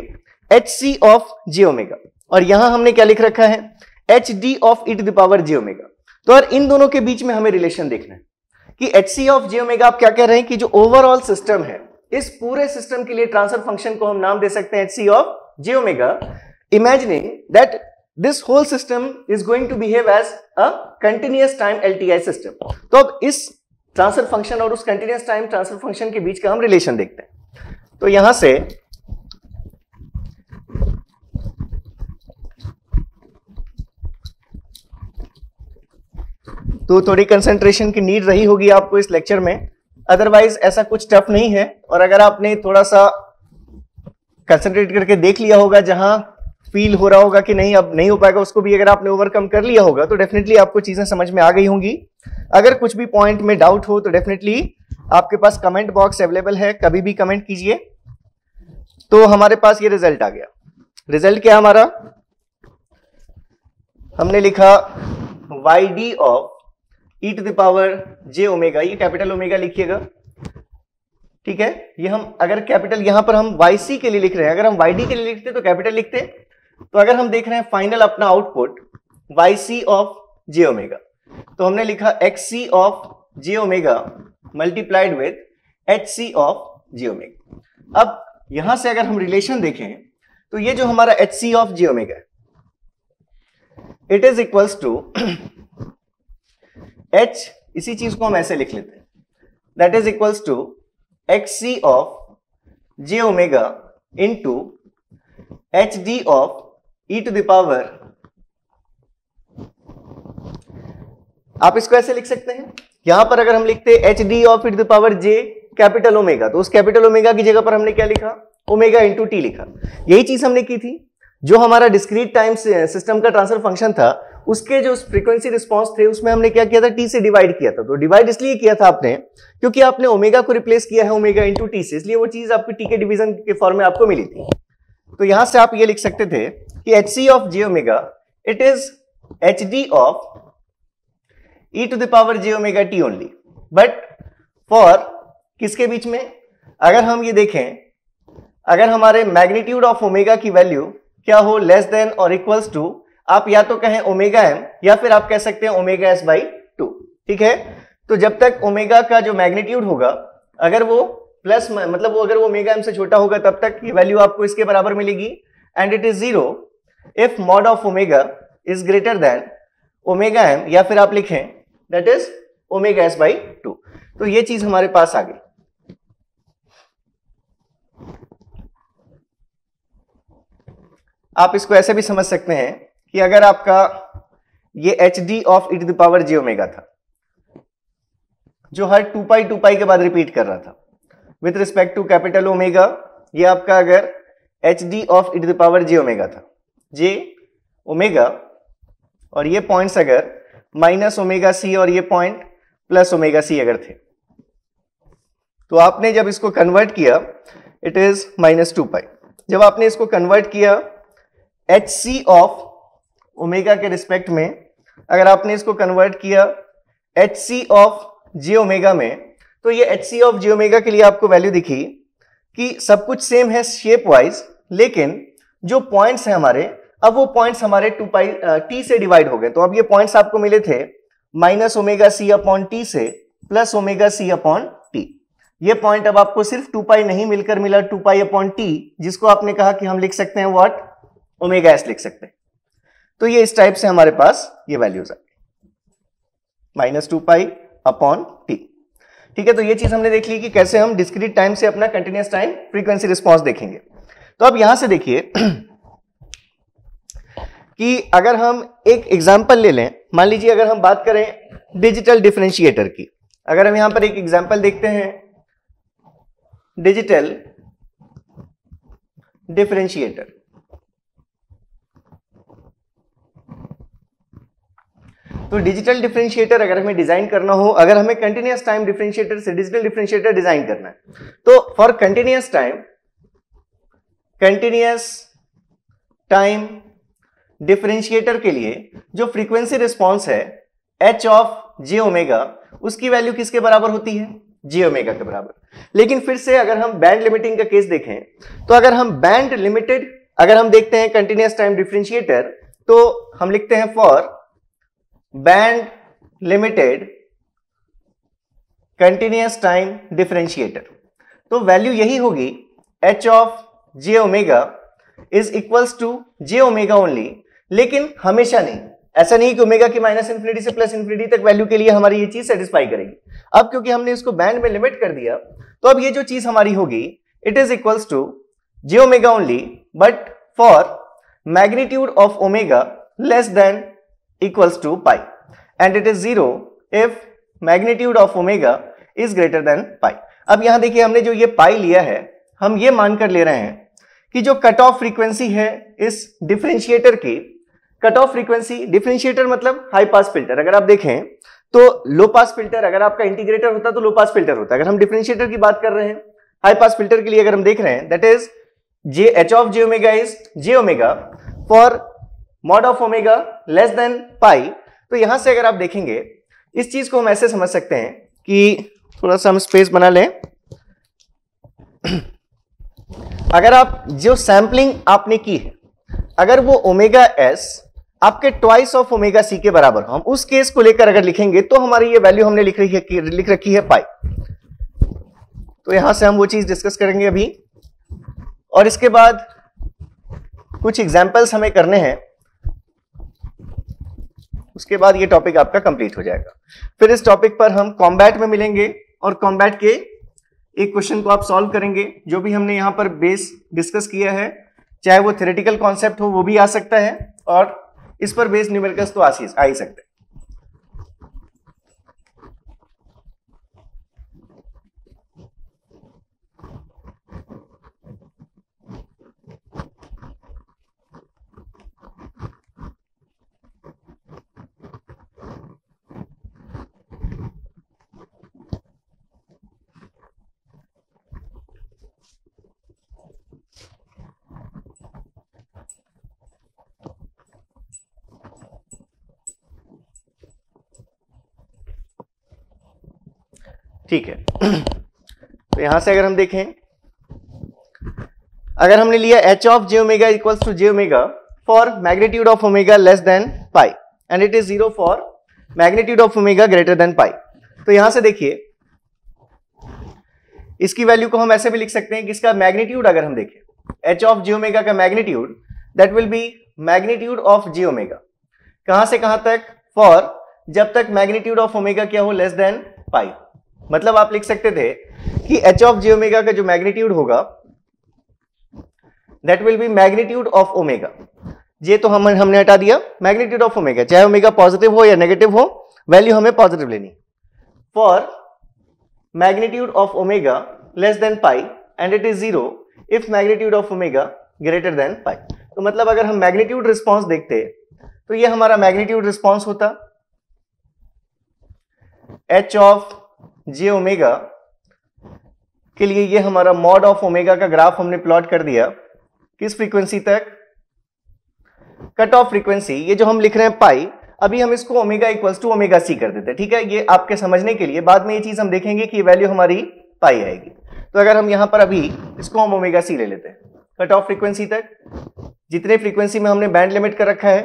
hc ऑफ j ओमेगा, और यहां हमने क्या लिख रखा है hd of e to the power j omega. तो और इन दोनों के बीच में हमें रिलेशन देखना है कि hc ऑफ j ओमेगा, आप क्या कह रहे हैं कि जो ओवरऑल सिस्टम है, इस पूरे सिस्टम के लिए ट्रांसफर फंक्शन को हम नाम दे सकते हैं hc of j omega, imagining that this whole system is going to behave as a continuous time LTI system. तो अब इस ट्रांसफर फंक्शन और उस कंटिन्यूअस टाइम ट्रांसफर फंक्शन के बीच का हम रिलेशन देखते हैं। तो यहां से तो थोड़ी कंसंट्रेशन की नीड रही होगी आपको इस लेक्चर में, अदरवाइज ऐसा कुछ टफ नहीं है। और अगर आपने थोड़ा सा कंसंट्रेट करके देख लिया होगा, जहां फील हो रहा होगा कि नहीं अब नहीं हो पाएगा, उसको भी अगर आपने ओवरकम कर लिया होगा तो डेफिनेटली आपको चीजें समझ में आ गई होंगी। अगर कुछ भी पॉइंट में डाउट हो तो डेफिनेटली आपके पास कमेंट बॉक्स अवेलेबल है, कभी भी कमेंट कीजिए। तो हमारे पास ये रिजल्ट आ गया। रिजल्ट क्या हमारा, हमने लिखा YD of e to the power j omega, ये कैपिटल ओमेगा लिखिएगा, ठीक है। ये हम अगर कैपिटल यहां पर हम YC के लिए लिख रहे हैं, अगर हम YD के लिए लिखते तो कैपिटल लिखते। तो अगर हम देख रहे हैं फाइनल अपना output YC of j omega, तो हमने लिखा XC of j omega multiplied with HC of j omega. अब यहां से अगर हम रिलेशन देखें तो ये जो हमारा HC ऑफ j ओमेगा है, it is equals to H, इसी चीज को हम ऐसे लिख लेते हैं, that is equals to XC of j omega into HD of e to the power, आप इसको ऐसे लिख सकते हैं। यहां पर अगर हम लिखते HD of e to the power j capital omega, तो उस कैपिटल ओमेगा की जगह पर हमने क्या लिखा, ओमेगा इंटू टी लिखा। यही चीज हमने की थी, जो हमारा डिस्क्रीट टाइम सिस्टम का ट्रांसफर फंक्शन था, उसके जो फ्रीक्वेंसी रिस्पांस थे उसमें हमने क्या किया था, टी से डिवाइड किया था। तो डिवाइड इसलिए किया था आपने क्योंकि आपने ओमेगा को रिप्लेस किया है ओमेगा इंटू टी से, इसलिए वो चीज आपकी टी के डिवीजन के फॉर्म में आपको मिली थी। तो यहां से आप ये लिख सकते थे कि HC of j omega it is HD of e to the power j omega t only, but for किसके बीच में, अगर हम ये देखें, अगर हमारे मैग्नीट्यूड ऑफ ओमेगा की वैल्यू क्या हो, लेस देन और इक्वल्स टू, आप या तो कहें ओमेगा m या फिर आप कह सकते हैं ओमेगा s बाई 2, ठीक है। तो जब तक ओमेगा का जो मैग्नीट्यूड होगा, अगर वो प्लस मतलब वो अगर वो ओमेगा m से छोटा होगा, तब तक ये वैल्यू आपको इसके बराबर मिलेगी, and it is 0 if mod of omega is greater than omega m, या फिर आप लिखें that is omega s by 2। तो ये चीज हमारे पास आ गई। आप इसको ऐसे भी समझ सकते हैं कि अगर आपका ये HD of e to the power j omega था, जो हर 2 पाई के बाद रिपीट कर रहा था with respect to capital omega, ये आपका अगर HD of e to the power j omega था, j ओमेगा, और ये पॉइंट्स अगर माइनस ओमेगा c और ये पॉइंट प्लस ओमेगा c अगर थे, तो आपने जब इसको कन्वर्ट किया इट इज माइनस 2 पाई। जब आपने इसको कन्वर्ट किया HC ऑफ ओमेगा के रिस्पेक्ट में, अगर आपने इसको कन्वर्ट किया HC ऑफ j ओमेगा में, तो ये HC ऑफ j ओमेगा के लिए आपको वैल्यू दिखी कि सब कुछ सेम है शेप वाइज, लेकिन जो पॉइंट्स हैं हमारे, अब वो पॉइंट्स हमारे 2 पाई t से डिवाइड हो गए। तो अब ये पॉइंट्स आपको मिले थे minus omega c upon T से plus omega c upon T. ये पॉइंट अब आपको सिर्फ 2 पाई नहीं मिलकर मिला 2 पाई अपॉन टी, जिसको आपने कहा कि हम लिख सकते हैं व्हाट, ओमेगा s लिख सकते हैं। तो ये इस टाइप से हमारे पास ये वैल्यूज आ गई, माइनस 2 पाई अपॉन टी, ठीक है। तो ये चीज हमने देख ली कि कैसे हम डिस्क्रीट टाइम से अपना कंटिन्यूअस टाइम फ्रीक्वेंसी रिस्पांस देखेंगे। तो अब यहां से देखिए कि अगर हम एक एग्जांपल ले लें, मान लीजिए अगर हम बात करें डिजिटल डिफरेंशिएटर की, अगर हम यहां पर एक एग्जांपल देखते हैं डिजिटल डिफरेंशिएटर, तो डिजिटल डिफरेंशिएटर अगर हमें डिजाइन करना हो, अगर हमें कंटिन्यूअस टाइम डिफरेंशिएटर से डिजिटल डिफरेंशिएटर डिजाइन करना है, तो फॉर कंटिन्यूअस टाइम डिफरेंशिएटर के लिए जो फ्रीक्वेंसी रिस्पांस है h ऑफ j ओमेगा, उसकी वैल्यू किसके बराबर होती है, j ओमेगा के बराबर। लेकिन फिर से अगर हम बैंड लिमिटिंग का केस देखें, तो अगर हम बैंड लिमिटेड अगर हम देखते हैं कंटिन्यूअस टाइम डिफरेंशिएटर, तो हम लिखते हैं for band limited continuous time differentiator, तो वैल्यू यही होगी h of j omega is equals to j omega only. लेकिन हमेशा नहीं, ऐसा नहीं कि ओमेगा की माइनस इंफिनिटी से प्लस इंफिनिटी तक वैल्यू के लिए हमारी ये चीज सेटिस्फाई करेगी। अब क्योंकि हमने इसको बैंड में लिमिट कर दिया, तो अब ये जो चीज हमारी होगी it is equals to j omega only, but for magnitude of omega less than equals to pi, and it is 0 if magnitude of omega is greater than pi. अब यहां देखिए हमने जो ये पाई लिया है, हम ये मानकर ले रहे हैं कि जो कट ऑफ फ्रीक्वेंसी है इस डिफरेंशिएटर की, कट ऑफ फ्रीक्वेंसी, डिफरेंशिएटर मतलब हाई पास फिल्टर, अगर आप देखें तो लो पास फिल्टर, अगर आपका इंटीग्रेटर होता तो लो पास फिल्टर होता। अगर हम डिफरेंशिएटर की बात कर रहे हैं हाई पास फिल्टर के लिए अगर हम देख रहे हैं, that is J H of J omega is J omega for mod of omega less than pi. तो यहां से अगर आप देखेंगे इस चीज को हम ऐसे समझ सकते हैं कि थोड़ा सा हम स्पेस बना लें। अगर आप जो सैंपलिंग आपने की है, अगर वो ओमेगा एस आपके ट्वाइस ऑफ ओमेगा सी के बराबर, हम उस केस को लेकर अगर लिखेंगे तो हमारी ये वैल्यू हमने लिख रखी है पाई। तो यहां से हम वो चीज डिस्कस करेंगे अभी, और इसके बाद कुछ एग्जांपल्स हमें करने हैं, उसके बाद ये टॉपिक आपका कंप्लीट हो जाएगा। फिर इस टॉपिक पर हम कॉम्बैट में मिलेंगे और कॉम्बैट के एक क्वेश्चन को आप सॉल्व करेंगे। जो भी हमने यहां पर बेस डिस्कस किया है, चाहे वो थ्योरेटिकल कॉन्सेप्ट हो वो भी आ सकता है, और इस पर बेस्ड न्यूमेरिकल्स तो आ ही सकते हैं। ठीक है, तो यहां से अगर हम देखें, अगर हमने लिया H of J omega equals to J omega for magnitude of omega less than pi and it is 0 for magnitude of omega greater than pi. तो यहां से देखिए इसकी वैल्यू को हम ऐसे भी लिख सकते हैं कि इसका मैग्नीट्यूड अगर हम देखें एच ऑफ जे ओमेगा का magnitude, that will be magnitude of J omega, कहां से कहां तक, फॉर जब तक मैग्नीट्यूड ऑफ ओमेगा क्या हो, लेस देन पाई। मतलब आप लिख सकते थे कि एच ऑफ जे ओमेगा का जो मैग्नीट्यूड होगा that will be magnitude of omega. J तो हमने हटा दिया, मैग्नीट्यूड ऑफ ओमेगा, चाहे ओमेगा पॉजिटिव हो या नेगेटिव हो, वैल्यू हमें पॉजिटिव लेनी, for magnitude of omega less than pi and it is 0 if magnitude of omega greater than pi. तो मतलब अगर हम मैग्नीट्यूड रिस्पॉन्स देखते तो ये हमारा मैग्नीट्यूड रिस्पॉन्स होता, एच ऑफ जे ओमेगा के लिए ये हमारा मॉड ऑफ ओमेगा का ग्राफ हमने प्लॉट कर दिया, किस फ्रीक्वेंसी तक, कट ऑफ फ्रीक्वेंसी, ये जो हम लिख रहे हैं पाई, अभी हम इसको omega equals to omega c कर देते हैं, ठीक है, ये आपके समझने के लिए, बाद में ये चीज हम देखेंगे कि वैल्यू हमारी पाई आएगी। तो अगर हम यहां पर अभी इसको हम ओमेगा सी ले लेते हैं, कट ऑफ फ्रीक्वेंसी तक, जितने फ्रीक्वेंसी में हमने बैंड लिमिट कर रखा है,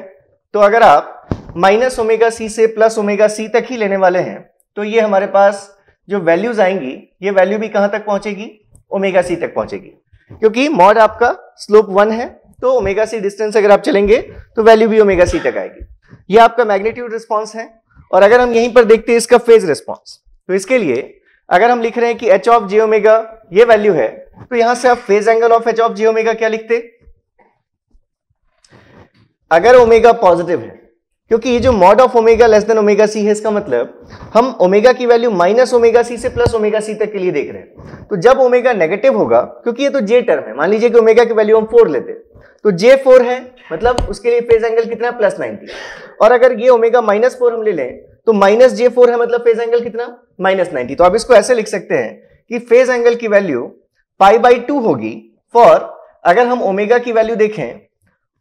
तो अगर आप माइनस ओमेगा सी से प्लस ओमेगा सी तक ही लेने वाले हैं, तो ये हमारे पास जो वैल्यूज आएंगी, ये वैल्यू भी कहां तक पहुंचेगी, ओमेगा सी तक पहुंचेगी, क्योंकि मॉड आपका स्लोप 1 है, तो ओमेगा सी डिस्टेंस अगर आप चलेंगे तो वैल्यू भी ओमेगा सी तक आएगी। ये आपका मैग्नीट्यूड रिस्पॉन्स है। और अगर हम यहीं पर देखते हैं इसका फेज रिस्पॉन्स, तो इसके लिए अगर हम लिख रहे हैं कि एच ऑफ जे ओमेगा ये वैल्यू है, तो यहां से आप phase angle of h of J omega क्या लिखते, अगर ओमेगा पॉजिटिव है, क्योंकि ये जो mod of omega less than omega c है, इसका मतलब हम ओमेगा की वैल्यू माइनस ओमेगा सी से प्लस ओमेगा सी तक के लिए देख रहे हैं। तो जब ओमेगा नेगेटिव होगा, क्योंकि ये तो जे टर्म है, मान लीजिए कि ओमेगा की वैल्यू हम 4 लेते हैं, तो जे 4 है, मतलब उसके लिए फेज एंगल कितना, प्लस 90। और अगर ये ओमेगा -4 हम ले लें, तो माइनस जे 4 है, मतलब फेज एंगल कितना, -90। तो आप इसको ऐसे लिख सकते हैं कि फेज एंगल की वैल्यू π/2 होगी फॉर, अगर हम ओमेगा की वैल्यू देखें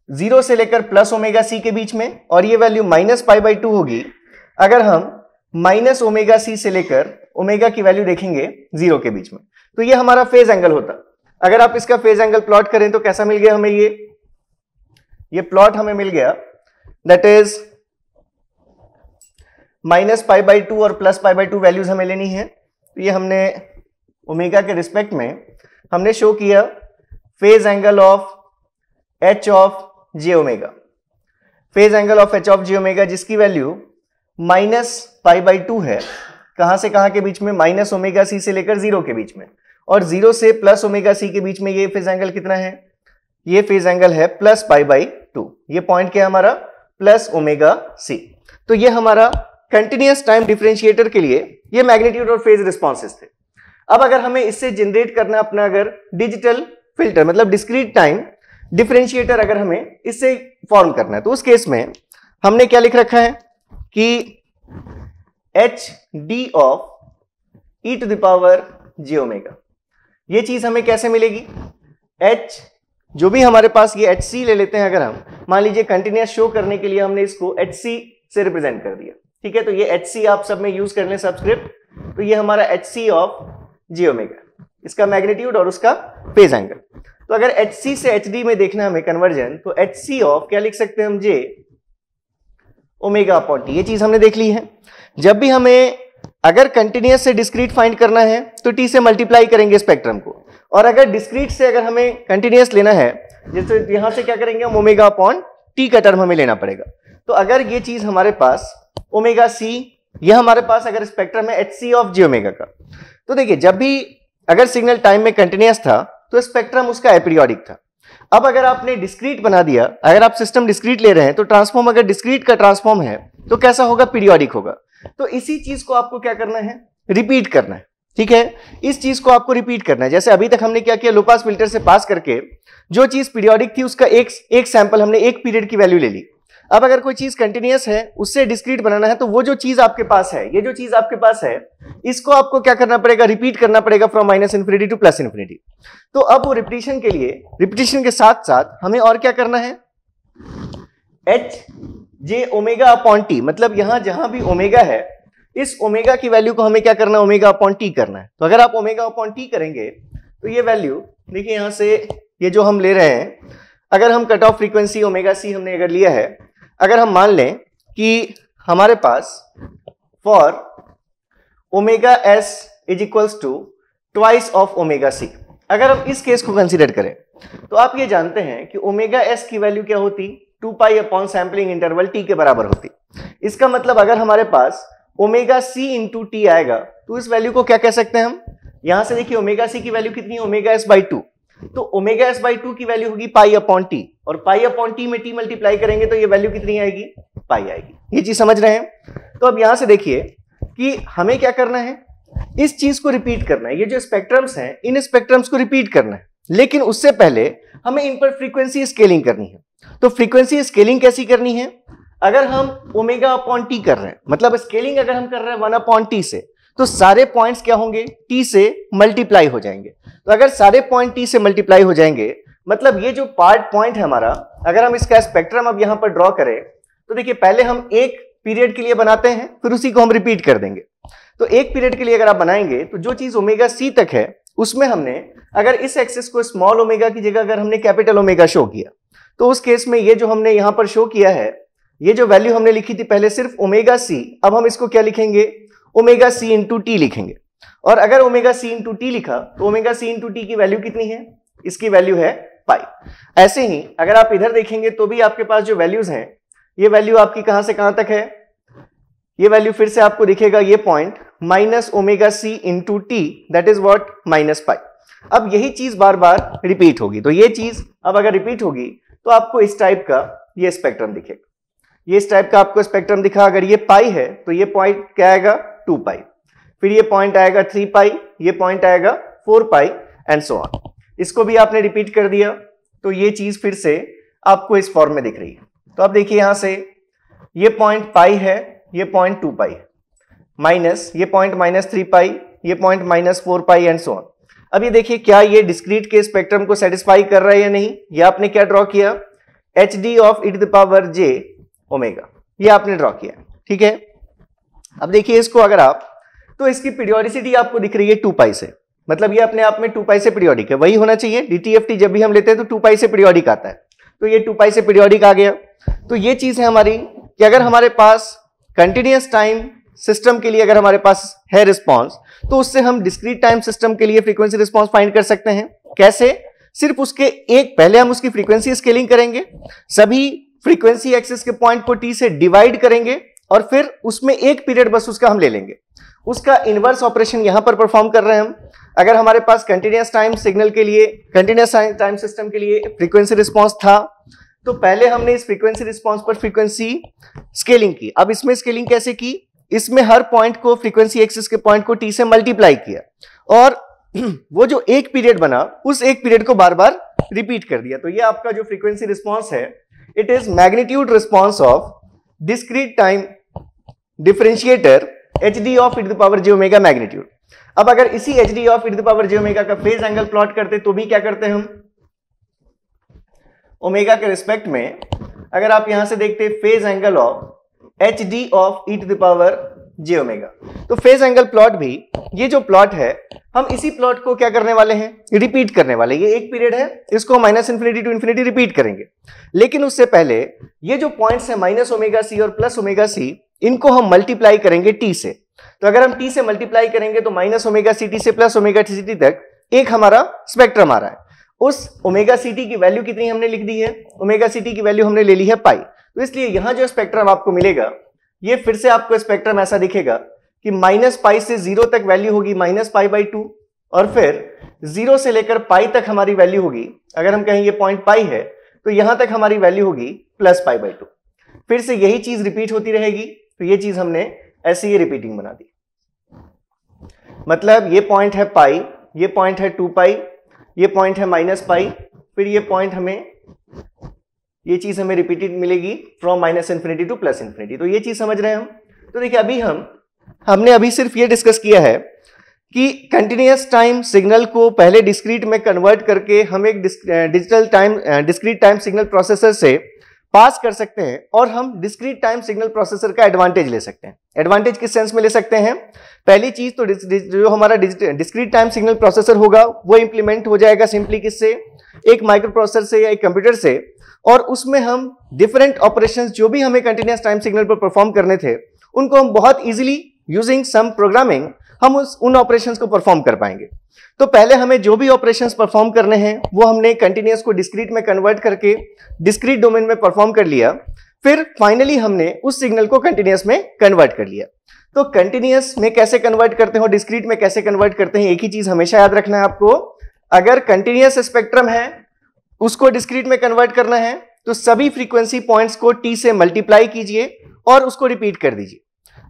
0 से लेकर प्लस ओमेगा सी के बीच में, और ये वैल्यू -π/2 होगी अगर हम माइनस ओमेगा सी से लेकर ओमेगा की वैल्यू देखेंगे 0 के बीच में। तो ये हमारा फेज एंगल होता। अगर आप इसका फेज एंगल प्लॉट करें तो कैसा मिल गया हमें, ये प्लॉट हमें मिल गया, दैट इज -π/2 और +π/2 वैल्यूज हमें लेनी है। तो ये हमने ओमेगा के रिस्पेक्ट में हमने शो किया phase angle of h of J omega, phase angle of h of J omega जिसकी वैल्यू -π/2 है, कहां से कहां के बीच में, माइनस ओमेगा सी से लेकर 0 के बीच में, और 0 से प्लस ओमेगा सी के बीच में ये फेज एंगल कितना है, ये फेज एंगल है +π/2। ये पॉइंट क्या है हमारा, प्लस ओमेगा सी। तो ये हमारा कंटिन्यूअस टाइम डिफरेंशिएटर के लिए ये मैग्नीट्यूड और फेज रिस्पॉन्सेस थे। अब अगर हमें इससे जनरेट करना अपना अगर डिजिटल फिल्टर मतलब डिस्क्रीट टाइम डिफरेंशिएटर अगर हमें इससे फॉर्म करना है तो उस केस में हमने क्या लिख रखा है कि h D of E to the power J omega. ये चीज हमें कैसे मिलेगी? एच जो भी हमारे पास ये एच सी ले लेते हैं, अगर हम मान लीजिए कंटिन्यूअस शो करने के लिए हमने इसको एच सी से रिप्रेजेंट कर दिया, ठीक है, तो ये एच सी आप सब में यूज कर लें सबस्क्रिप्ट, तो ये हमारा H C of J omega, इसका मैग्नीट्यूड और उसका फेज एंगल। तो अगर एच सी से एच डी में देखना हमें कन्वर्जन, तो एच सी ऑफ क्या लिख सकते हैं हम? जे ओमेगा अपॉन टी। ये चीज हमने देख ली है। जब भी हमें अगर कंटिन्यूअस से डिस्क्रीट फाइंड करना है तो टी से मल्टीप्लाई करेंगे स्पेक्ट्रम को, और अगर डिस्क्रीट से अगर हमें कंटिन्यूअस लेना है जैसे यहां से क्या करेंगे हम? ओमेगा अपॉन टी का टर्म हमें लेना पड़ेगा। तो अगर ये चीज हमारे पास ओमेगा सी, यह हमारे पास अगर स्पेक्ट्रम है H C of J omega का, तो देखिए जब भी अगर सिग्नल टाइम में कंटिन्यूअस था तो स्पेक्ट्रम उसका एपीरियोडिक था। अब अगर आपने डिस्क्रीट बना दिया, अगर आप सिस्टम डिस्क्रीट ले रहे हैं तो ट्रांसफॉर्म अगर डिस्क्रीट का ट्रांसफॉर्म है तो कैसा होगा? पीरियोडिक होगा। तो इसी चीज को आपको क्या करना है? रिपीट करना है, ठीक है, इस चीज को आपको रिपीट करना है। जैसे अभी तक हमने क्या किया, लो पास फिल्टर से पास करके जो चीज पीरियोडिक थी उसका एक सैंपल हमने एक पीरियड की वैल्यू ले ली। अब अगर कोई चीज कंटिन्यूअस है उससे डिस्क्रीट बनाना है तो वो जो चीज आपके पास है, ये जो चीज आपके पास है, इसको आपको क्या करना पड़ेगा? रिपीट करना पड़ेगा from minus infinity to plus infinity. तो अब वो रिपीटिशन के लिए, रिपीटिशन के साथ साथ हमें और क्या करना है? H J omega upon T, मतलब यहां जहां भी ओमेगा है इस ओमेगा की वैल्यू को हमें क्या करना है? ओमेगा अपॉन टी करना है। तो अगर आप ओमेगा अपॉन टी करेंगे तो ये वैल्यू देखिए यहां से ये जो हम ले रहे हैं, अगर हम cut off frequency omega C हमने अगर लिया है, अगर हम मान लें कि हमारे पास for omega S is equals to twice of omega C, अगर हम इस केस को कंसीडर करें तो आप ये जानते हैं कि ओमेगा एस की वैल्यू क्या होती? 2 pi upon sampling interval T के बराबर होती। इसका मतलब अगर हमारे पास ओमेगा सी इंटू टी आएगा तो इस वैल्यू को क्या कह सकते हैं हम? यहां से देखिए ओमेगा सी की वैल्यू कितनी है? ओमेगा एस बाई 2, तो ओमेगा एस बाई 2 की वैल्यू होगी पाई अपॉन टी, और पाई अपॉन टी में टी मल्टीप्लाई करेंगे तो ये वैल्यू कितनी आएगी? पाई आएगी। ये चीज समझ रहे हैं? तो अब यहां से देखिए कि हमें क्या करना है? इस चीज को रिपीट करना है। ये जो स्पेक्ट्रम्स हैं इन स्पेक्ट्रम्स को रिपीट करना है, लेकिन उससे पहले हमें इन पर फ्रीक्वेंसी स्केलिंग करनी है। तो फ्रीक्वेंसी स्केलिंग कैसी करनी है? अगर हम ओमेगा अपॉन टी कर रहे हैं, मतलब स्केलिंग अगर हम कर रहे हैं 1 अपॉन टी से, तो सारे पॉइंट्स क्या होंगे? टी से मल्टीप्लाई हो जाएंगे। तो अगर सारे पॉइंट टी से मल्टीप्लाई हो जाएंगे, मतलब ये जो पॉइंट है हमारा, अगर हम इसका स्पेक्ट्रम अब यहां पर ड्रॉ करें तो देखिए पहले हम एक पीरियड के लिए बनाते हैं, फिर उसी को हम रिपीट कर देंगे। तो एक पीरियड के लिए अगर आप बनाएंगे तो जो चीज ओमेगा सी तक है उसमें हमने अगर इस एक्सिस को स्मॉल ओमेगा की जगह अगर हमने कैपिटल ओमेगा शो किया, तो उस केस में ये जो हमने यहां पर शो किया है, ये जो वैल्यू हमने लिखी थी पहले सिर्फ ओमेगा सी, अब हम इसको क्या लिखेंगे? ओमेगा सी इंटू टी लिखेंगे। और अगर ओमेगा सी इंटू टी लिखा तो ओमेगा सी इंटू टी की वैल्यू कितनी है? इसकी वैल्यू है पाई। ऐसे ही अगर आप इधर देखेंगे तो भी आपके पास जो वैल्यूज हैं, ये वैल्यू आपकी कहां से कहां तक है? ये वैल्यू फिर से आपको दिखेगा ये point minus omega C into T, that is what? Minus pi. अब यही चीज बार बार रिपीट होगी, तो ये चीज अब अगर रिपीट होगी तो आपको इस टाइप का ये स्पेक्ट्रम दिखेगा। ये इस टाइप का आपको स्पेक्ट्रम दिखा। अगर ये पाई है तो ये पॉइंट क्या आएगा? 2 पाई, फिर ये पॉइंट आएगा 3 पाई, ये पॉइंट आएगा 4 पाई एंड सो ऑन। इसको भी आपने रिपीट कर दिया तो ये चीज फिर से आपको इस फॉर्म में दिख रही है। तो अब देखिए यहां से ये पॉइंट पाई है, ये पॉइंट 2 पाई, माइनस ये पॉइंट माइनस 3 पाई, ये point minus 4 pi and so on. अब ये देखिए क्या ये डिस्क्रीट के स्पेक्ट्रम को सेटिस्फाई कर रहा है या नहीं? ये आपने क्या ड्रॉ किया? H D of E to the power J omega, ये आपने ड्रॉ किया, ठीक है। अब देखिए इसको अगर आप, तो इसकी पीरियोडिसिटी आपको दिख रही है 2 पाई से, मतलब ये अपने आप में 2 पाई से पीरियोडिक है। वही होना चाहिए, डीटीएफटी जब भी हम लेते हैं तो 2 पाई से पीरियोडिक आता है, तो ये 2 पाई से पीरियोडिक आ गया। तो ये चीज है हमारी कि अगर हमारे पास कंटिन्यूअस टाइम सिस्टम के लिए अगर हमारे पास है रिस्पॉन्स, तो उससे हम डिस्क्रीट टाइम सिस्टम के लिए फ्रीक्वेंसी रिस्पॉन्स फाइंड कर सकते हैं। कैसे? सिर्फ उसके एक पहले हम उसकी फ्रीक्वेंसी स्केलिंग करेंगे, सभी फ्रीक्वेंसी एक्सिस के पॉइंट को टी से डिवाइड करेंगे और फिर उसमें एक पीरियड बस उसका हम ले लेंगे। उसका इनवर्स ऑपरेशन यहां पर परफॉर्म कर रहे हैं हम। अगर हमारे पास कंटिन्यूअस टाइम सिग्नल के लिए, कंटिन्यूअस टाइम सिस्टम के लिए फ्रीक्वेंसी रिस्पॉन्स था, तो पहले हमने इस फ्रीक्वेंसी रिस्पॉन्स पर फ्रीक्वेंसी स्केलिंग की। अब इसमें स्केलिंग कैसे की? इसमें हर पॉइंट को, फ्रीक्वेंसी एक्सिस के पॉइंट को t से मल्टीप्लाई किया और वो जो एक पीरियड बना उस एक पीरियड को बार बार रिपीट कर दिया। तो ये आपका जो फ्रीक्वेंसी रिस्पॉन्स है, it is magnitude response of discrete time differentiator hd of e⁻j⍵ magnitude. अब अगर इसी hd ऑफ e⁻j⍵ का फेज एंगल प्लॉट करते तो भी क्या करते हम, ओमेगा के रिस्पेक्ट में अगर आप यहां से देखते phase angle of hd of e⁻j⍵, तो फेज एंगल प्लॉट भी, ये जो प्लॉट है हम इसी प्लॉट को क्या करने वाले हैं, रिपीट करने वाले। ये एक पीरियड है, इसको -∞ to ∞ रिपीट करेंगे, लेकिन उससे पहले ये जो पॉइंट्स है -ωc और +ωc, इनको हम मल्टीप्लाई करेंगे t से। तो अगर हम t से मल्टीप्लाई करेंगे तो -ωct से +ωct तक एक हमारा स्पेक्ट्रम आ रहा है। उस ωct की वैल्यू कितनी हमने लिख दी है, ωct की वैल्यू हमने ले ली है पाई। तो इसलिए यहां जो स्पेक्ट्रम आपको मिलेगा, ये फिर से आपको स्पेक्ट्रम ऐसा दिखेगा कि -π से 0 तक वैल्यू होगी -π/2 और फिर 0 से लेकर पाई तक हमारी वैल्यू होगी, अगर हम कहें ये पॉइंट पाई है तो यहां तक हमारी वैल्यू होगी +π/2। फिर से यही चीज रिपीट होती रहेगी। तो ये चीज हमने ऐसे ही रिपीटिंग बना दी, मतलब ये पॉइंट है पाई, ये पॉइंट है 2π, ये पॉइंट है -π, फिर ये पॉइंट हमें, ये चीज हमें रिपीटेड मिलेगी फ्रॉम -∞ to +∞। तो ये चीज समझ रहे हैं हम। तो देखिए अभी हमने अभी सिर्फ ये डिस्कस किया है कि कंटिन्यूअस टाइम सिग्नल को पहले डिस्क्रीट में कन्वर्ट करके हम एक डिस्क्रीट टाइम सिग्नल प्रोसेसर से पास कर सकते हैं और हम डिस्क्रीट टाइम सिग्नल प्रोसेसर का एडवांटेज ले सकते हैं। एडवांटेज किस सेंस में ले सकते हैं, पहली चीज तो जो हमारा डिस्क्रीट टाइम सिग्नल प्रोसेसर होगा वो इंप्लीमेंट हो जाएगा सिंपली किससे, एक माइक्रो प्रोसेसर से या एक कंप्यूटर से, और उसमें हम डिफरेंट ऑपरेशंस जो भी हमें कंटिन्यूअस टाइम सिग्नल पर परफॉर्म करने थे उनको हम बहुत इजीली यूजिंग सम प्रोग्रामिंग हम उन ऑपरेशंस को परफॉर्म कर पाएंगे। तो पहले हमें जो भी ऑपरेशंस परफॉर्म करने हैं वो हमने कंटिन्यूअस को डिस्क्रीट में कन्वर्ट करके डिस्क्रीट डोमेन में परफॉर्म कर लिया, फिर फाइनली हमने उस सिग्नल को कंटिन्यूअस में कन्वर्ट कर लिया। तो कंटिन्यूअस में कैसे कन्वर्ट करते हैं और डिस्क्रीट में कैसे कन्वर्ट करते हैं, एक ही चीज हमेशा याद रखना है आपको। अगर कंटिन्यूअस स्पेक्ट्रम है उसको डिस्क्रीट में कन्वर्ट करना है तो सभी फ्रीक्वेंसी पॉइंट्स को t से मल्टीप्लाई कीजिए और उसको रिपीट कर दीजिए।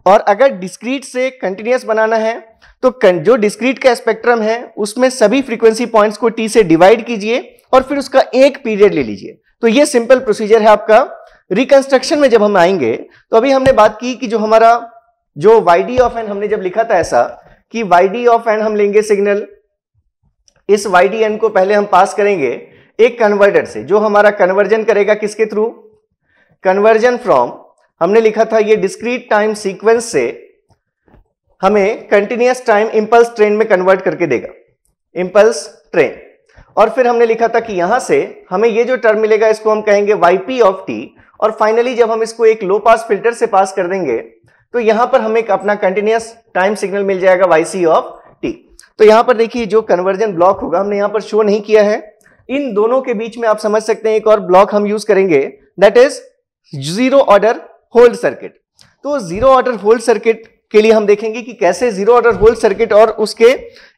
और अगर डिस्क्रीट से कंटिन्यूअस बनाना है तो जो डिस्क्रीट का स्पेक्ट्रम है उसमें सभी फ्रीक्वेंसी पॉइंट्स को t से डिवाइड कीजिए और फिर उसका एक पीरियड ले लीजिए। तो ये सिंपल प्रोसीजर है आपका। रिकंस्ट्रक्शन में जब हम आएंगे तो अभी हमने बात की कि जो हमारा जो yd ऑफ n हमने जब लिखा था ऐसा कि yd ऑफ n हम लेंगे सिग्नल, इस ydn को पहले हम पास करेंगे एक कन्वर्टर से जो हमारा कन्वर्जन करेगा किसके थ्रू, कन्वर्जन फ्रॉम, हमने लिखा था ये डिस्क्रीट टाइम सीक्वेंस से हमें कंटिन्यूअस टाइम इंपल्स ट्रेन में कन्वर्ट करके देगा, इंपल्स ट्रेन। और फिर हमने लिखा था कि यहां से हमें ये जो टर्म मिलेगा इसको हम कहेंगे yp ऑफ t, और फाइनली जब हम इसको एक लो पास फिल्टर से पास कर देंगे तो यहां पर हमें अपना कंटिन्यूअस टाइम सिग्नल मिल जाएगा yc ऑफ t। तो यहां पर देखिए जो कन्वर्जन ब्लॉक होगा हमने यहां पर शो नहीं किया है, इन दोनों के बीच में आप समझ सकते हैं एक और ब्लॉक हम यूज करेंगे, that is zero order hold circuit. तो जीरो ऑर्डर होल्ड सर्किट के लिए हम देखेंगे कि कैसे जीरो ऑर्डर होल्ड सर्किट और उसके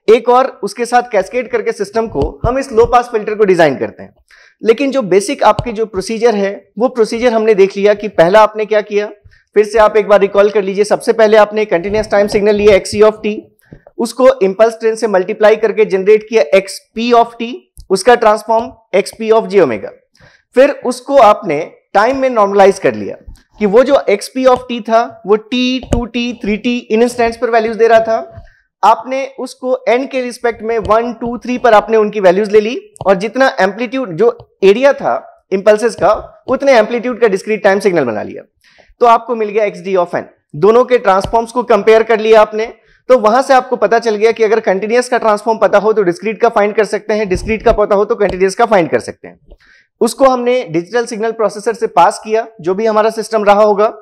एक और उसके साथ कैस्केड करके सिस्टम को हम इस लो पास फिल्टर को डिजाइन करते हैं। लेकिन जो बेसिक आपकी जो प्रोसीजर है वो प्रोसीजर हमने देख लिया कि पहला आपने क्या किया, फिर से आप एक बार रिकॉल कर लीजिए। सबसे पहले आपने कंटिन्यूअस टाइम सिग्नल लिया xc ऑफ t, उसको इंपल्स ट्रेन से मल्टीप्लाई करके जनरेट किया xp ऑफ t, उसका ट्रांसफॉर्म xp ऑफ j⍵। फिर उसको आपने टाइम में नॉर्मलाइज कर लिया कि वो जो xp ऑफ t था वो t, 2t, 3t इन इंस्टेंट्स पर वैल्यूज दे रहा था। आपने उसको n के रिस्पेक्ट में 1, 2, 3 पर आपने उनकी वैल्यूज ले ली और जितना एम्पलीट्यूड जो एरिया था इंपल्सेस का उतने एम्पलीट्यूड का डिस्क्रीट टाइम सिग्नल बना लिया। तो आपको मिल गया xd ऑफ n। दोनों के ट्रांसफॉर्म्स को कंपेयर कर लिया आपने, तो वहां से आपको पता चल गया कि अगर कंटिन्यूअस का ट्रांसफॉर्म पता हो तो डिस्क्रीट का फाइंड कर सकते हैं, डिस्क्रीट का पता हो तो कंटिन्यूअस का फाइंड कर सकते हैं। उसको हमने डिजिटल सिग्नल प्रोसेसर से पास किया, जो भी हमारा सिस्टम रहा होगा,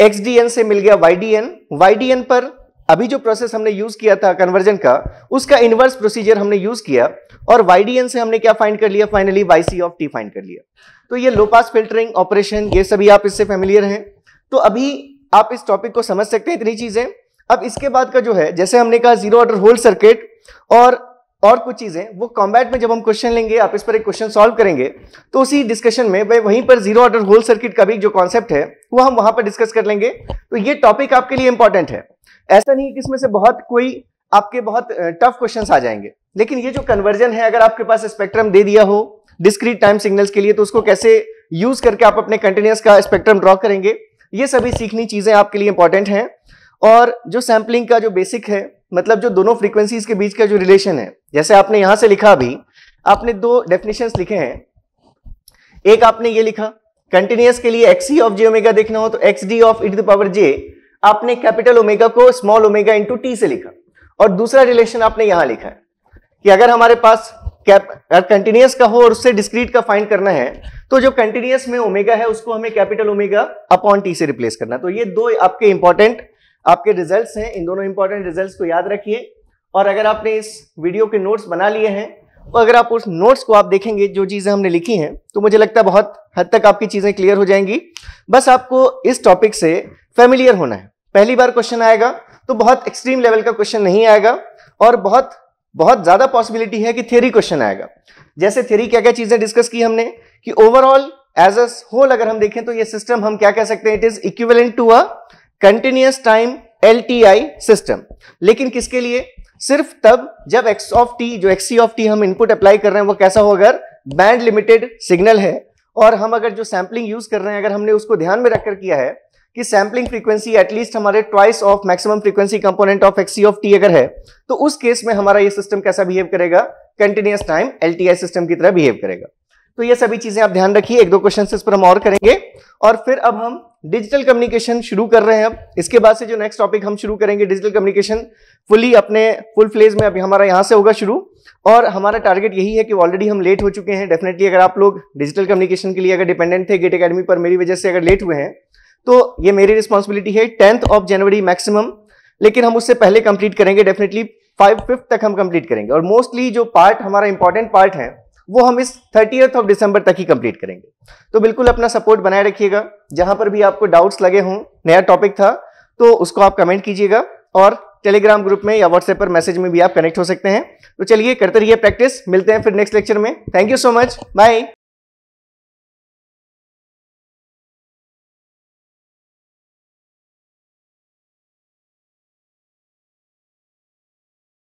xdn से मिल गया ydn। ydn पर अभी जो प्रोसेस हमने यूज किया था कन्वर्जन का, उसका इनवर्स प्रोसीजर हमने यूज किया और ydn से हमने क्या फाइंड कर लिया, finally yc of t find कर लिया। तो ये लो पास फिल्टरिंग ऑपरेशन, ये सभी आप इससे फेमिलियर हैं। तो अभी आप इस टॉपिक को समझ सकते हैं, इतनी चीजें। अब इसके बाद का जो है, जैसे हमने कहा जीरो ऑर्डर होल्ड सर्किट और और कुछ चीजें वो कॉम्बैट में जब हम क्वेश्चन लेंगे, आप इस पर एक क्वेश्चन सॉल्व करेंगे, तो उसी डिस्कशन में वहीं पर जीरो ऑर्डर होल सर्किट का भी जो कॉन्सेप्ट है वो हम वहां पर डिस्कस कर लेंगे। तो ये टॉपिक आपके लिए इंपॉर्टेंट है। ऐसा नहीं कि इसमें से बहुत टफ क्वेश्चंस आ जाएंगे, लेकिन ये जो कन्वर्जन है, अगर आपके पास स्पेक्ट्रम दे दिया हो डिस्क्रीट टाइम सिग्नल्स के लिए, तो उसको कैसे यूज करके आप अपने कंटिन्यूअस का स्पेक्ट्रम ड्रॉ करेंगे, ये सभी सीखनी चीजें आपके लिए इंपॉर्टेंट हैं। और जो सैम्पलिंग का जो बेसिक है, मतलब जो दोनों फ्रीक्वेंसीज के बीच का जो रिलेशन है, जैसे आपने यहां से लिखा, अभी आपने दो डेफिनेशंस लिखे हैं। एक आपने ये लिखा, कंटिन्यूअस के लिए एक्सी ऑफ जे ओमेगा देखना हो तो X D of E to the power J, आपने कैपिटल ओमेगा को स्मॉल ओमेगा इंटू टी से लिखा। और दूसरा रिलेशन आपने यहां लिखा है कि अगर हमारे पास कंटिन्यूअस का हो और उससे डिस्क्रीट का फाइंड करना है, तो जो कंटिन्यूअस में ओमेगा है उसको हमें कैपिटल ओमेगा अपॉन टी से रिप्लेस करना। तो ये दो आपके इंपॉर्टेंट आपके रिजल्ट्स हैं। इन दोनों इंपॉर्टेंट रिजल्ट्स को याद रखिए। और अगर आपने इस वीडियो के नोट्स बना लिए हैं, तो अगर आप उस नोट्स को आप देखेंगे, जो चीजें हमने लिखी हैं, तो मुझे लगता है बहुत हद तक आपकी चीजें क्लियर हो जाएंगी। बस आपको इस टॉपिक से फेमिलियर होना है। पहली बार क्वेश्चन आएगा तो बहुत एक्सट्रीम लेवल का क्वेश्चन नहीं आएगा, और बहुत ज्यादा पॉसिबिलिटी है कि थ्योरी क्वेश्चन आएगा। जैसे थ्योरी क्या क्या चीजें डिस्कस की हमने, कि ओवरऑल एज अ होल अगर हम देखें तो ये सिस्टम हम क्या कह सकते हैं, it is equivalent to a continuous time LTI system. लेकिन किसके लिए? सिर्फ तब जब एक्स ऑफ टी, जो एक्सी ऑफ टी हम इनपुट अप्लाई कर रहे हैं, वो कैसा हो, अगर बैंड लिमिटेड सिग्नल है, और हम अगर जो सैम्पलिंग यूज कर रहे हैं, अगर हमने उसको ध्यान में रखकर किया है कि सैम्पलिंग फ्रीक्वेंसी एटलीस्ट हमारे twice of maximum frequency component of X C of T अगर है, तो उस केस में हमारा ये सिस्टम कैसा बिहेव करेगा, कंटिन्यूअस टाइम एलटीआई सिस्टम की तरह बिहेव करेगा। तो ये सभी चीजें आप ध्यान रखिए। एक दो क्वेश्चन इस पर हम और करेंगे, और फिर अब हम डिजिटल कम्युनिकेशन शुरू कर रहे हैं। अब इसके बाद से जो नेक्स्ट टॉपिक हम शुरू करेंगे, डिजिटल कम्युनिकेशन फुल फ्लेज में अभी हमारा यहां से होगा शुरू। और हमारा टारगेट यही है कि ऑलरेडी हम लेट हो चुके हैं। डेफिनेटली अगर आप लोग डिजिटल कम्युनिकेशन के लिए अगर डिपेंडेंट थे गेट एकेडमी पर, मेरी वजह से अगर लेट हुए हैं, तो ये मेरी रिस्पॉन्सिबिलिटी है। 10th of January मैक्सिमम, लेकिन हम उससे पहले कंप्लीट करेंगे। डेफिनेटली 5th तक हम कंप्लीट करेंगे, और मोस्टली जो पार्ट हमारा इंपॉर्टेंट पार्ट है वो हम इस 30th of December तक ही कंप्लीट करेंगे। तो बिल्कुल अपना सपोर्ट बनाए रखिएगा। जहां पर भी आपको डाउट्स लगे हों, नया टॉपिक था, तो उसको आप कमेंट कीजिएगा, और टेलीग्राम ग्रुप में या व्हाट्सएप पर मैसेज में भी आप कनेक्ट हो सकते हैं। तो चलिए करते रहिए प्रैक्टिस। मिलते हैं फिर नेक्स्ट लेक्चर में। Thank you so much, bye.